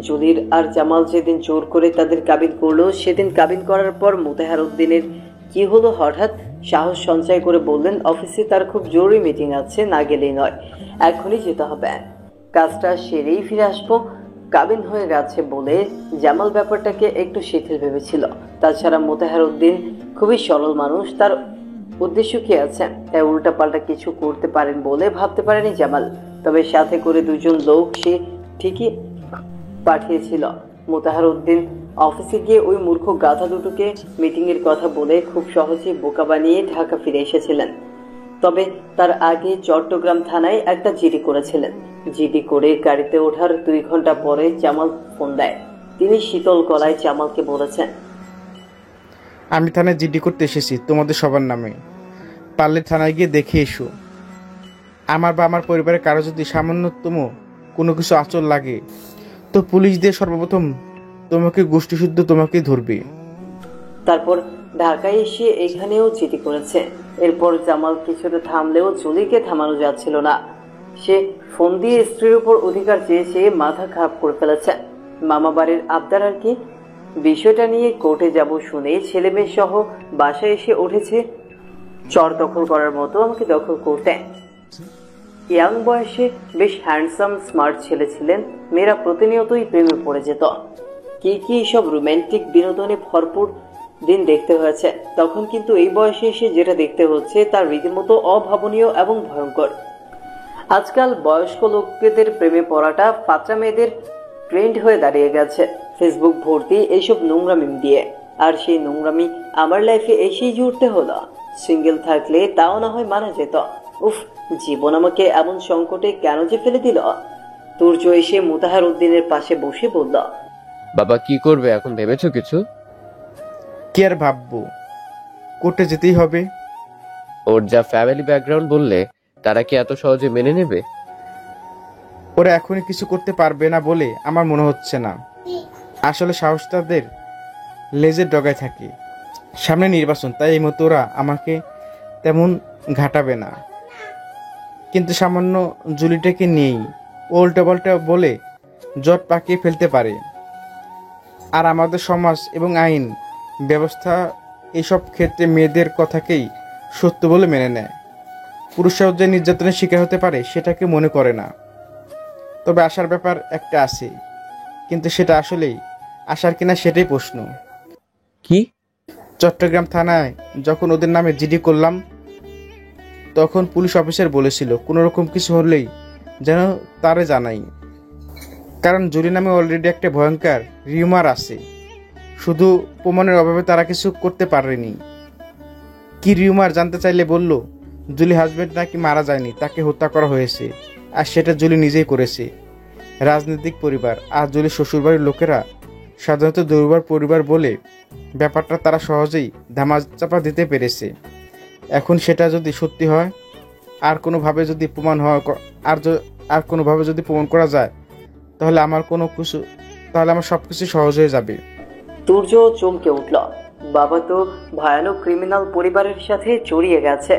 জুলির আর জামাল যেদিন জোর করে তাদের কাবিন করলো, সেদিন কাবিন করার পর মোতাহার উদ্দিনের কি হলো, হঠাৎ সাহস সঞ্চয় করে বললেন অফিসে তার খুব জরুরি মিটিং আছে, না গেলেই নয়, এখনই যেতে হবে, কাজটা সেরেই ফিরে আসবো। কাবিন হয়ে গেছে বলে জামাল ব্যাপারটাকে একটু শিথিল ভেবেছিল। তাছাড়া মোতাহার উদ্দিন খুবই সরল মানুষ, তার উদ্দেশ্য কি আছে, তাই উল্টাপাল্টা কিছু করতে পারেন বলে ভাবতে পারেনি জামাল। তবে সাথে করে 2জন লোক সে ঠিকই পাঠিয়েছিল। মোতাহার উদ্দিন অফিসে গিয়ে ওই মূর্খ গাধা দুটোকে মিটিংয়ের কথা বলে খুব সহজে বোকা বানিয়ে ঢাকা ফিরে এসেছিলেন। তবে তার আগে চট্টগ্রাম থানায় একটা জিডি করেছিলেন। জিডি করে গাড়িতে ওঠার 2 ঘন্টা পরে জামাল ফোন দেয়। তিনি শীতল গলায় জামালকে বলেছেন, আমি থানায় জিডি করতে এসেছি তোমাদের সবার নামে, পারলে থানায় গিয়ে দেখে এসো। আমার বা আমার পরিবারের কারো যদি সামান্যতম কোনো কিছু আঁচল লাগে তো পুলিশ দিয়ে সর্বপ্রথম তোমাকে গোষ্ঠীশুদ্ধ তোমাকেই ধরবে। তারপর ঢাকায় এসে এখানেও জিডি করেছে। এরপর জামাল কিছুটা থামলেও জুলিকে থামানো যাচ্ছিল না। সে ফোন দিয়ে স্ত্রীর উপর অধিকার চেয়ে মাথা খারাপ করে ফেলেছে। মামা বাড়ির আবদার আর কি, বিষয়টা নিয়ে কোর্টে যাব শুনে ছেলেমেয়ে সহ বাসায় এসে উঠেছে চর দখল করার মতো আমাকে দখল করতে। ইয়াং বয়সে বেশ হ্যান্ডসাম স্মার্ট ছেলে ছিলেন, মেয়েরা প্রতিনিয়তই প্রেমে পড়ে যেত। কি সব রোমান্টিক বিনোদনে ভরপুর দিন দেখতে হয়েছে, তখন কিন্তু এই বয়সে এসে যেটা দেখতে হচ্ছে তার রীতিমতো অভাবনীয় এবং ভয়ঙ্কর। আজকাল বয়স্ক লোকেদের প্রেমে পড়াটা বাচ্চা মেয়েদের ট্রেন্ড হয়ে দাঁড়িয়ে গেছে। ফেসবুক ভর্তি এইসব নোংরামি দিয়ে, আর সেই নোংরামি আমার লাইফে এসেই জুড়তে হলো। সিঙ্গেল থাকলে তাও না হয় মানা যেত। উফ, জীবন আমাকে এমন সংকটে কেন যে ফেলে দিল। তুর্য এসে মোতাহার উদ্দিনের পাশে বসে বলল, বাবা কি করবে এখন, ভেবেছো কিছু? কি আর ভাববো, কোর্টে যেতেই হবে। ওর যা ফ্যামিলি ব্যাকগ্রাউন্ড বললে, তারা কি এত সহজে মেনে নেবে? ওরা এখনই কিছু করতে পারবে না বলে আমার মনে হচ্ছে না। আসলে সাহস তাদের লেজের ডগায় থাকে। সামনে নির্বাচন, তাই এই মতো ওরা আমাকে তেমন ঘাটাবে না। কিন্তু সামান্য জুলিটাকে নিয়েই উল্টাপাল্টা বলে জট পাকিয়ে ফেলতে পারে। আর আমাদের সমাজ এবং আইন ব্যবস্থা এইসব ক্ষেত্রে মেয়েদের কথাকেই সত্য বলে মেনে নেয়। পুরুষরাও যে নির্যাতনের শিকার হতে পারে সেটাকে মনে করে না। তবে আশার ব্যাপার একটা আছে, কিন্তু সেটা আসলেই আশার কিনা সেটাই প্রশ্ন। কি? চট্টগ্রাম থানায় যখন ওদের নামে জিডি করলাম, তখন পুলিশ অফিসার বলেছিল কোনো রকম কিছু হলেই যেন তারে জানাই, কারণ জুলি নামে অলরেডি একটা ভয়ঙ্কর রিউমার আছে। শুধু প্রমাণের অভাবে তারা কিছু করতে পারেনি। কি রিউমার জানতে চাইলে বলল, জুলি হাজবেন্ড নাকি মারা যায়নি, তাকে হত্যা করা হয়েছে, আর সেটা জুলি নিজেই করেছে। রাজনৈতিক পরিবার আর জুলির শ্বশুরবাড়ির লোকেরা সাধারণত দুর্বল পরিবার বলে ব্যাপারটা তারা সহজেই ধামাচাপা দিতে পেরেছে। এখন সেটা যদি সত্যি হয় আর কোনোভাবে যদি প্রমাণ হয়, আর কোনোভাবে যদি প্রমাণ করা যায়, তাহলে আমার সবকিছু সহজ হয়ে যাবে। তুর্য চমকে উঠল। বাবা তো ভয়ানক ক্রিমিনাল পরিবারের সাথে জড়িয়ে গেছে,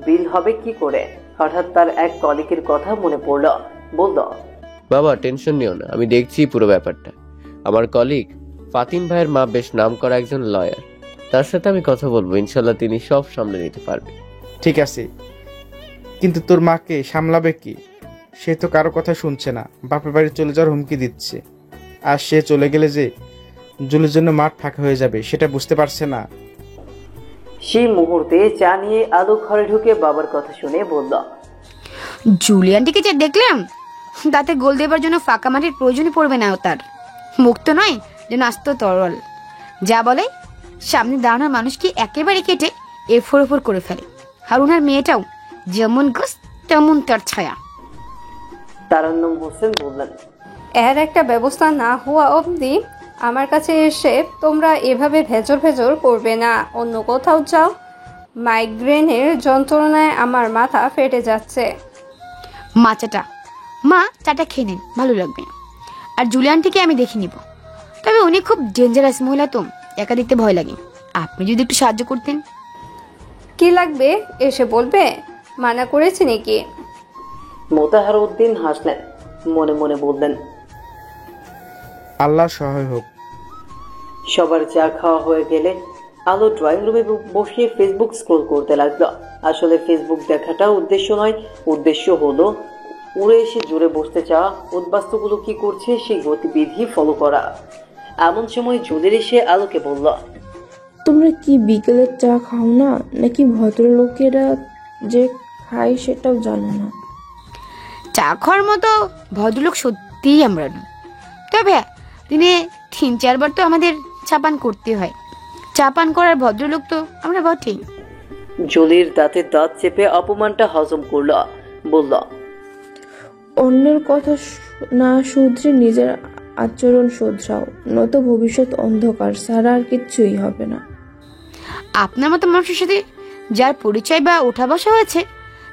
বিল হবে কি করে? হঠাৎ তার এক কলিগের কথা মনে পড়ল, বলল, বাবা টেনশন নিও না, আমি দেখছি পুরো ব্যাপারটা। আমার কলিগ ফাতিম ভাইয়ের মা বেশ নামকরা একজন লয়ার, তার সাথে আমি কথা বলবো, ইনশাল্লাহ তিনি সব সামলে নিতে পারবে। ঠিক আছে, কিন্তু তোর মাকে সামলাবে কি? সে তো কারো কথা শুনছে না, বাপের বাড়ি চলে যাওয়ার হুমকি দিচ্ছে। আর সে চলে গেলে যে জুলির জন্য মাঠ ফাঁকা হয়ে যাবে সেটা বুঝতে পারছে না। সেই মুহূর্তে চা নিয়ে আলো ঘরে ঢুকে বাবার কথা শুনে বলল, জুলিয়ানটিকে যে দেখলাম, তাতে গোল দেবার জন্য ফাঁকা মাটির প্রয়োজনই পড়বে না তার। মুক্ত নয় যেন আস্ত তরল, যা বলে সামনে দাঁড়ানোর মানুষকে একেবারে কেটে এফোর ওপর করে ফেলে। আর ওনার মেয়েটাও যেমন গোস তেমন তার ছায়া। তারান্নুম হোসেন বললেন, এর একটা ব্যবস্থা না হওয়া অবধি আমার কাছে এসে তোমরা এভাবে ভেজর ভেজর করবে না, অন্য কোথাও যাও। মাইগ্রেনের যন্ত্রণায় আমার মাথা ফেটে যাচ্ছে। মা চাটা খেয়ে নেন, ভালো লাগবে। আর জুলিয়ানটিকে আমি দেখে নিব, তবে উনি খুব ডেঞ্জারাস মহিলা, তো একা দেখতে ভয় লাগে। আপনি যদি একটু সাহায্য করতেন। কি লাগবে এসে বলবে, মানা করেছি নাকি? মোতাহার উদ্দিন হাসলেন, মনে মনে বললেন, আল্লাহ সহায় হোক। সবার চা খাওয়া হয়ে গেলে আলো ড্রয়িং রুমে বসে ফেসবুক স্ক্রোল করতে লাগলো। আসলে ফেসবুক দেখাটা উদ্দেশ্য নয়, উদ্দেশ্য হলো উড়ে এসে জুড়ে বসতে চাওয়া, উদ্বাস্তুগুলো কি করছে সেই গতিবিধি ফলো করা। এমন সময় জুদের এসে আলোকে বলল, তোমরা কি বিকেলের চা খাও না, নাকি ভদ্রলোকেরা যে খায় সেটাও জানো না? চা খাওয়ার মতো ভদ্রলোক সত্যিই আমরা না, তবে দিনে 3-4 বার তো আমাদের চা পান করতে হয়। চা পান করার ভদ্রলোক তো আমরা বটেই। জলির দাঁতে দাঁত চেপে অপমানটা হজম করল, বলল, অন্যের কথা না শুধরে নিজের আচরণ শোধরাও, নয়তো ভবিষ্যৎ অন্ধকার ছাড়া আর কিচ্ছুই হবে না। আপনার মতো মানুষের সাথে যার পরিচয় বা ওঠা বসা হয়েছে,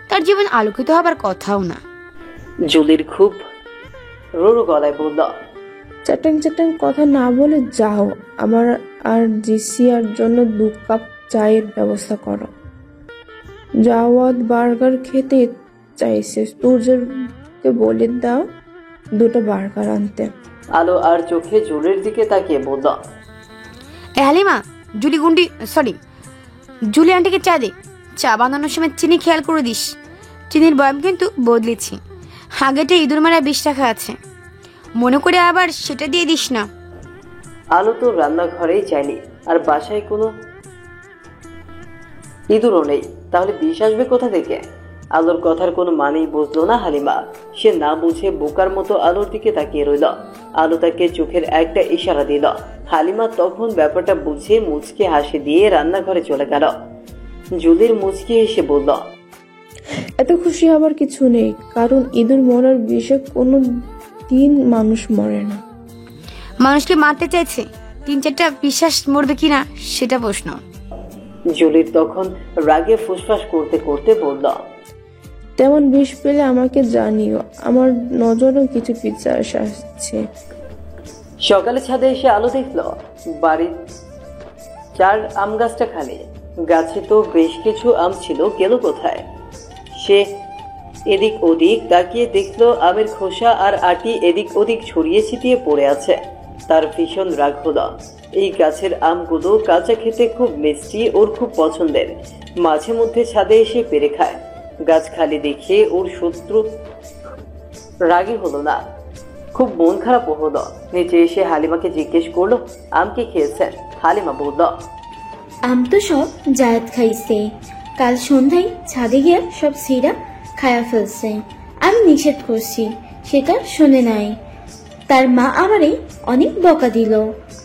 তার জীবন আলোকিত হবার কথাও না। জলির খুব রোরো গলায় বলল, চ্যাটাং চ্যাটাং কথা না বলে যাও, আমার আর জিসিয়ার জন্য 2 কাপ চায়ের ব্যবস্থা করো। জাওয়াদ বার্গার খেতে চাইছে, তুর্যকে বলে দাও 2টা বার্গার আনতে। আলো আর চোখে জলির দিকে তাকিয়ে বলল, এ হালিমা, জুলি আন্টিকে চা দে। চা বানানোর সময় চিনি খেয়াল করে দিস। চিনির বয়াম কিন্তু বদলেছি, আগেটা ইঁদুর মারা 20 টাকা আছে, মনে করে আবার সেটা দিয়ে দিস না। আলো তো রান্নাঘরেই যায়নি, আর বাসায় কোনো ইঁদুরও নেই, তাহলে বিষ আসবে কোথা থেকে? আলোর কথার কোনো মানেই বুঝলো না হালিমা। সে না বুঝে বোকার মতো আলোর দিকে তাকিয়ে রইল। আলো তাকে চোখের একটা ইশারা দিল। হালিমা তখন ব্যাপারটা বুঝে মুচকে হাসি দিয়ে রান্নাঘরে চলে গেল। জুলির মুচকি হেসে বলল, এত খুশি হবার কিছু নেই, কারণ ইঁদুর মরার বিষে কোনো দিন মানুষ মরে না। মানুষকে মারতে চাইছে, 3-4টা বিশ্বাস মরবে কিনা সেটা প্রশ্ন। জুলির তখন রাগে ফুসফাস করতে করতে বলল, তেমন বিষ পেলে আমাকে জানিও, আমার নজরও কিছু পিছাস আসছে। সকালে ছাদে এসে আলো দেখলো বাড়ির 4 আম গাছটা খালি। গাছে তো বেশ কিছু আম ছিল, গেল কোথায়? সে এদিক ওদিক তাকিয়ে দেখলো আমের খোসা আর আটি এদিক ওদিক ছড়িয়ে ছিটিয়ে পড়ে আছে। তার ভীষণ রাগ হলো। এই গাছের আমগুলো কাঁচা খেতে খুব মিষ্টি, ওর খুব পছন্দের। মাঝে মধ্যে ছাদে এসে পেরে খায়। গাছ খালি দেখে ওর শত্রু রাগী হলো না, খুব মন খারাপও হলো। নিচে এসে হালিমাকে জিজ্ঞেস করলো আম কি খেয়েছেন। হালিমা বলল, আম তো সব জায়েদ খাইছে, কাল সন্ধ্যায় ছাদে গিয়া সব সিরা খায়া ফেলছে। আমি নিষেধ করছি, সেটা শোনে নাই। তার মা আমারে অনেক বকা দিল,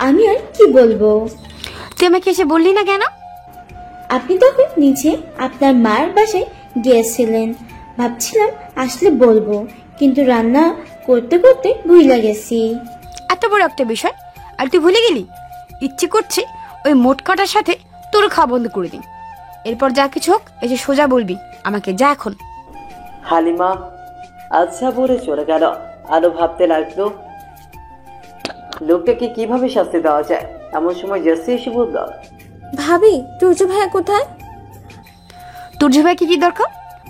আমি আর কি বলবো। তুই আমাকে এসে বললি না কেন? আপনি তখন নিচে আপনার মার বাসায় গিয়েছিলেন, ভাবছিলাম আসলে বলবো, কিন্তু রান্না করতে করতে ভুলে গেছি। এত বড় একটা বিষয় আর তুই ভুলে গেলি? ইচ্ছে করছে ওই মোট কাটার সাথে তোর খাওয়া বন্ধ করে দিন। এরপর যা কিছু হোক এসে সোজা বলবি আমাকে, যা এখন। হালিমা আচ্ছা বলে চলে গেল। আলো ভাবতে লাগলো লোকটাকে কিভাবে শাস্তি দেওয়া যায়। এমন সময় জাসি এসে বলল, ভাবি, তুর্য ভাইয়া কোথায়? তুর্য ভাই কি দরকার?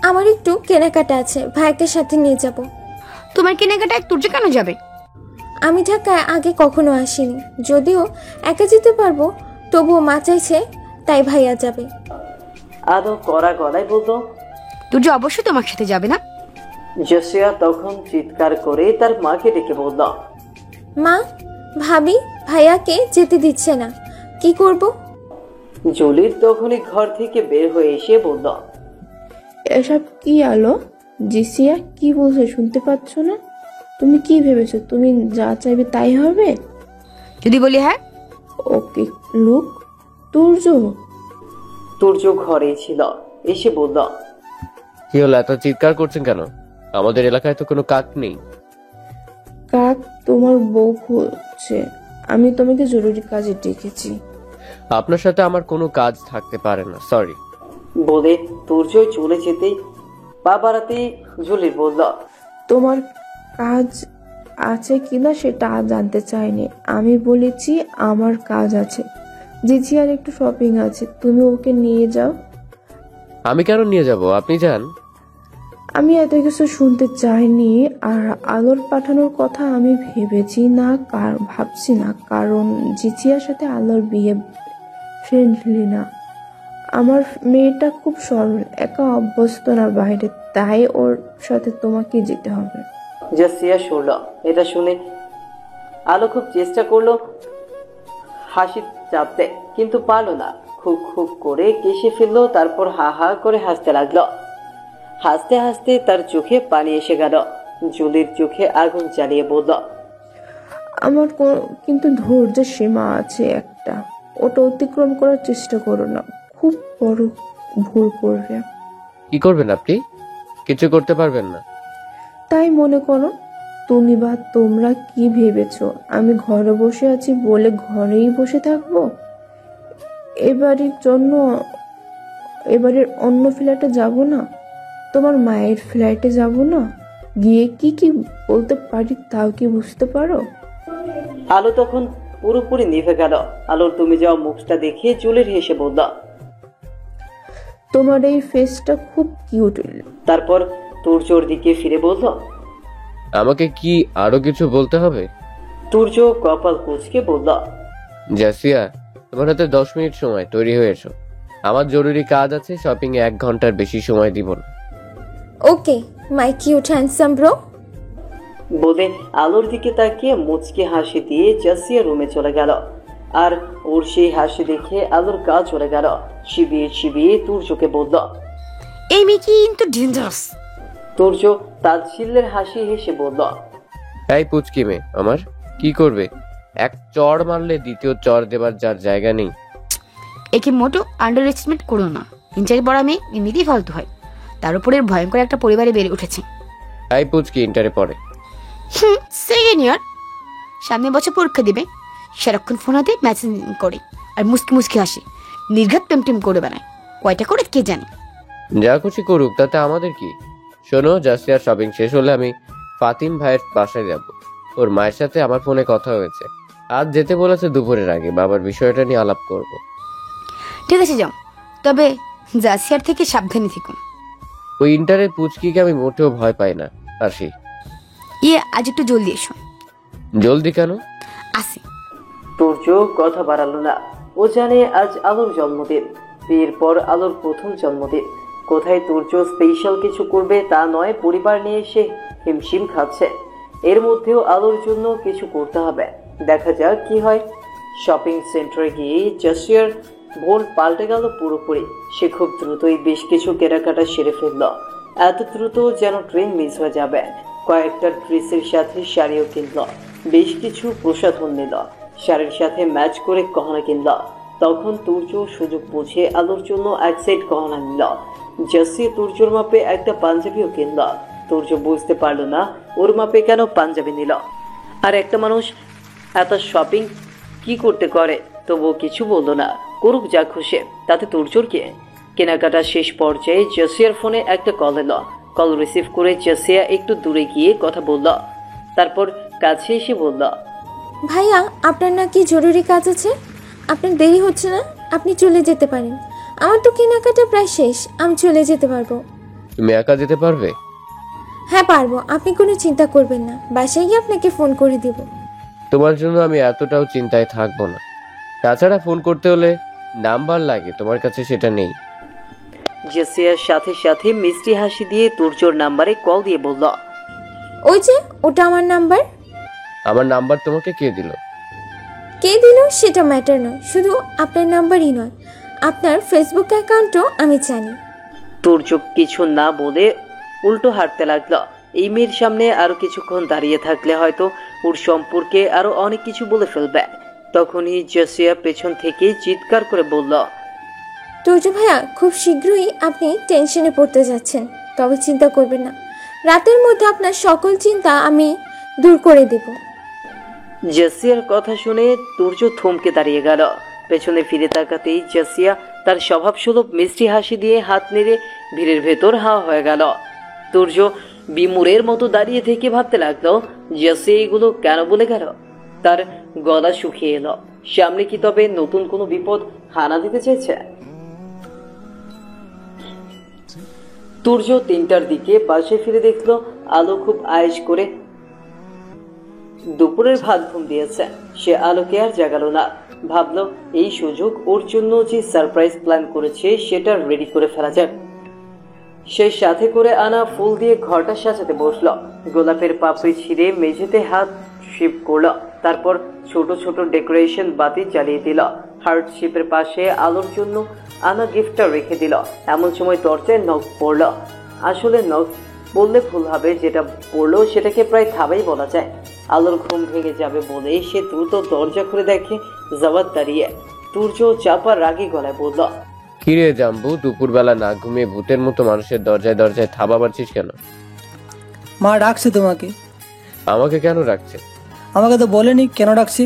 আমার একটু কেনাকাটা আছে, ভাইকে সাথে নিয়ে যাব। তোমার কেনাকাটায় তুর্য কেন যাবে? আমি ঢাকায় আগে কখনো আসিনি, যদিও একা যেতে পারবো, তবুও মা চাইছে তাই ভাইয়া যাবে। আলো কড়া গলায় বলল, তুর্য অবশ্যই তোমার সাথে যাবে না। জসিয়া তখন চিৎকার করে তার মাকে ডেকে বলল, মা, ভাবি ভাইয়াকে যেতে দিচ্ছে না, কি করব? জলির তখনই ঘর থেকে বের হয়ে এসে বলল, এসব কি আলো? জিসিয়া কি বলছে শুনতে পাচ্ছ না? তুমি কি ভেবেছো তুমি যা চাইবে তাই হবে? যদি বলি হ্যাঁ। ওকে লুক, তুর্য ঘরেই ছিল, এসে বলল, কি হলো, এত চিৎকার করছেন কেন? আমাদের এলাকায় তো কোনো কাক নেই। কাক তোমার বউ খুঁজছে, আমি তোমাকে জরুরি কাজে ডেকেছি। আপনার সাথে আমার কোনো কাজ থাকতে পারে না, সরি। বলে তুর্য চলে যেতেই পা বাড়াতেই জলির বলল, তোমার কাজ আছে কিনা সেটা জানতে চাইনি, আমি বলেছি আমার কাজ আছে। জিজিয়ার একটু শপিং আছে, তুমি ওকে নিয়ে যাও। আমি কেন নিয়ে যাব, আপনি যান। আমি এত কিছু শুনতে চাইনি। আর আলোর পাঠানোর কথা আমি ভাবছি না, কারণ জিজিয়ার সাথে আলোর বিয়ে ফ্রেন্ডলি না। আমার মেয়েটা খুব সরল, একা অভ্যস্ত না বাইরে, তাই ওর সাথে তোমাকে যেতে হবে। জাসিয়া শুনল। এটা শুনে আলো খুব চেষ্টা করলো হাসি চাপতে, কিন্তু পারলো না। খুব খুব করে কেশে ফেললো, তারপর হা হা করে হাসতে লাগলো। হাসতে হাসতে তার চোখে পানি এসে গেল। জুলির চোখে আগুন জ্বালিয়ে বলল, আমার কিন্তু ধৈর্যের সীমা আছে একটা, ওটা অতিক্রম করার চেষ্টা করো না, খুব বড় ভুল করবে। কি করবেন আপনি? কিছু করতে পারবেন না। তাই মনে করো? তুমি বা তোমরা কি ভেবেছো আমি ঘরে বসে আছি বলে ঘরেই বসে থাকবো? এবারের অন্য ফ্ল্যাটে যাব না, তোমার মায়ের ফ্ল্যাটে যাব না, গিয়ে কি কি বলতে পারি তাও কি বুঝতে পারো? আলো তখন পুরোপুরি নিভে গেল। আলোর তুমি যাওয়া মুখটা দেখে জুলির হেসে বলল, তোমার এই ফেসটা খুব কিউট। তারপর তুর্যর দিকে ফিরে বলল, আমাকে কি আরো কিছু বলতে হবে? তুর্য কপাল কুঁচকে বলল, জাসিয়া, তোমার হাতে 10 মিনিট সময়, তৈরি হয়ে এসো। আমার জরুরি কাজ আছে, শপিং এ 1 ঘন্টার বেশি সময় দিব না। ওকে মাই কিউট হ্যান্ডসাম ব্রো। বলে আলোর দিকে তাকিয়ে মুচকি হাসি দিয়ে জাসিয়া রুমে চলে গেল। আর ওর সেই হাসি দেখে আলোর গা চলে গেল। চিবিয়ে চিবিয়ে তুর্যকে বলল, এই মেয়ে কিন্তু ডেঞ্জারাস। তুর্য তাচ্ছিল্যের হাসি হেসে বলল, এই পুচকি মেয়ে আমার, কি করবে? এক চড় মারলে দ্বিতীয় চড় দেবার যার জায়গা নেই। একে মোটো আন্ডার এস্টিমেট করো না। ইন্টারে পড়া মেয়ে এমনিতেই ফালতু হয়, তার উপরে ভয়ঙ্কর একটা পরিবারে বেড়ে উঠেছে। এই পুচকি ইন্টারে পড়ে। সেকেন্ড ইয়ার, সামনে বছর পরীক্ষা দিবে। সারাক্ষণ ফোন হাতে মেসেজ করে আর মুসকি মুসকি হাসে, নির্ঘাত টেম করে বেড়ায়। কয়টা করে কে জানে। যা খুশি করুক, তাতে আমাদের কি? শোনো, জাসিয়ার শপিং শেষ হলে আমি ফাতিম ভাইয়ের বাসায় যাব। ওর মায়ের সাথে আমার ফোনে কথা হয়েছে, আজ যেতে বলেছে দুপুরের আগে। বাবার বিষয়টা নিয়ে আলাপ করব। ঠিক আছে যাও, তবে জাসিয়ার থেকে সাবধানে থেকো। ওই ইন্টারের পুচকিকে আমি মোটেও ভয় পাই না। আসি। আজ একটু জলদি এসো। জলদি কেন? আসি। তুর্য কথা বাড়ালো না। ও জানে আজ আলোর জন্মদিন, বিয়ের পর আলোর প্রথম জন্মদিন। কোথায় তুর্য স্পেশাল কিছু করবে তা নয়, পরিবার নিয়ে এসে হিমশিম খাচ্ছে। এর মধ্যেও আলোর জন্য কিছু করতে হবে। দেখা যাক কি হয়। শপিং সেন্টারে গিয়ে জাসিয়ার ভোল পাল্টে গেল পুরোপুরি। সে খুব দ্রুতই বেশ কিছু কেনাকাটা সেরে ফেলল, এত দ্রুত যেন ট্রেন মিস হয়ে যাবে। কয়েকটা ড্রেসের সাথে শাড়িও কিনল, বেশ কিছু প্রসাধন নিল, শাড়ির সাথে ম্যাচ করে গহনা কিনল। তখন তুর্য সুযোগ বুঝে আলোর জন্য এক সেট গহনা নিল। জাসিয়া তুর্যর মাপে একটা পাঞ্জাবিও কিনল। তুর্য বুঝতে পারলো না ওর মাপে কেন পাঞ্জাবি নিল। আর একটা মানুষ এত শপিং কি করতে করে, তবুও কিছু বললো না। করুক যা খুশি, তাতে তুর্যর কে। কেনাকাটা শেষ পর্যায়ে জাসিয়ার ফোনে একটা কল এলো। কল রিসিভ করে জাসিয়া একটু দূরে গিয়ে কথা বলল, তারপর কাছে এসে বলল, ভাইয়া আপনার নাকি জরুরি কাজ আছে, আপনার দেরি হচ্ছে না? আপনি চলে যেতে পারেন। আমার তো কেনাকাটা প্রায় শেষ, আমি চলে যেতে পারবো। তুমি একা যেতে পারবে? হ্যাঁ পারবো, আপনি কোনো চিন্তা করবেন না। বাসায় গিয়ে আপনাকে ফোন করে দিব। তোমার জন্য আমি এতটাও চিন্তায় থাকবো না। তাছাড়া ফোন করতে হলে নাম্বার লাগে, তোমার কাছে সেটা নেই। জাসিয়ার সাথে সাথে মিষ্টি হাসি দিয়ে তুর্যর নাম্বারে কল দিয়ে বলল, ওই যে ওটা আমার নাম্বার। আমার নাম্বার তোমাকে কে দিল? কে দিল সেটা ম্যাটার নয়, শুধু আপনার নাম্বারই নয়, আপনার ফেসবুক অ্যাকাউন্টও আমি জানি। তুর্য কিছু না বলে উল্টো হাঁটতে লাগলো। এই মেয়ের সামনে আরো কিছুক্ষণ দাঁড়িয়ে থাকলে হয়তো ওর সম্পর্কে আরো অনেক কিছু বলে ফেলবে। তখনই জাসিয়া পেছন থেকে চিৎকার করে বলল, তুর্য ভাইয়া, খুব শীঘ্রই আপনি টেনশনে পড়তে যাচ্ছেন, তবে চিন্তা করবেন না, রাতের মধ্যে আপনার সকল চিন্তা আমি দূর করে দেব। জাসিয়ার কথা শুনে তুর্য থমকে দাঁড়িয়ে গেল। পেছনে ফিরে তাকাতেই জাসিয়া তার স্বভাবসুলভ মিষ্টি হাসি দিয়ে হাত নেড়ে ভিড়ের ভেতর হাওয়া হয়ে গেল। তুর্য বিমূঢ়ের মতো দাঁড়িয়ে থেকে ভাবতে লাগলো, জাসিয়া এগুলো কেন বলে গেল। তার গলা শুকিয়ে এলো। সামনে কি তবে নতুন কোনো বিপদ হানা দিতে চেয়েছে? তুর্য 3টার দিকে বাসায় ফিরে দেখলো আলো খুব আয়েশ করে দুপুরের ভাত ঘুম দিয়েছে। সে আলোকে আর জাগালো না। ভাবলো এই সুযোগ ওর জন্য যে সারপ্রাইজ প্ল্যান করেছে সেটা রেডি করে ফেলা যাক। সে সাথে করে আনা ফুল দিয়ে ঘরটা সাজাতে বসলো। গোলাপের পাপড়ি ছিঁড়ে মেঝেতে হাত শেপ করলো, তারপর ছোট ছোট ডেকোরেশন বাতি জ্বালিয়ে দিল। হার্ট শেপের পাশে আলোর জন্য আনা গিফটটা রেখে দিল। এমন সময় দরজায় নখ পড়লো। আসলে নখ বললে ভুল হবে, যেটা পড়লো সেটাকে প্রায় থাবাই বলা যায়। আলোর ঘুম ভেঙে যাবে বলে সে দ্রুত দরজা খুলে দেখে জাওয়াদ দাঁড়িয়ে। তুর্য চাপা রাগী গলায় বলল, কিরে জাম্বু, দুপুরবেলা না ঘুমিয়ে ভূতের মতো মানুষের দরজায় দরজায় থাবা মারছিস কেন? মা ডাকছে তোমাকে। আমাকে কেন রাখছে? আমাকে তো বলেনি কেন ডাকছি।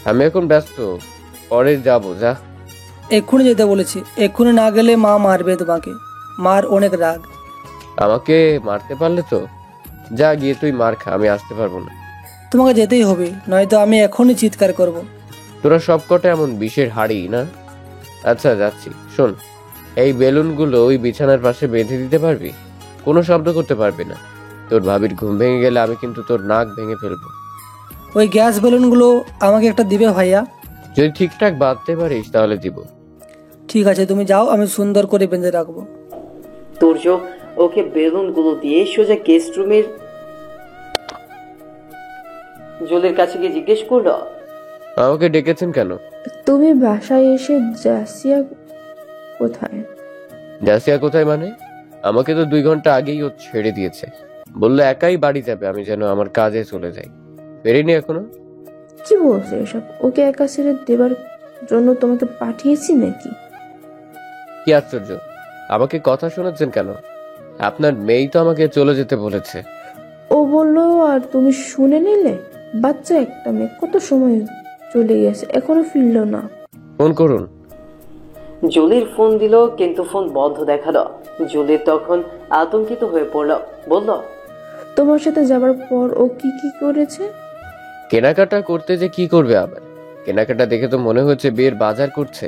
আমি এখন ব্যস্ত, পরে যাবো। যা। এক্ষুনি যেতে বলেছি, এক্ষুনি না গেলে মা মারবে তোমাকে। মার অনেক রাগ। আমাকে মারতে পারলে তো যা, গিয়ে তুই মার খা, আমি আসতে পারবো না। তোমাকে যেতেই হবে, নয়তো আমি এখনই চিৎকার করব। তোরা সবকটা এমন বিষের হাড়ি না? আচ্ছা যাচ্ছি। শোন, এই বেলুনগুলো ওই বিছানার পাশে বেঁধে দিতে পারবি? কোনো শব্দ করতে পারবি না। তোর ভাবির ঘুম ভেঙে গেলে আমি কিন্তু তোর নাক ভেঙে ফেলবো। ওই গ্যাস বেলুনগুলো আমাকে একটা দিবে ভাইয়া? যদি ঠিকঠাক বাঁধতে পারিস তাহলে দিব। ঠিক আছে, তুমি যাও, আমি সুন্দর করে বেঁধে রাখবো। তুর্য ওকে বেলুনগুলো দিয়ে সোজা গেস্ট রুমের জলের কাছে গিয়ে জিজ্ঞেস করলো, আমাকে ডেকেছেন কেন? তুমি বাসায় এসে জাসিয়া কোথায়? জাসিয়া কোথায় মানে? আমাকে তো 2 ঘন্টা আগেই ও ছেড়ে দিয়েছে, বললো একাই বাড়ি যাবে, আমি যেন আমার কাজে চলে যাই। বেরিনি এখনো। কি বলছো এসব? ওকে একা ছেড়ে দেবার জন্য তোমাকে পাঠিয়েছি নাকি? কি আশ্চর্য, আমাকে কথা শোনাচ্ছেন কেন? আপনার মেয়েই তো আমাকে চলে যেতে বলেছে। ও বললো আর তুমি শুনে নিলে? বাচ্চা একটা মেয়ে, কত সময় চলে গেছে, এখনো ফিরলো না। ফোন করুন। জলির ফোন দিল কিন্তু ফোন বন্ধ দেখালো। জলির তখন আতঙ্কিত হয়ে পড়ল, বলল, তোমার সাথে যাবার পর ও কি কি করেছে? কেনাকাটা করতে যে কি করবে আবার? কেনাকাটা দেখে তো মনে হচ্ছে বিয়ের বাজার করছে।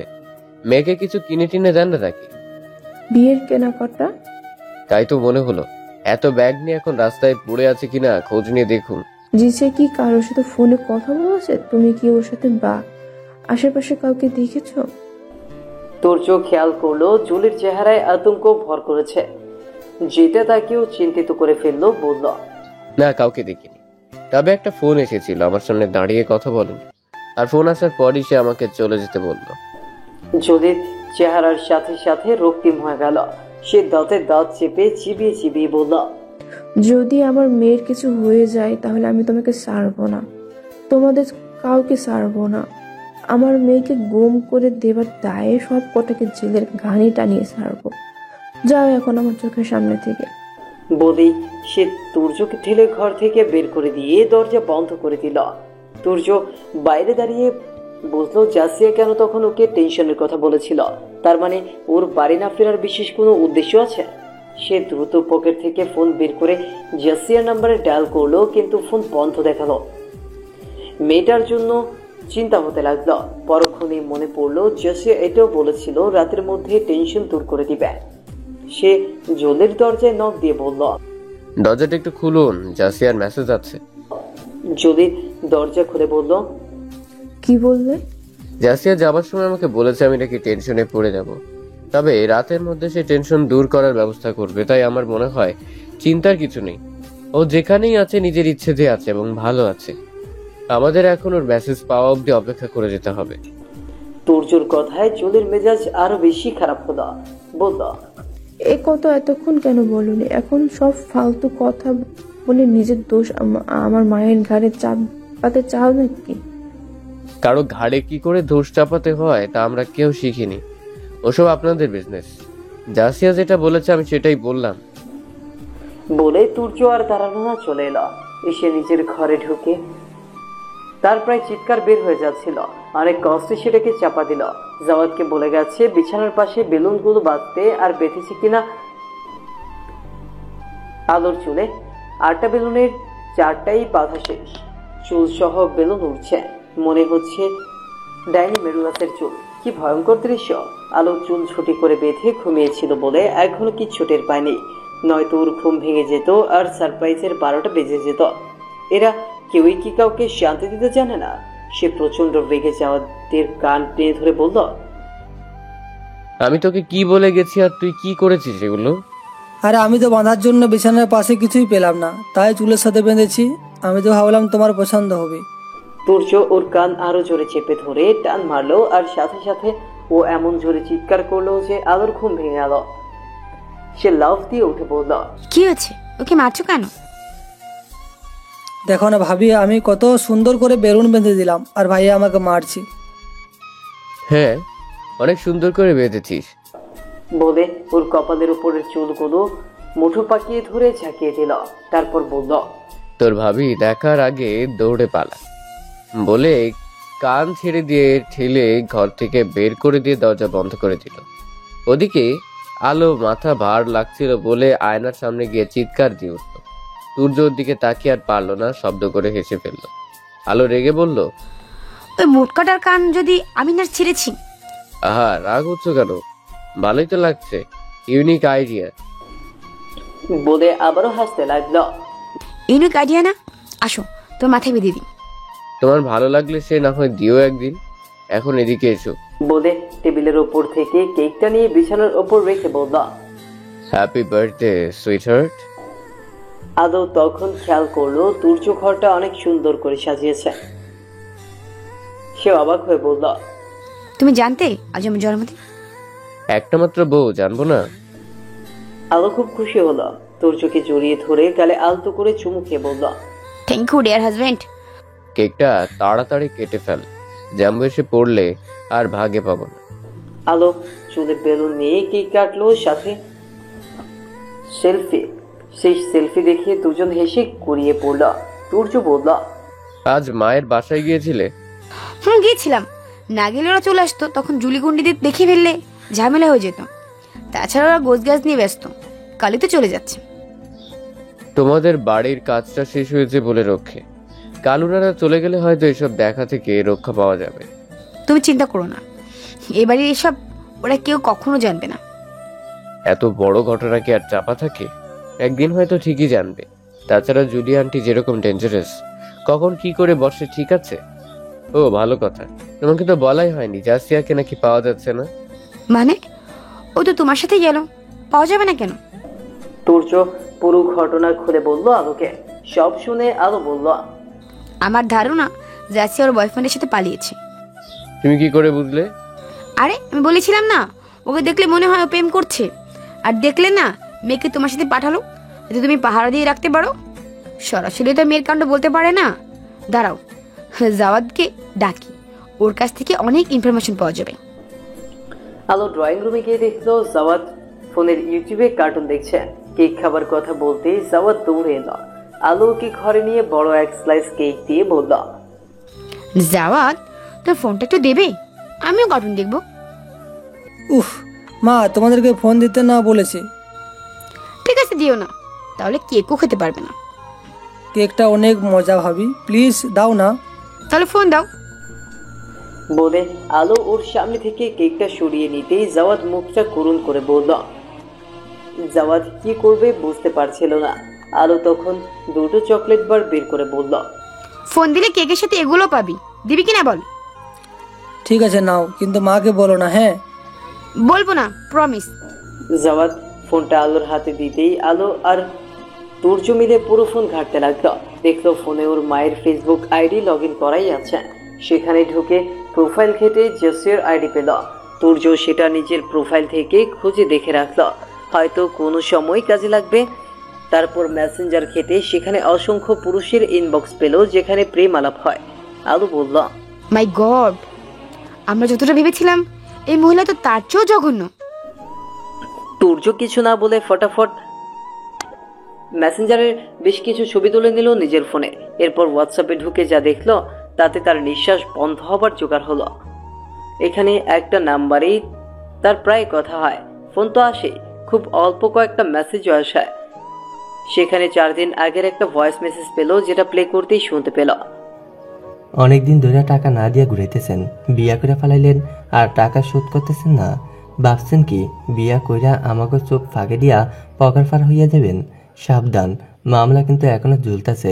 মেয়েকে কিছু কিনে টিনে দেন না নাকি? বিয়ের কেনাকাটা? তাই তো মনে হলো। এত ব্যাগ নিয়ে এখন রাস্তায় পড়ে আছে কিনা খোঁজ নিয়ে দেখুন। জিসে কি কারোর সাথে ফোনে কথা বলেছে? তুমি কি ওর সাথে বা আশেপাশে কাউকে দেখেছো? তুর্য খেয়াল করলো জলির চেহারায় আতঙ্ক ভর করেছে, যেটা তাকেও চিন্তিত করে ফেললো। বলল, না, কাউকে দেখিনি, তবে একটা ফোন এসেছিল, আমার সামনে দাঁড়িয়ে কথা বলেন, আর ফোন আসার পরই সে আমাকে চলে যেতে বলল। জলির চেহারার সাথে সাথে রক্তিম হয়ে গেল। সে দাঁতে দাঁত চেপে চিবিয়ে চিবিয়ে বলল, যদি আমার মেয়ের কিছু হয়ে যায় তাহলে আমি তোমাকে ছাড়বো না, তোমাদের কাউকে ছাড়বো না। আমার মেয়েকে গুম করে দেবার দায়ে সব কটাকে জেলের ঘানি টানিয়ে ছাড়বো। যাও এখন আমার চোখের সামনে থেকে। বলেই সে তুর্যকে ঠেলে ঘর থেকে বের করে দিয়ে দরজা বন্ধ করে দিল। তুর্য বাইরে দাঁড়িয়ে বুঝলো জাসিয়া কেন তখন ওকে টেনশনের কথা বলেছিল। তার মানে ওর বাড়ি না ফেরার বিশেষ কোনো উদ্দেশ্য আছে। সে দ্রুত পকেট থেকে ফোন বের করে জাসিয়ার নাম্বারে ডায়াল করলো, কিন্তু ফোন বন্ধ দেখালো। মেয়েটার জন্য চিন্তা হতে লাগলো। পরক্ষণেই মনে পড়লো জাসিয়া এটাও বলেছিল রাতের মধ্যে টেনশন দূর করে দিবে। সে জলের দরজায় নক দিয়ে বলল, দরজাটা একটু খুলুন, জাসিয়ার মেসেজ আছে। জলি দরজা খুলে বলল, কি বললে? জাসিয়া যাবার সময় আমাকে বলেছে আমি নাকি টেনশনে পড়ে যাব, তবে রাতের মধ্যে সে টেনশন দূর করার ব্যবস্থা করবে। তাই আমার মনে হয় চিন্তার কিছু নেই, ও যেখানেই আছে নিজের ইচ্ছে দিয়ে আছে এবং ভালো আছে। আমাদের এখন ওর মেসেজ পাওয়া অবধি অপেক্ষা করে যেতে হবে। তুর্যর কথায় জলির মেজাজ আরো বেশি খারাপ হলো। বলল, এ কথা এতক্ষণ কেন বলনি? এখন সব ফালতু কথা বলে নিজের দোষ আমার মায়ের ঘাড়ে চাপাতে চাও নাকি? কারো ঘাড়ে কি করে দোষ চাপাতে হয় তা আমরা কেউ শিখিনি, ওসব আপনাদের বিজনেস। জাসিয়া যেটা বলেছে আমি সেটাই বললাম। বলে তুর্য আর দাঁড়ালো না, চলে এলো। এসে নিজের ঘরে ঢুকে তার প্রায় চিৎকার বের হয়ে যাচ্ছিল। অনেক কষ্টে সেটাকে চাপা দিল। জাওয়াদকে বলে গেছে বিছানার পাশে বেলুনগুলো বাঁধতে, আর বেঁধেছে কিনা আলোর চুলে 8টা বেলুনের 4টাই বাঁধা শেষ। চুল সহ বেলুন উঠছে, মনে হচ্ছে ডাইনি মেরুলাসের চুল। কি ভয়ঙ্কর দৃশ্য! আলোর চুল ছুটি করে বেঁধে ঘুমিয়েছিল বলে এখনো কিচ্ছু টের পায়নি, নয়তো ওর ঘুম ভেঙে যেত আর সারপ্রাইজের 12টা বেজে যেত। এরা কেউই কি কাউকে শান্তি দিতে জানে না। সে প্রচন্ড রেগে যাওয়াদের কান টেনে ধরে বলল, আমি তোকে কি বলে গেছি আর তুই কি করেছিস এগুলো? আরে আমি তো বাঁধার জন্য বিছানার পাশে কিছুই পেলাম না, তাই চুলের সাথে বেঁধেছি। আমি তো ভাবলাম তোমার পছন্দ হবে। তুর্য ওর কান আরো জোরে চেপে ধরে টান মারলো, আর সাথে সাথে ও এমন জোরে চিৎকার করলো যে আলোর ঘুম ভেঙে গেল। সে লাফ দিয়ে উঠে বলল, কি হচ্ছে? ওকে মারছো কেন? দেখো না ভাবি, আমি কত সুন্দর করে বেলুন বেঁধে দিলাম আর ভাইয়া আমাকে মারছি। হ্যাঁ, অনেক সুন্দর করে বেঁধেছিস। বলে ওর কপালের উপরের চুলগুলো মুঠো পাকিয়ে ধরে ঝাঁকিয়ে দিল। তারপর বলল, তোর ভাবি দেখার আগে দৌড়ে পালা। বলে কান ছেড়ে দিয়ে ঠেলে ঘর থেকে বের করে দিয়ে দরজা বন্ধ করে দিল। ওদিকে আলো মাথা ভার লাগছিল বলে আয়নার সামনে গিয়ে চিৎকার দিয়ে উঠল। সূর্য ওর দিকে তাকিয়ে আর পারলো না, শব্দ করে হেসে ফেললো। আলো রেগে বলল, ওই মোটকাটার কান যদি আমি না ছিঁড়েছি। আহা, রাগ হচ্ছ কেন? ভালোই তো লাগছে, ইউনিক আইডিয়া। বলে আবারও হাসতে লাগলো। ইউনিক আইডিয়া না? আসো তোর মাথায় বেঁধে দিই। তোমার ভালো লাগলে সে না হয় দিও একদিন। এখন এদিকে এসো। বলে টেবিলের ওপর থেকে কেকটা নিয়ে বিছানার ওপর রেখে বলল, হ্যাপি বার্থডে সুইটহার্ট। আলো তখন খেয়াল করলো তুর্য ঘরটা অনেক সুন্দর করে সাজিয়েছে। সে অবাক হয়ে বলল, তুমি জানতে আজ আমার জন্মদিন? একটা মাত্র বউ, জানবো না? আলো খুব খুশি হলো। তুর্যকে জড়িয়ে ধরে গালে আলতো করে চুমু খেয়ে বলল, থ্যাংক ইউ ডিয়ার হাজবেন্ড। কেকটা তাড়াতাড়ি কেটে ফেল, জ্যাম এসে পড়লে আর ভাগে পাবো না। আলো চুলে বেলুন নিয়ে কেক কাটলো, সাথে সেলফি। সেই সেলফি দেখে দুজন হেসে গড়িয়ে পড়ল। তুর্য বলল, আজ মায়ের বাসায় গিয়েছিলে? গিয়েছিলাম। না গেলে ওরা চলে আসতো, তখন জুলিগুন্ডিদের দেখে ফেললে ঝামেলা হয়ে যেত। তাছাড়া ওরা গোছ গাছ নিয়ে ব্যস্ত, কালই তো চলে যাচ্ছে। তোমাদের বাড়ির কাজটা শেষ হয়েছে বলে রক্ষে, কাল ওনারা চলে গেলে হয়তো এসব দেখা থেকে রক্ষা পাওয়া যাবে। তুমি চিন্তা করো না, এবারে এসব ওরা কেউ কখনো জানবে না। এত বড় ঘটনা কি আর চাপা থাকে? একদিন হয়তো ঠিকই জানবে। তাছাড়া জুলি আন্টি যেরকম ডেঞ্জারাস, কখন কি করে বসে ঠিক আছে। ও ভালো কথা, তোমাকে তো বলাই হয়নি জাসিয়াকে নাকি পাওয়া যাচ্ছে না। মানে ও তো তোমার সাথেই গেল, পাওয়া যাবে না কেন? তুর্য পুরো ঘটনা খুলে বলল আলোকে। সব শুনে আলো বলল, আমার ধারণা জাসিয়া ওর বয়ফ্রেন্ডের সাথে পালিয়েছে। তুমি কি করে বুঝলে? আরে আমি বলেছিলাম না, ওকে দেখলে মনে হয় ও প্রেম করছে। আর দেখলে না, মেয়েকে তোমার সাথে পাঠালো যাতে তুমি পাহারা দিয়ে রাখতে পারো। সরাসরি তো মেয়ের কাণ্ড বলতে পারে না। দাঁড়াও, জাওয়াদকে ডাকি, ওর কাছ থেকে অনেক ইনফরমেশন পাওয়া যাবে। আলো ড্রয়িং রুমে গিয়ে দেখলো জাওয়াদ ফোনের ইউটিউবে কার্টুন দেখছে। কেক খাবার কথা বলতে জাওয়াদ দৌড়ে এলো। আলো ওকে ঘরে নিয়ে বড় এক স্লাইস কেক দিয়ে বলল, জাওয়াদ তোর ফোনটা একটু দেবে, আমিও কার্টুন দেখবো। উফ মা, তোমাদেরকে ফোন দিতে না বলেছি। ঠিক আছে দিও না, তাহলে কেকও খেতে পারবে না। কেকটা অনেক মজা ভাবি, প্লিজ দাও না। তাহলে ফোন দাও। বলে আলো ওর সামনে থেকে কেকটা সরিয়ে নিতেই জাওয়াদ মুখটা করুণ করে বলল। জাওয়াদ কি করবে বুঝতে পারছিল না। আলো তখন দুটো চকলেট বার বের করে বলল, ফোন দিলে কেকের সাথে এগুলো পাবি, দিবি কিনা বল? ঠিক আছে নাও, কিন্তু মাকে বলো না। হ্যাঁ বলবো না, প্রমিস। জাওয়াদ ফোনটা আলোর হাতে দিতেই আলো আর তুর্য মিলে পুরো ফোন ঘাঁটতে লাগলো। দেখলো ফোনে ওর মায়ের ফেসবুক আইডি লগ ইন করাই আছে। সেখানে ঢুকে প্রোফাইল ঘেটে জেসিয়ার আইডি পেল। তুর্য সেটা নিজের প্রোফাইল থেকে খুঁজে দেখে রাখলো, হয়তো কোনো সময় কাজে লাগবে। তারপর মেসেঞ্জার ঘেটে সেখানে অসংখ্য পুরুষের ইনবক্স পেল যেখানে প্রেম আলাপ হয়। আলো বলল, মাই গড, আমরা যতটা ভেবেছিলাম এই মহিলা তো তার চেয়েও জঘন্য। তুর্য কিছু না বলে ফটাফট মেসেঞ্জারের বেশ কিছু ছবি তুলে নিল নিজের ফোনে। এরপর হোয়াটসঅ্যাপে ঢুকে যা দেখলো তাতে তার নিঃশ্বাস বন্ধ হবার জোগাড় হলো। এখানে একটা নাম্বারেই তার প্রায় কথা হয়, ফোন তো আসে, খুব অল্প কয়েকটা মেসেজও আসে। সেখানে 4 দিন আগের একটা ভয়েস মেসেজ পেল, যেটা প্লে করতেই শুনতে পেল। অনেকদিন ধরে টাকা না দিয়ে ঘুরাইতেছেন, বিয়া করে ফেলাইলেন আর টাকা শোধ করতেছেন না। ভাবছেন কি বিয়া কইরা আমাকে চোখ ফাঁকে দিয়া পকার ফার হইয়া যাবেন? সাবধান, মামলা কিন্তু এখনো ঝুলতেছে।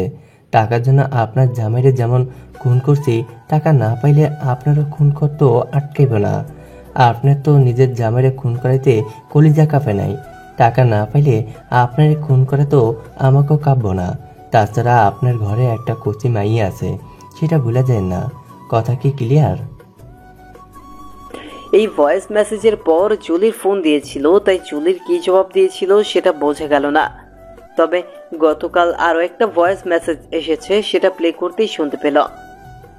টাকার জন্য আপনার জামাইরে যেমন খুন করছি, টাকা না পাইলে আপনারও খুন করতেও আটকাইব না। আপনার তো নিজের জামাইরে খুন করাইতে কলিজা কাঁপে নাই, টাকা না পাইলে আপনার খুন করে তো আমাকেও কাঁপব না। তাছাড়া আপনার ঘরে একটা কচি মাইয়া আছে, সেটা ভুলে যায় না। কথা কি ক্লিয়ার? এই ভয়েস মেসেজের পর জুলির ফোন দিয়েছিল, তাই জুলির কি জবাব দিয়েছিল সেটা বোঝা গেল না। তবে গতকাল আরো একটা ভয়েস মেসেজ এসেছে, সেটা প্লে করতেই শুনতে পেল।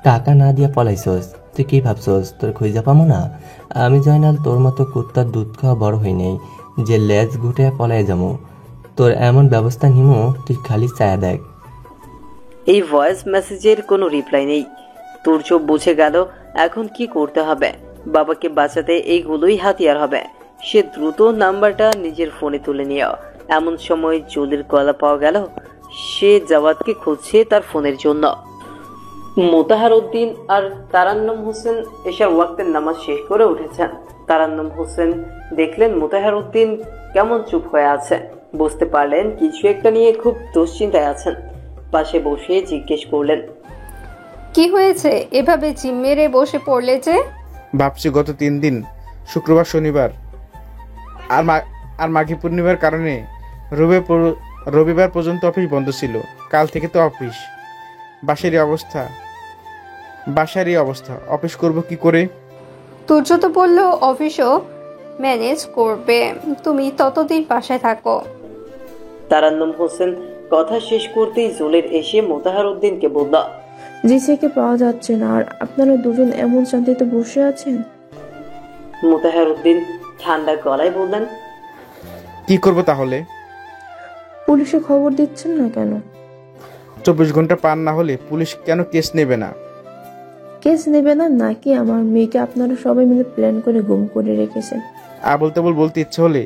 টাকা না দিয়া পলাইছস, তুই কি ভাবছস তোর খুঁজা পাবো না? আমি জয়নাল তোর মতো কুত্তার দুধ খাওয়া বড় হই নাই যে লেজ ঘুটে পলাই যাবো। তোর এমন ব্যবস্থা নিমো, তুই খালি চায়া দেখ। এই ভয়েস মেসেজের কোনো রিপ্লাই নেই। তুর্য বুঝে গেল এখন কি করতে হবে। বাবাকে বাঁচাতে এইগুলোই হাতিয়ার হবে। সে দ্রুত নাম্বারটা নিজের ফোনে তুলে নিয়ে এমন সময় জুলির গলা পাওয়া গেল। সে জাওয়াদকে খুঁজছে তার ফোনের জন্য। মোতাহার উদ্দিন আর তারান্নুম হোসেন এশার ওয়াক্তের নামাজ শেষ করে উঠেছেন। তারান্নুম হোসেন দেখলেন মোতাহার উদ্দিন কেমন চুপ হয়ে আছে। বুঝতে পারলেন কিছু একটা নিয়ে খুব দুশ্চিন্তায় আছেন। পাশে বসে জিজ্ঞেস করলেন, কি হয়েছে এভাবে জিম মেরে বসে পড়লে যে? ভাবছি গত 3 দিন শুক্রবার শনিবার আর মাঘী পূর্ণিমার কারণে রবিবার পর্যন্ত অফিস বন্ধ ছিল। কাল থেকে তো অফিস। বাসারই অবস্থা অফিস করব কি করে? তুর্য তো বললো অফিসও ম্যানেজ করবে, তুমি ততদিন বাসায় থাকো। তারান্নুম হোসেন কথা শেষ করতেই জুলের এসে মোতাহার উদ্দিনকে বলল, জিসেকে পাওয়া যাচ্ছে না আর আপনারা দুজন এমন শান্তিতে বসে আছেন। মোতাহার উদ্দিন ঠান্ডা গলায় বললেন, কি করব তাহলে? পুলিশে খবর দিচ্ছেন না কেন? 24 ঘন্টা পার না হলে পুলিশ কেন কেস নেবে না? কেস নেবে না নাকি আমার মেয়েকে আপনারা সবাই মিলে প্ল্যান করে গুম করে রেখেছেন? আবল তাবল বলতে ইচ্ছে হলে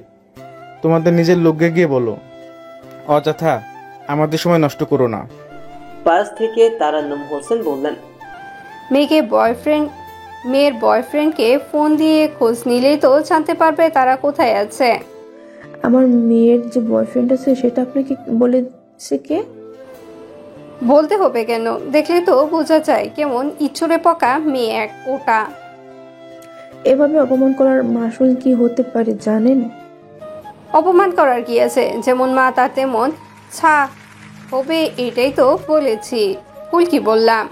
তোমাদের নিজের লোককে গিয়ে বলো। অযথা আমাদের সময় নষ্ট করো না। পাশ থেকে তারান্নুম হোসেন বললেন, মেয়ের বয়ফ্রেন্ডকে ফোন দিয়ে খোঁজ নিলেই তো জানতে পারবে তারা কোথায় আছে। আমার মেয়ের যে বয়ফ্রেন্ড আছে সেটা আপনাকে বলেছে কে? বলতে হবে কেন? দেখলে তো বোঝা যায় কেমন ইচ্ছুরে পকা মেয়ে এক ওটা। এভাবে অপমান করার মাসুল কি হতে পারে জানেন? অপমান করার কি আছে? যেমন মা তার তেমন ছা হবে, এটাই তো বলেছি। ভুল কি বললাম?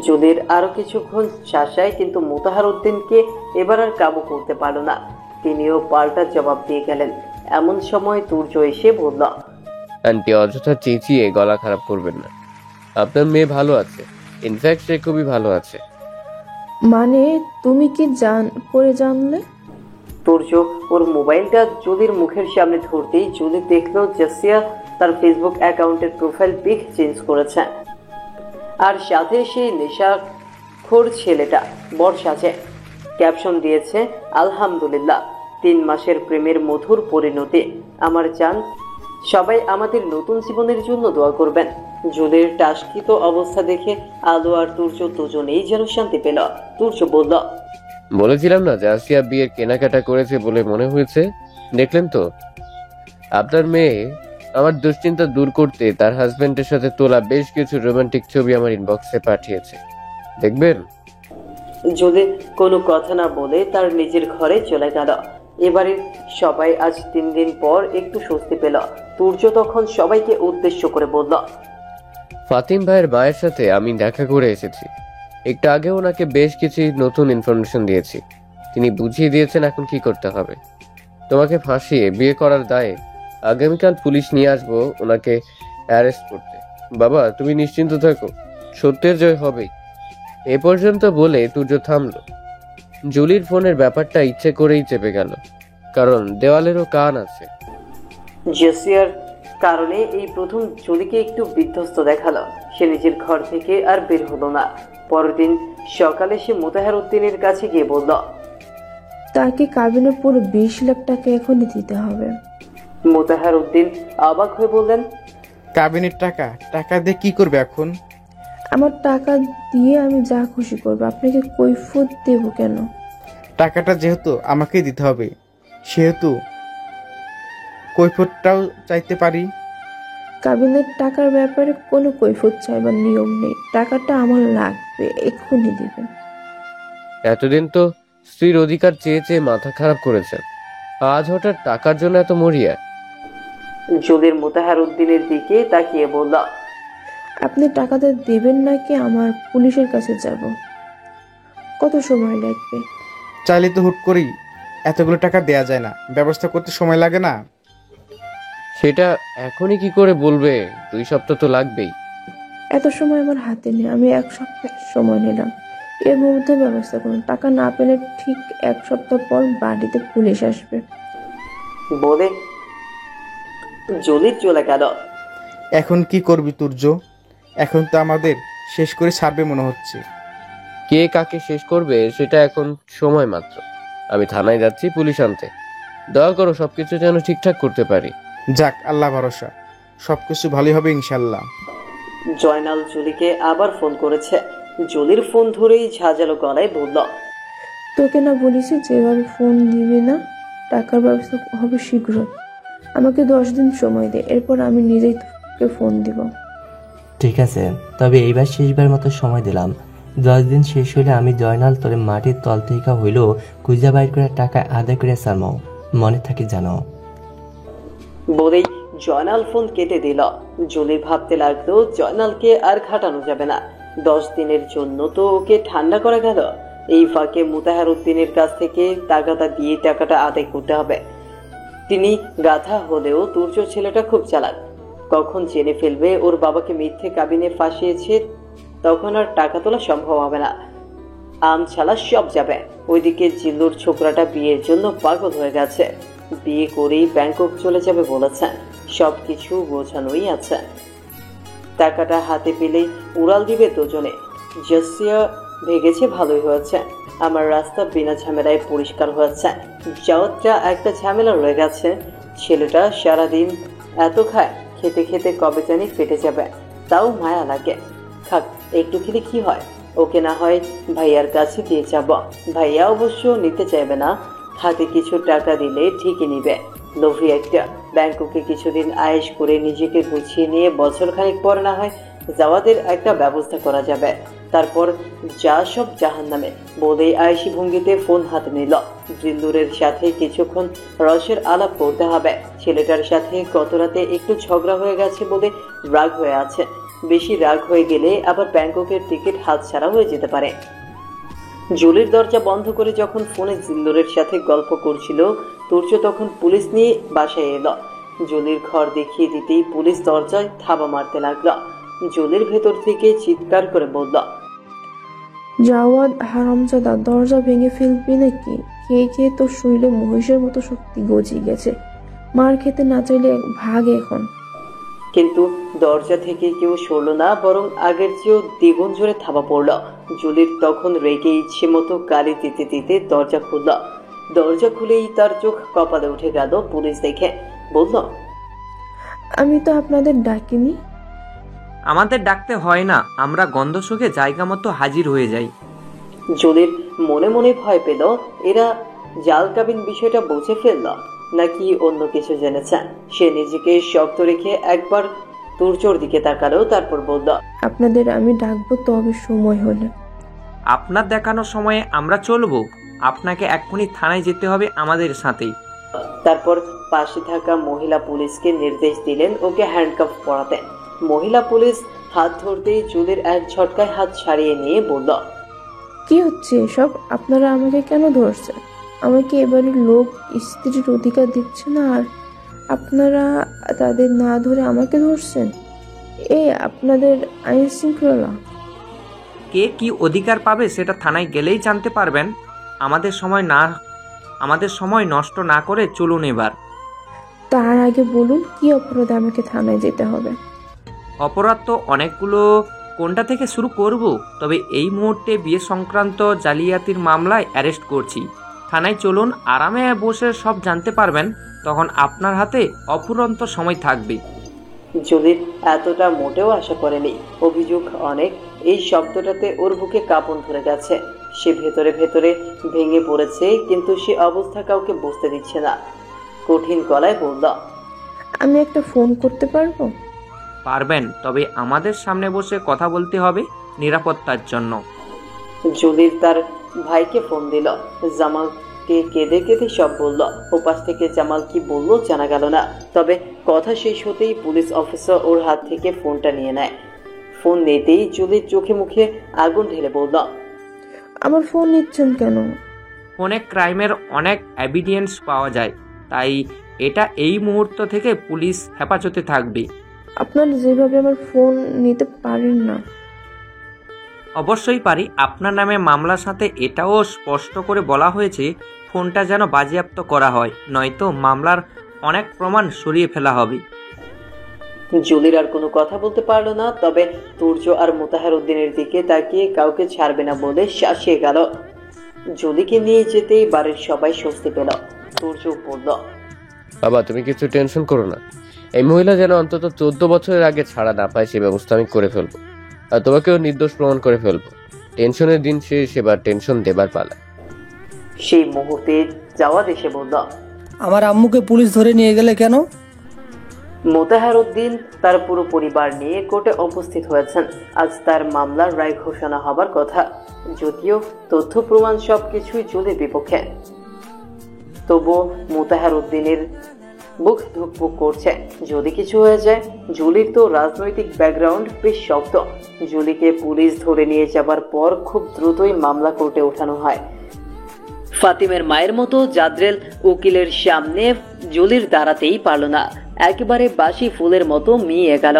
জুলের আরো কিছুক্ষণ শাসায়, কিন্তু মোতাহার উদ্দিনকে এবার আর কাবু করতে পারল না। তিনিও পাল্টা জবাব দিয়ে গেলেন। এমন সময় তুর্য এসে বলল, আন্টি অযথা চেঁচিয়ে গলা খারাপ করবেন না। আপনার মেয়ে ভালো আছে, ইনফ্যাক্ট সে খুবই ভালো আছে। মানে তুমি কি জানলে? তুর্য ওর মোবাইলটা জুলির মুখের সামনে ধরতেই জুলি দেখলো জাসিয়া তার ফেসবুক অ্যাকাউন্টের প্রোফাইল পিক চেঞ্জ করেছে, আর সাথে সেই নেশাখোর ছেলেটা বর্ষাছে। ক্যাপশন দিয়েছে, আলহামদুলিল্লাহ, 3 মাসের প্রেমের মধুর পরিণতি। আমার জান, সবাই আমাদের নতুন জীবনের জন্য দোয়া করবেন। জুলির টাস্কিত অবস্থা দেখে আলো আর তুর্য দুজনেই যেন শান্তি পেল। তুর্য বলল, বলেছিলাম না যে আসিয়া বিয়ের কেনাকাটা করেছে বলে মনে হয়েছে। দেখলেন তো, আপনার মেয়ে আমার দুশ্চিন্তা দূর করতে তার হাজবেন্ডের সাথে তোলা বেশ কিছু রোমান্টিক ছবি আমার ইনবক্সে পাঠিয়েছে, দেখবেন। জুলি কোনো কথা না বলে তার নিজের ঘরে চলে গেল। এবারে সবাই আজ 3 দিন পর একটু স্বস্তি পেল। তুর্য তখন সবাইকে উদ্দেশ্য করে বলল, ফাতিম ভাইয়ের মায়ের সাথে আমি দেখা করে এসেছি। একটু আগে ওনাকে বেশ কিছু নতুন ইনফরমেশন দিয়েছি। তিনি বুঝিয়ে দিয়েছেন এখন কি করতে হবে। তোমাকে ফাঁসিয়ে বিয়ে করার দায়ে আগামীকাল পুলিশ নিয়ে আসবো ওনাকে অ্যারেস্ট করতে। বাবা, তুমি নিশ্চিন্ত থাকো, সত্যের জয় হবেই। এ পর্যন্ত বলে তুর্য থামলো। জুলির ফোনের ব্যাপারটা ইচ্ছে করেই চেপে গেল, কারণ দেওয়ালেরও কান আছে। জেসিয়ার কারণে এই প্রথম জুলিকে একটু বিধ্বস্ত দেখালো। সে নিজের ঘর থেকে আর বের হলো না। পরের দিন সকালে সে মোতাহার উদ্দিনের কাছে গিয়ে বলল, তাকে কাবিনের পুরো 20 লাখ টাকা এখনই দিতে হবে। মোতাহার উদ্দিন অবাক হয়ে বললেন, কাবিনের টাকা দিয়ে কি করবে এখন? আমার টাকা দিয়ে আমি যা খুশি করবো, আপনাকে কৈফিয়ত দেব কেন? টাকাটা যেহেতু আমাকেই দিতে হবে, সেহেতু কৈফিয়তটাও চাইতে পারি। কাবিনের টাকার ব্যাপারে কোনো কৈফিয়ত চাইবার নিয়ম নেই। টাকাটা আমার লাগবে, এক্ষুনি দিবেন। এতদিন তো স্ত্রীর অধিকার চেয়ে চেয়ে মাথা খারাপ করেছেন, আজ হঠাৎ টাকার জন্য এত মরিয়া? জুলির মোতাহার উদ্দিনের দিকে তাকিয়ে বলল, আপনি টাকাটা দেবেন নাকি আমার পুলিশের কাছে যাব? কত সময় লাগবে? চাইলে তো হুট করেই এতগুলো টাকা দেয়া যায় না, ব্যবস্থা করতে সময় লাগে না? সেটা এখনই কি করে বলবে? 2 সপ্তাহ তো লাগবেই। এত সময় আমার হাতে নেই, আমি 1 সপ্তাহ সময় নিলাম। এর মধ্যে ব্যবস্থা করুন। টাকা না পেলে ঠিক 1 সপ্তাহ পর বাড়িতে পুলিশ আসবে। বলে জুলি চলে গেল। এখন কি করবি তুর্য? এখন তো আমাদের শেষ করে ছাড়বে মনে হচ্ছে। কে কাকে শেষ করবে সেটা এখন সময় মাত্র। আমি থানায় যাচ্ছি পুলিশ আনতে। দয়া করো সবকিছু যেন ঠিকঠাক করতে পারি। যাক, আল্লাহ ভরসা, সবকিছু ভালোই হবে ইনশাল্লাহ। জয়নাল জুলিকে আবার ফোন করেছে। জুলির ফোন ধরেই ঝাঁঝালো গলায় বলল, তোকে না বলেছি যেভাবে ফোন দিবি না, টাকার ব্যবস্থা হবে শীঘ্র। আমাকে 10 দিন সময় দে, এরপর আমি নিজেই তোকে ফোন দিব। ঠিক আছে, তবে এইবার শেষবার মতো সময় দিলাম। 10 দিন শেষ হইলে আমি জয়নাল তোরে মাটির তল থেকে হইলেও খুঁজা বাইর করে টাকা আদায় করে সারমো, মনে থাকি জানো। বলেই জয়নাল ফোন কেটে দিল। জুলি ভাবতে লাগলো জয়নালকে আর খাটানো যাবে না, 10 দিনের জন্য তো ওকে ঠান্ডা করা গেল। এই ফাঁকে মুতাহার উদ্দিনের কাছ থেকে টাকাটা দিয়ে টাকাটা আদায় করতে হবে। তিনি গাধা হলেও তুর্য ছেলেটা খুব চালাক, কখন জেনে ফেলবে ওর বাবাকে মিথ্যে কাবিনে ফাঁসিয়েছে, তখন আর টাকা তোলা সম্ভব হবে না। আম ছালা সব যাবে। ওইদিকে জিল্লুর ছোকরাটা বিয়ের জন্য পাগল হয়ে গেছে, বিয়ে করেই ব্যাংকক চলে যাবে বলেছেন। সবকিছু গোছানোই আছে, টাকাটা হাতে পেলেই উড়াল দিবে দুজনে। জাসিয়া ভেগেছে ভালোই হয়েছে, আমার রাস্তা বিনা ঝামেলায় পরিষ্কার হয়েছে। যাওয়াটা একটা ঝামেলা রয়ে গেছে, ছেলেটা সারাদিন এত খায়, খেতে খেতে কবে জানি ফেটে যাবে, তাও মায়া লাগে। খাক, একটু খেলে কি হয়, ওকে না হয় ভাইয়ার কাছে দিয়ে যাব। ভাইয়া অবশ্য নিতে চাইবে না, হাতে কিছু টাকা দিলে ঠিকই নিবে। লোভী একটা। ব্যাংককে কিছুদিন আয়েশ করে নিজেকে গুছিয়ে নিয়ে বছর খানিক পর না হয় যাওয়াদের একটা ব্যবস্থা করা যাবে। তারপর যা সব জাহান্নামে বলেই আয়েশি ভঙ্গিতে ফোন হাতে নিল। জিল্লুরের সাথে কিছুক্ষণ রসের আলাপ করতে হবে। ছেলেটার সাথে গত রাতে একটু ঝগড়া হয়ে গেছে বলে রাগ হয়ে আছে, বেশি রাগ হয়ে গেলে আবার ব্যাংককের টিকিট হাতছাড়া হয়ে যেতে পারে। জুলির দরজা বন্ধ করে যখন ফোনে জিল্লুরের সাথে গল্প করছিল, তুর্য তখন পুলিশ নিয়ে বাসায় এলো। জুলির ঘর দেখিয়ে দিতেই পুলিশ দরজায় থাবা মারতে লাগলো। জুলির ভেতর থেকে চিৎকার করে বলল, জাওয়াদ হারামজাদা, দরজা ভেঙে ফেলবি নাকি? খেয়ে খেয়ে তোর শরীরে মহিষের মতো শক্তি গজিয়ে গেছে, মার খেতে না চাইলে ভাগ এখন। কিন্তু দরজা থেকে কেউ সরল না, বরং আগের চেয়েও দ্বিগুণ জোরে থাবা পড়ল। জুলির তখন রেগে ইচ্ছে মতো গালি দিতে দিতে দরজা খুলল। দরজা খুলেই তার চোখ কপালে উঠে গেল পুলিশ দেখে। বলল, আমি তো আপনাদের ডাকিনি। আমাদের ডাকতে হয় না, আমরা গন্ধ শুকে জায়গা মতো হাজির হয়ে যাই। জুলির মনে মনে ভয় পেল, এরা জাল কাবিন বিষয়টা বুঝে ফেলল নাকি অন্য কিছু জেনেছে। সে নিজেকে শক্ত রেখে একবার তুর্যর দিকে তাকালো, তারপর বলল, আপনাদের আমি ডাকবো, তবে সময় হলে। আপনার দেখানোর সময়ে আমরা চলবো, আপনাকে এক্ষুনি থানায় যেতে হবে আমাদের সাথেই। তারপর পাশে থাকা মহিলা পুলিশকে নির্দেশ দিলেন ওকে হ্যান্ডকাফ পরাতে। মহিলা পুলিশ হাত ধরতেই জুলির এক ঝটকায় হাত ছাড়িয়ে নিয়ে বলল, কি হচ্ছে এসব? আপনারা আমাকে কেন ধরছেন? আমাকে এবারে লোক স্ত্রীর অধিকার দিচ্ছে না, আর আপনারা তাদের না ধরে আমাকে ধরছেন। আপনাদের আইন শৃঙ্খলা। কে কি অধিকার পাবে সেটা থানায় গেলেই জানতে পারবেন। আমাদের সময় নষ্ট না করে চলুন এবার। তার আগে বলুন, কি অপরাধে আমাকে থানায় যেতে হবে? অপরাধ তো অনেকগুলো, কোনটা থেকে শুরু করব? তবে এই মুহূর্তে বিয়ে সংক্রান্ত জালিয়াতির মামলায় অ্যারেস্ট করছি। থানায় চলুন, আরামে বসে সব জানতে পারবেন, তখন আপনার হাতে অফুরন্ত সময় থাকবে। জুলির এতটা মোটেও আশা করেনি। অভিযোগ অনেক, এই শব্দটাতে ওর বুকে কাঁপন ধরে গেছে। সে ভেতরে ভেতরে ভেঙে পড়েছে, কিন্তু সে অবস্থা কাউকে বুঝতে দিচ্ছে না। কঠিন গলায় বলল, আমি একটা ফোন করতে পারবো? পারবেন, তবে আমাদের সামনে বসে কথা বলতে হবে নিরাপত্তার জন্য। জুলির তার ভাইকে ফোন দিল। জামালকে কেঁদে কেঁদে সব বলল। ওপাশ থেকে জামাল কি বলল জানা গেল না, তবে কথা শেষ হতেই পুলিশ অফিসার ওর হাত থেকে ফোনটা নিয়ে নেয়। ফোন নিতেই জুলির চোখে মুখে আগুন ঢেলে বলল, আমার ফোন নিচ্ছেন কেন? ফোনে ক্রাইমের অনেক এভিডেন্স পাওয়া যায়, তাই এটা এই মুহূর্ত থেকে পুলিশ হেফাজতে থাকবে। আপনারা যেভাবে আমার ফোন নিতে পারেন না। অবশ্যই পারি। আপনার নামে মামলার সাথে এটাও স্পষ্ট করে বলা হয়েছে ফোনটা যেন বাজেয়াপ্ত করা হয়, নয়তো মামলার অনেক প্রমাণ সরিয়ে ফেলা হবে। জুলির আর কোনো কথা বলতে পারলো না, তবে তুর্য আর মুতাহার উদ্দিনের দিকে তাকিয়ে কাউকে ছাড়বে না বলে শাসিয়ে গেল। জুলিকে নিয়ে যেতেই বাড়ির সবাই স্বস্তি পেল। তুর্য বলল, বাবা তুমি কিছু টেনশন করো না, এই মহিলা যেন অন্তত 14 বছরের আগে ছাড়া না পায় সে ব্যবস্থা আমি করে ফেলবো, আর তোমাকেও নির্দোষ প্রমাণ করে ফেলবো। টেনশনের দিন শেষ, এবার টেনশন দেবার পালা। সেই মুহূর্তে যাওয়া দেশে বলল, আমার আম্মুকে পুলিশ ধরে নিয়ে গেলে কেন? মোতাহার উদ্দিন তার পুরো পরিবার নিয়ে কোর্টে উপস্থিত হয়েছেন। আজ তার মামলার রায় ঘোষণা হবার কথা, যদিও তথ্য প্রমাণ সবকিছুই জুলির বিপক্ষে। তবুও মোতাহার উদ্দিনের বুক ধুকপুক করছে, যদি কিছু হয়ে যায়। জুলির তো রাজনৈতিক ব্যাকগ্রাউন্ড বেশ শক্ত। জুলিকে পুলিশ ধরে নিয়ে যাবার পর খুব দ্রুতই মামলা কোর্টে ওঠানো হয়। ফাতিমের মায়ের মতো জাদ্রেল উকিলের সামনে জুলির দাঁড়াতেই পারল না, একেবারে বাসি ফুলের মতো মিয়ে গেল।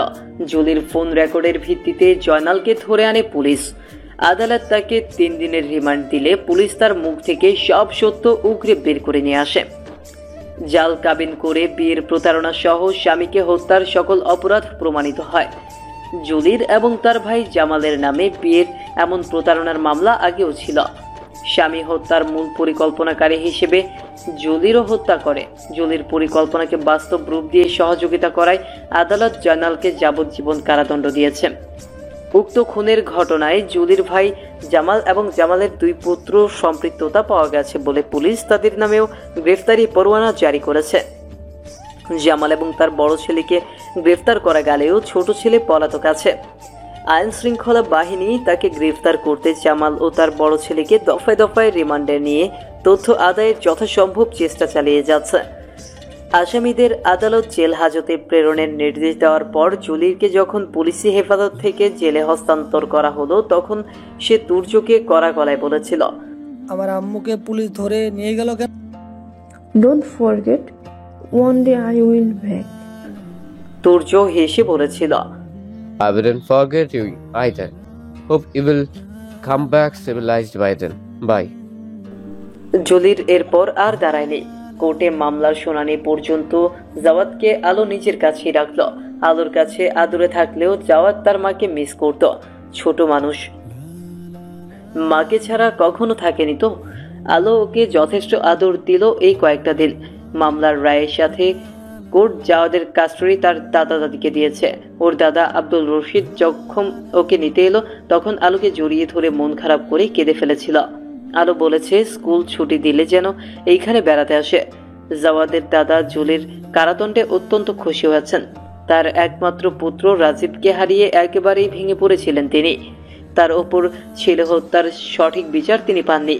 জুলির ফোন রেকর্ডের ভিত্তিতে জয়নালকে ধরে আনে পুলিশ। আদালত তাকে 3 দিনের রিমান্ড দিলে পুলিশ তার মুখ থেকে সব সত্য উগরে বের করে নিয়ে আসে। জাল কাবিন করে বিয়ের প্রতারণা সহ স্বামীকে হত্যার সকল অপরাধ প্রমাণিত হয়। জুলির এবং তার ভাই জামালের নামে বিয়ের এমন প্রতারণার মামলা আগেও ছিল। স্বামী হত্যার মূল পরিকল্পনাকারী হিসেবে জুলিরও হত্যা করে। জুলির পরিকল্পনাকে বাস্তব রূপ দিয়ে সহযোগিতা করায় আদালত জয়নালকে যাবজ্জীবন কারাদণ্ড দিয়েছে। উক্ত খুনের ঘটনায় জুলির ভাই জামাল এবং জামালের 2 পুত্র সম্পৃক্ততা পাওয়া গেছে বলে পুলিশ তাদের নামেও গ্রেফতারি পরোয়ানা জারি করেছে। জামাল এবং তার বড় ছেলেকে গ্রেফতার করা গেলেও ছোট ছেলে পলাতক আছে। আইন শৃঙ্খলা বাহিনী তাকে গ্রেফতার করতে জামাল ও তার বড় ছেলেকে দফায় দফায় রিমান্ডে নিয়ে তথ্য আদায়ের যথাসম্ভব চেষ্টা চালিয়ে যাচ্ছে। আসামিদের আদালত জেল হাজতে প্রেরণের নির্দেশ দেওয়ার পর জুলিরকে যখন পুলিশি হেফাজত থেকে জেলে হস্তান্তর করা হলো, তখন সে তুর্যকে কড়া গলায় বলেছিল, আমার আম্মুকে পুলিশ ধরে নিয়ে গেল কেন? Don't forget, one day I will back. Turya হেসে বলেছিল, I wouldn't forget you either. Hope you will come back civilized by then. Bye. জুলির এরপর আর দাঁড়ায়নি। কোর্টে মামলার শুনানি পর্যন্ত জাওয়াদকে আলো নিজের কাছেই রাখল। আলোর কাছে আদরে থাকলেও জাওয়াদ তার মাকে মিস করত। ছোট মানুষ, মাকে ছাড়া কখনো থাকেনি তো। আলো ওকে যথেষ্ট আদর দিল এই কয়েকটা দিন। মামলার রায়ের সাথে কোর্ট জাওয়াদের কাস্টডি তার দাদা দাদিকে দিয়েছে। ওর দাদা আব্দুল রশিদ যখন ওকে নিতে এলো, তখন আলোকে জড়িয়ে ধরে মন খারাপ করে কেঁদে ফেলেছিল। আলো বলেছে স্কুল ছুটি দিলে যেন এইখানে বেড়াতে আসে। জাওয়াদের দাদা জুলির কারাদণ্ডে অত্যন্ত খুশি হয়েছেন। তার একমাত্র পুত্র রাজীবকে হারিয়ে একেবারেই ভেঙে পড়েছিলেন তিনি। তার ওপর ছেলে হত্যার সঠিক বিচার তিনি পাননি।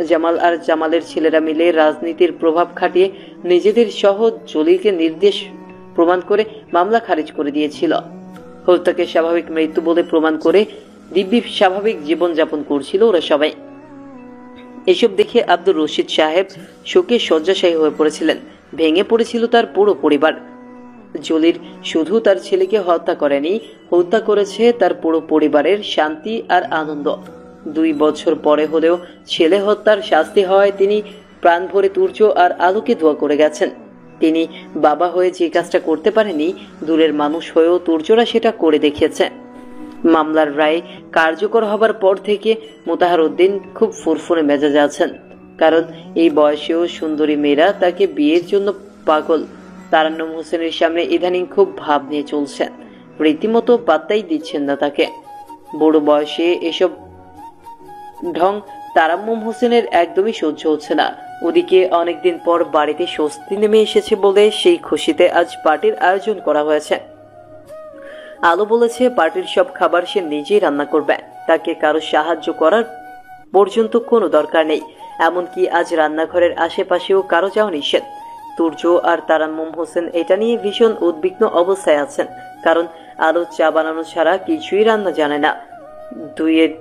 জামাল আর জামালের ছেলেরা মিলে রাজনীতির প্রভাব খাটিয়ে নিজেদের সহ জলিলকে নির্দেশ প্রমাণ করে মামলা খারিজ করে দিয়েছিল। হত্যাকে স্বাভাবিক মৃত্যু বলে প্রমাণ করে দিব্যি স্বাভাবিক জীবনযাপন করছিল ওরা সবাই। এসব দেখে আব্দুর রশিদ সাহেব শোকে শয্যাশায়ী হয়ে পড়েছিলেন। ভেঙে পড়েছিল তার পুরো পরিবার। জলিল শুধু তার ছেলেকে হত্যা করেনি, হত্যা করেছে তার পুরো পরিবারের শান্তি আর আনন্দ। 2 বছর পরে হলেও ছেলে হত্যার শাস্তি হওয়ায় তিনি প্রাণ ভরে তুর্য আর আলোকে দোয়া করে গেছেন। তিনি বাবা হয়ে যে কাজটা করতে পারেনি, দূরের মানুষ হয়েও তুর্যরা সেটা করে দেখিয়েছে। মামলার রায় কার্যকর হবার পর থেকে মোতাহার উদ্দিন খুব ফুরফুরে মেজাজে আছেন। কারণ এই বয়সেও সুন্দরী মেয়েরা তাকে বিয়ের জন্য পাগল। তারান্নুম হোসেনের সামনে ইদানিং খুব ভাব নিয়ে চলছেন, রীতিমতো পাত্তাই দিচ্ছেন না তাকে। বড় বয়সে এসব ঢং তারান্নুম হোসেনের একদমই সহ্য হচ্ছে না। ওদিকে অনেকদিন পর বাড়িতে স্বস্তি নেমে এসেছে বলে সেই খুশিতে আজ পার্টির আয়োজন করা হয়েছে। আলো বলেছে পার্টির সব খাবার সে নিজেই রান্না করবে, তাকে কারো সাহায্য করার পর্যন্ত কোনো দরকার নেই। এমনকি আজ রান্নাঘরের আশেপাশেও কারো যাওয়া নিষেধ। তুর্য আর তারান্নুম হোসেন এটা নিয়ে ভীষণ উদ্বিগ্ন অবস্থায় আছেন, কারণ আলো চা বানানো ছাড়া কিছুই রান্না জানে না। 2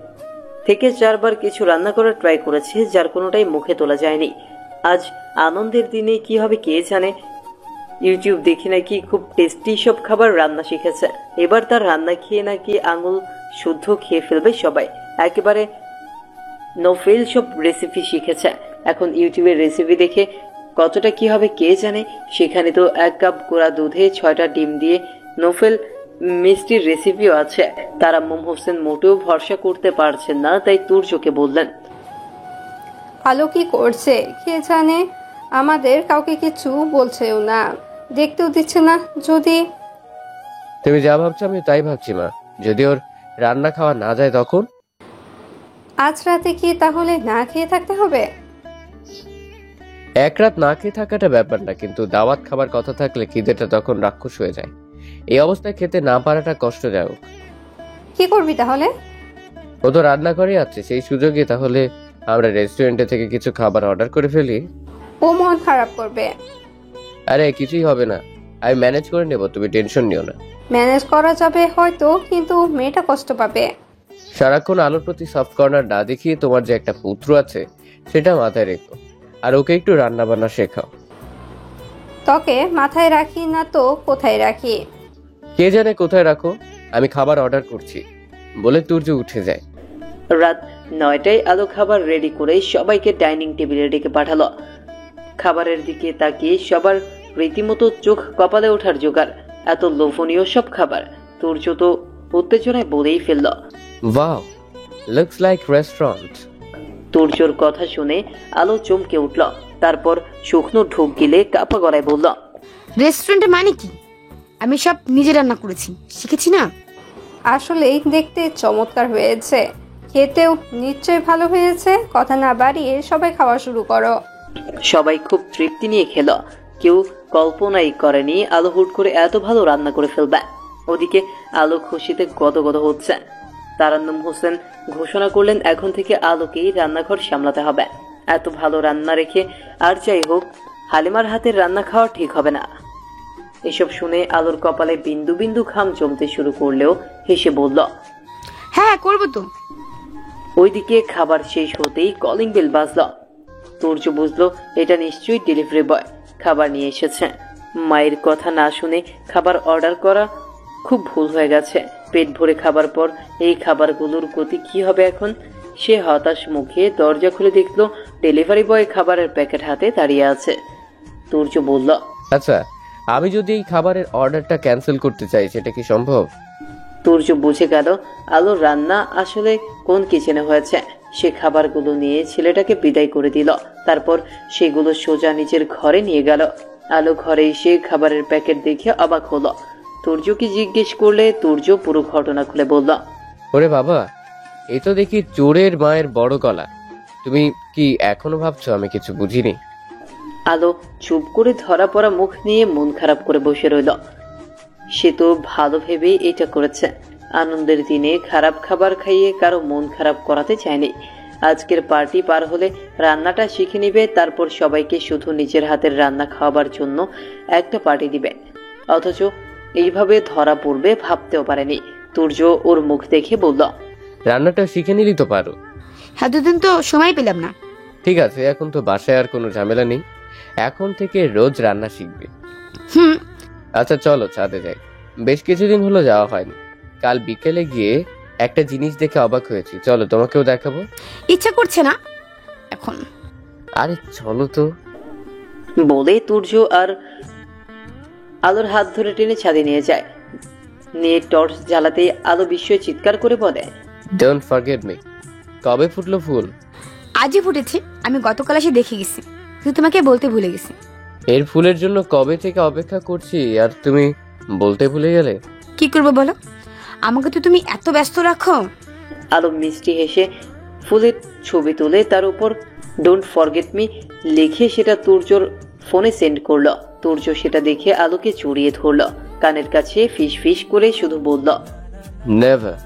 থেকে 4 বার কিছু রান্না করার ট্রাই করেছে, যার কোনোটাই মুখে তোলা যায়নি। আজ আনন্দের দিনে কি হবে কে জানে। ইউটিউব দেখি নাকি খুব টেস্টি সব খাবার রান্না শিখেছে। এবার তার রান্না খেয়ে নাকি আঙুল শুদ্ধ খেয়ে ফেলবে সবাই। একেবারে নোফেল সব রেসিপি শিখেছে। এখন ইউটিউবের রেসিপি দেখে কতটা কি হবে কে জানে। সেখানে তো 1 কাপ গোড়া দুধে 6টা ডিম দিয়ে নোফেল মিষ্টির রেসিপিও আছে। তারান্নুম হোসেন মোটেও ভরসা করতে পারছেন না, তাই তুর্যকে বললেন, আলো কি করছে কে জানে, আমাদের কাউকে কিছু বলছেও না, দেখতেও দিচ্ছে না। যদি তুমি যা ভাবছো আমি তাই ভাবছি মা। যদি ওর রান্না খাওয়া না যায় তখন? আজ রাতে কি তাহলে না খেয়ে থাকতে হবে? এক রাত না খেয়ে থাকাটা ব্যাপার না, কিন্তু দাওয়াত খাবার কথা থাকলে খিদেটা তখন রাক্ষস হয়ে যায়। এই অবস্থায় খেতে না পারাটা কষ্টদায়ক। কি করবি তাহলে? ও তো রান্না করে আছে, সেই সুযোগে তাহলে আমরা রেস্টুরেন্টে থেকে কিছু খাবার অর্ডার করে ফেলি। ও মন খারাপ করবে। আরে কিছুই হবে না, আমি ম্যানেজ করে নেব, তুমি টেনশন নিও না। ম্যানেজ করা যাবে হয়তো, কিন্তু মেয়েটা কষ্ট পাবে। সারাক্ষণ আলোর প্রতি সফট কর্নার না দেখিয়ে তোমার যে একটা পুত্র আছে সেটা মাথায় রেখো, আর ওকে একটু রান্না বান্না শেখাও। তোকে মাথায় রাখি না তো কোথায় রাখি? কে জানে কোথায় রাখো। আমি খাবার অর্ডার করছি বলে তুর্য উঠে যায়। রাত 9টায় আলো খাবার রেডি করে সবাইকে ডাইনিং টেবিলে ডেকে পাঠালো। খাবারের দিকে তাকিয়ে সবার রীতিমতো চোখ কপালে ওঠার জোগাড়। এত লোভনীয় সব খাবার তুর্য তো উত্তেজনায় বলেই ফেলল, ওয়াও, লুকস লাইক রেস্টুরেন্ট। তুর্যর কথা শুনে আলো চমকে উঠল। তারপর শুকনো ঢোক গিলে কাপা গলায় বলল, রেস্টুরেন্টে মানে কি? আমি সব নিজে রান্না করেছি, শিখেছি না। আসলেই দেখতে চমৎকার হয়েছে, খেতেও নিশ্চয় ভালো হয়েছে। কথা না বাড়িয়ে সবাই খাওয়া শুরু করো। সবাই খুব তৃপ্তি নিয়ে খেল। কেউ কল্পনাই করেনি আলো হুট করে এত ভালো রান্না করে ফেলবে। ওদিকে আলো খুশিতে গদগদ হচ্ছে। তারান্নুম হোসেন ঘোষণা করলেন এখন থেকে আলোকেই রান্নাঘর সামলাতে হবে। এত ভালো রান্না রেখে আর যাই হোক হালিমার হাতের রান্না খাওয়া ঠিক হবে না। এসব শুনে আলোর কপালে বিন্দু বিন্দু ঘাম জমতে শুরু করলেও হেসে বলল, হ্যাঁ করবো তো। ওইদিকে খাবার শেষ হতেই কলিং বেল বাজল। তুর্য বুঝলো এটা নিশ্চয়ই ডেলিভারি বয় খাবার নিয়ে এসেছে। মায়ের কথা না শুনে খাবার অর্ডার করা খুব ভুল হয়ে গেছে। পেট ভরে খাবার পর এই খাবারগুলোর গতি কি হবে এখন? সে হতাশ মুখে দরজা খুলে দেখলো ডেলিভারি বয় খাবারের প্যাকেট হাতে দাঁড়িয়ে আছে। তুর্য বলল, আচ্ছা, আমি যদি এই খাবারের অর্ডারটা ক্যান্সেল করতে চাই সেটা কি সম্ভব? তুর্য বুঝে গেল আলোর রান্না আসলে কোন কিচেনে হয়েছে। সে খাবারগুলো নিয়ে ছেলেটাকে বিদায় করে দিল। তারপর সেগুলো সোজা নিজের ঘরে নিয়ে গেল। আলো ঘরে এসে খাবারের প্যাকেট দেখে অবাক হলো। তুর্যকে জিজ্ঞেস করলে তুর্য পুরো ঘটনা খুলে বলল, ওরে বাবা, এই তো দেখি চোরের মায়ের বড় গলা। তুমি কি এখনো ভাবছো আমি কিছু বুঝিনি? আলো চুপ করে ধরা পড়া মুখ নিয়ে মন খারাপ করে বসে রইল। সে তো ভালো ভেবেই এটা করেছে। আনন্দের দিনে খারাপ খাবার খাইয়ে কারো মন খারাপ করাতে চায়নি। আজকের পার্টি পার হলে রান্নাটা শিখে নিবে, তারপর সবাইকে শুধু নিজের হাতের রান্না খাওয়াবার জন্য একটা পার্টি দিবে। অথচ এইভাবে ধরা পড়বে ভাবতেও পারেনি। তুর্য ওর মুখ দেখে বলল, রান্নাটা শিখে নিলি তো পারো। এতদিন তো সময় পেলাম না। ঠিক আছে, এখন তো বাসায় আর কোনো ঝামেলা নেই, এখন থেকে রোজ রান্না শিখবে। আচ্ছা চলো ছাদে যাই, বেশ কিছুদিন হলো যাওয়া হয়নি। কাল বিকেলে গিয়ে একটা জিনিস দেখে অবাক হয়েছি, চলো তোমাকেও দেখাবো। ইচ্ছা করছে না এখন। আরে চলো তো। বলে তুর্য আর আলোর হাত ধরে টেনে ছাদে নিয়ে যায়। নিয়ে টর্চ জ্বালাতে আলো বিস্ময়ে চিৎকার করে বলে, ডোন্ট ফরগেট মি। কবে ফুটলো ফুল? আজই ফুটেছে, আমি গতকাল এসে দেখে গেছি, কিন্তু তোমাকে বলতে ভুলে গেছি। এর ফুলের জন্য কবে থেকে অপেক্ষা করছি আর তুমি বলতে ভুলে গেলে? কি করবো বলো, আমাকে তো তুমি এত ব্যস্ত রাখো। আলো মিষ্টি হেসে ফুলের ছবি তুলে তার উপর ডোন্ট ফরগেট মি লিখে সেটা তুর্যর ফোনে সেন্ড করলো। তুর্য সেটা দেখে আলোকে জড়িয়ে ধরলো, কানের কাছে ফিস ফিস করে শুধু বলল, নেভার।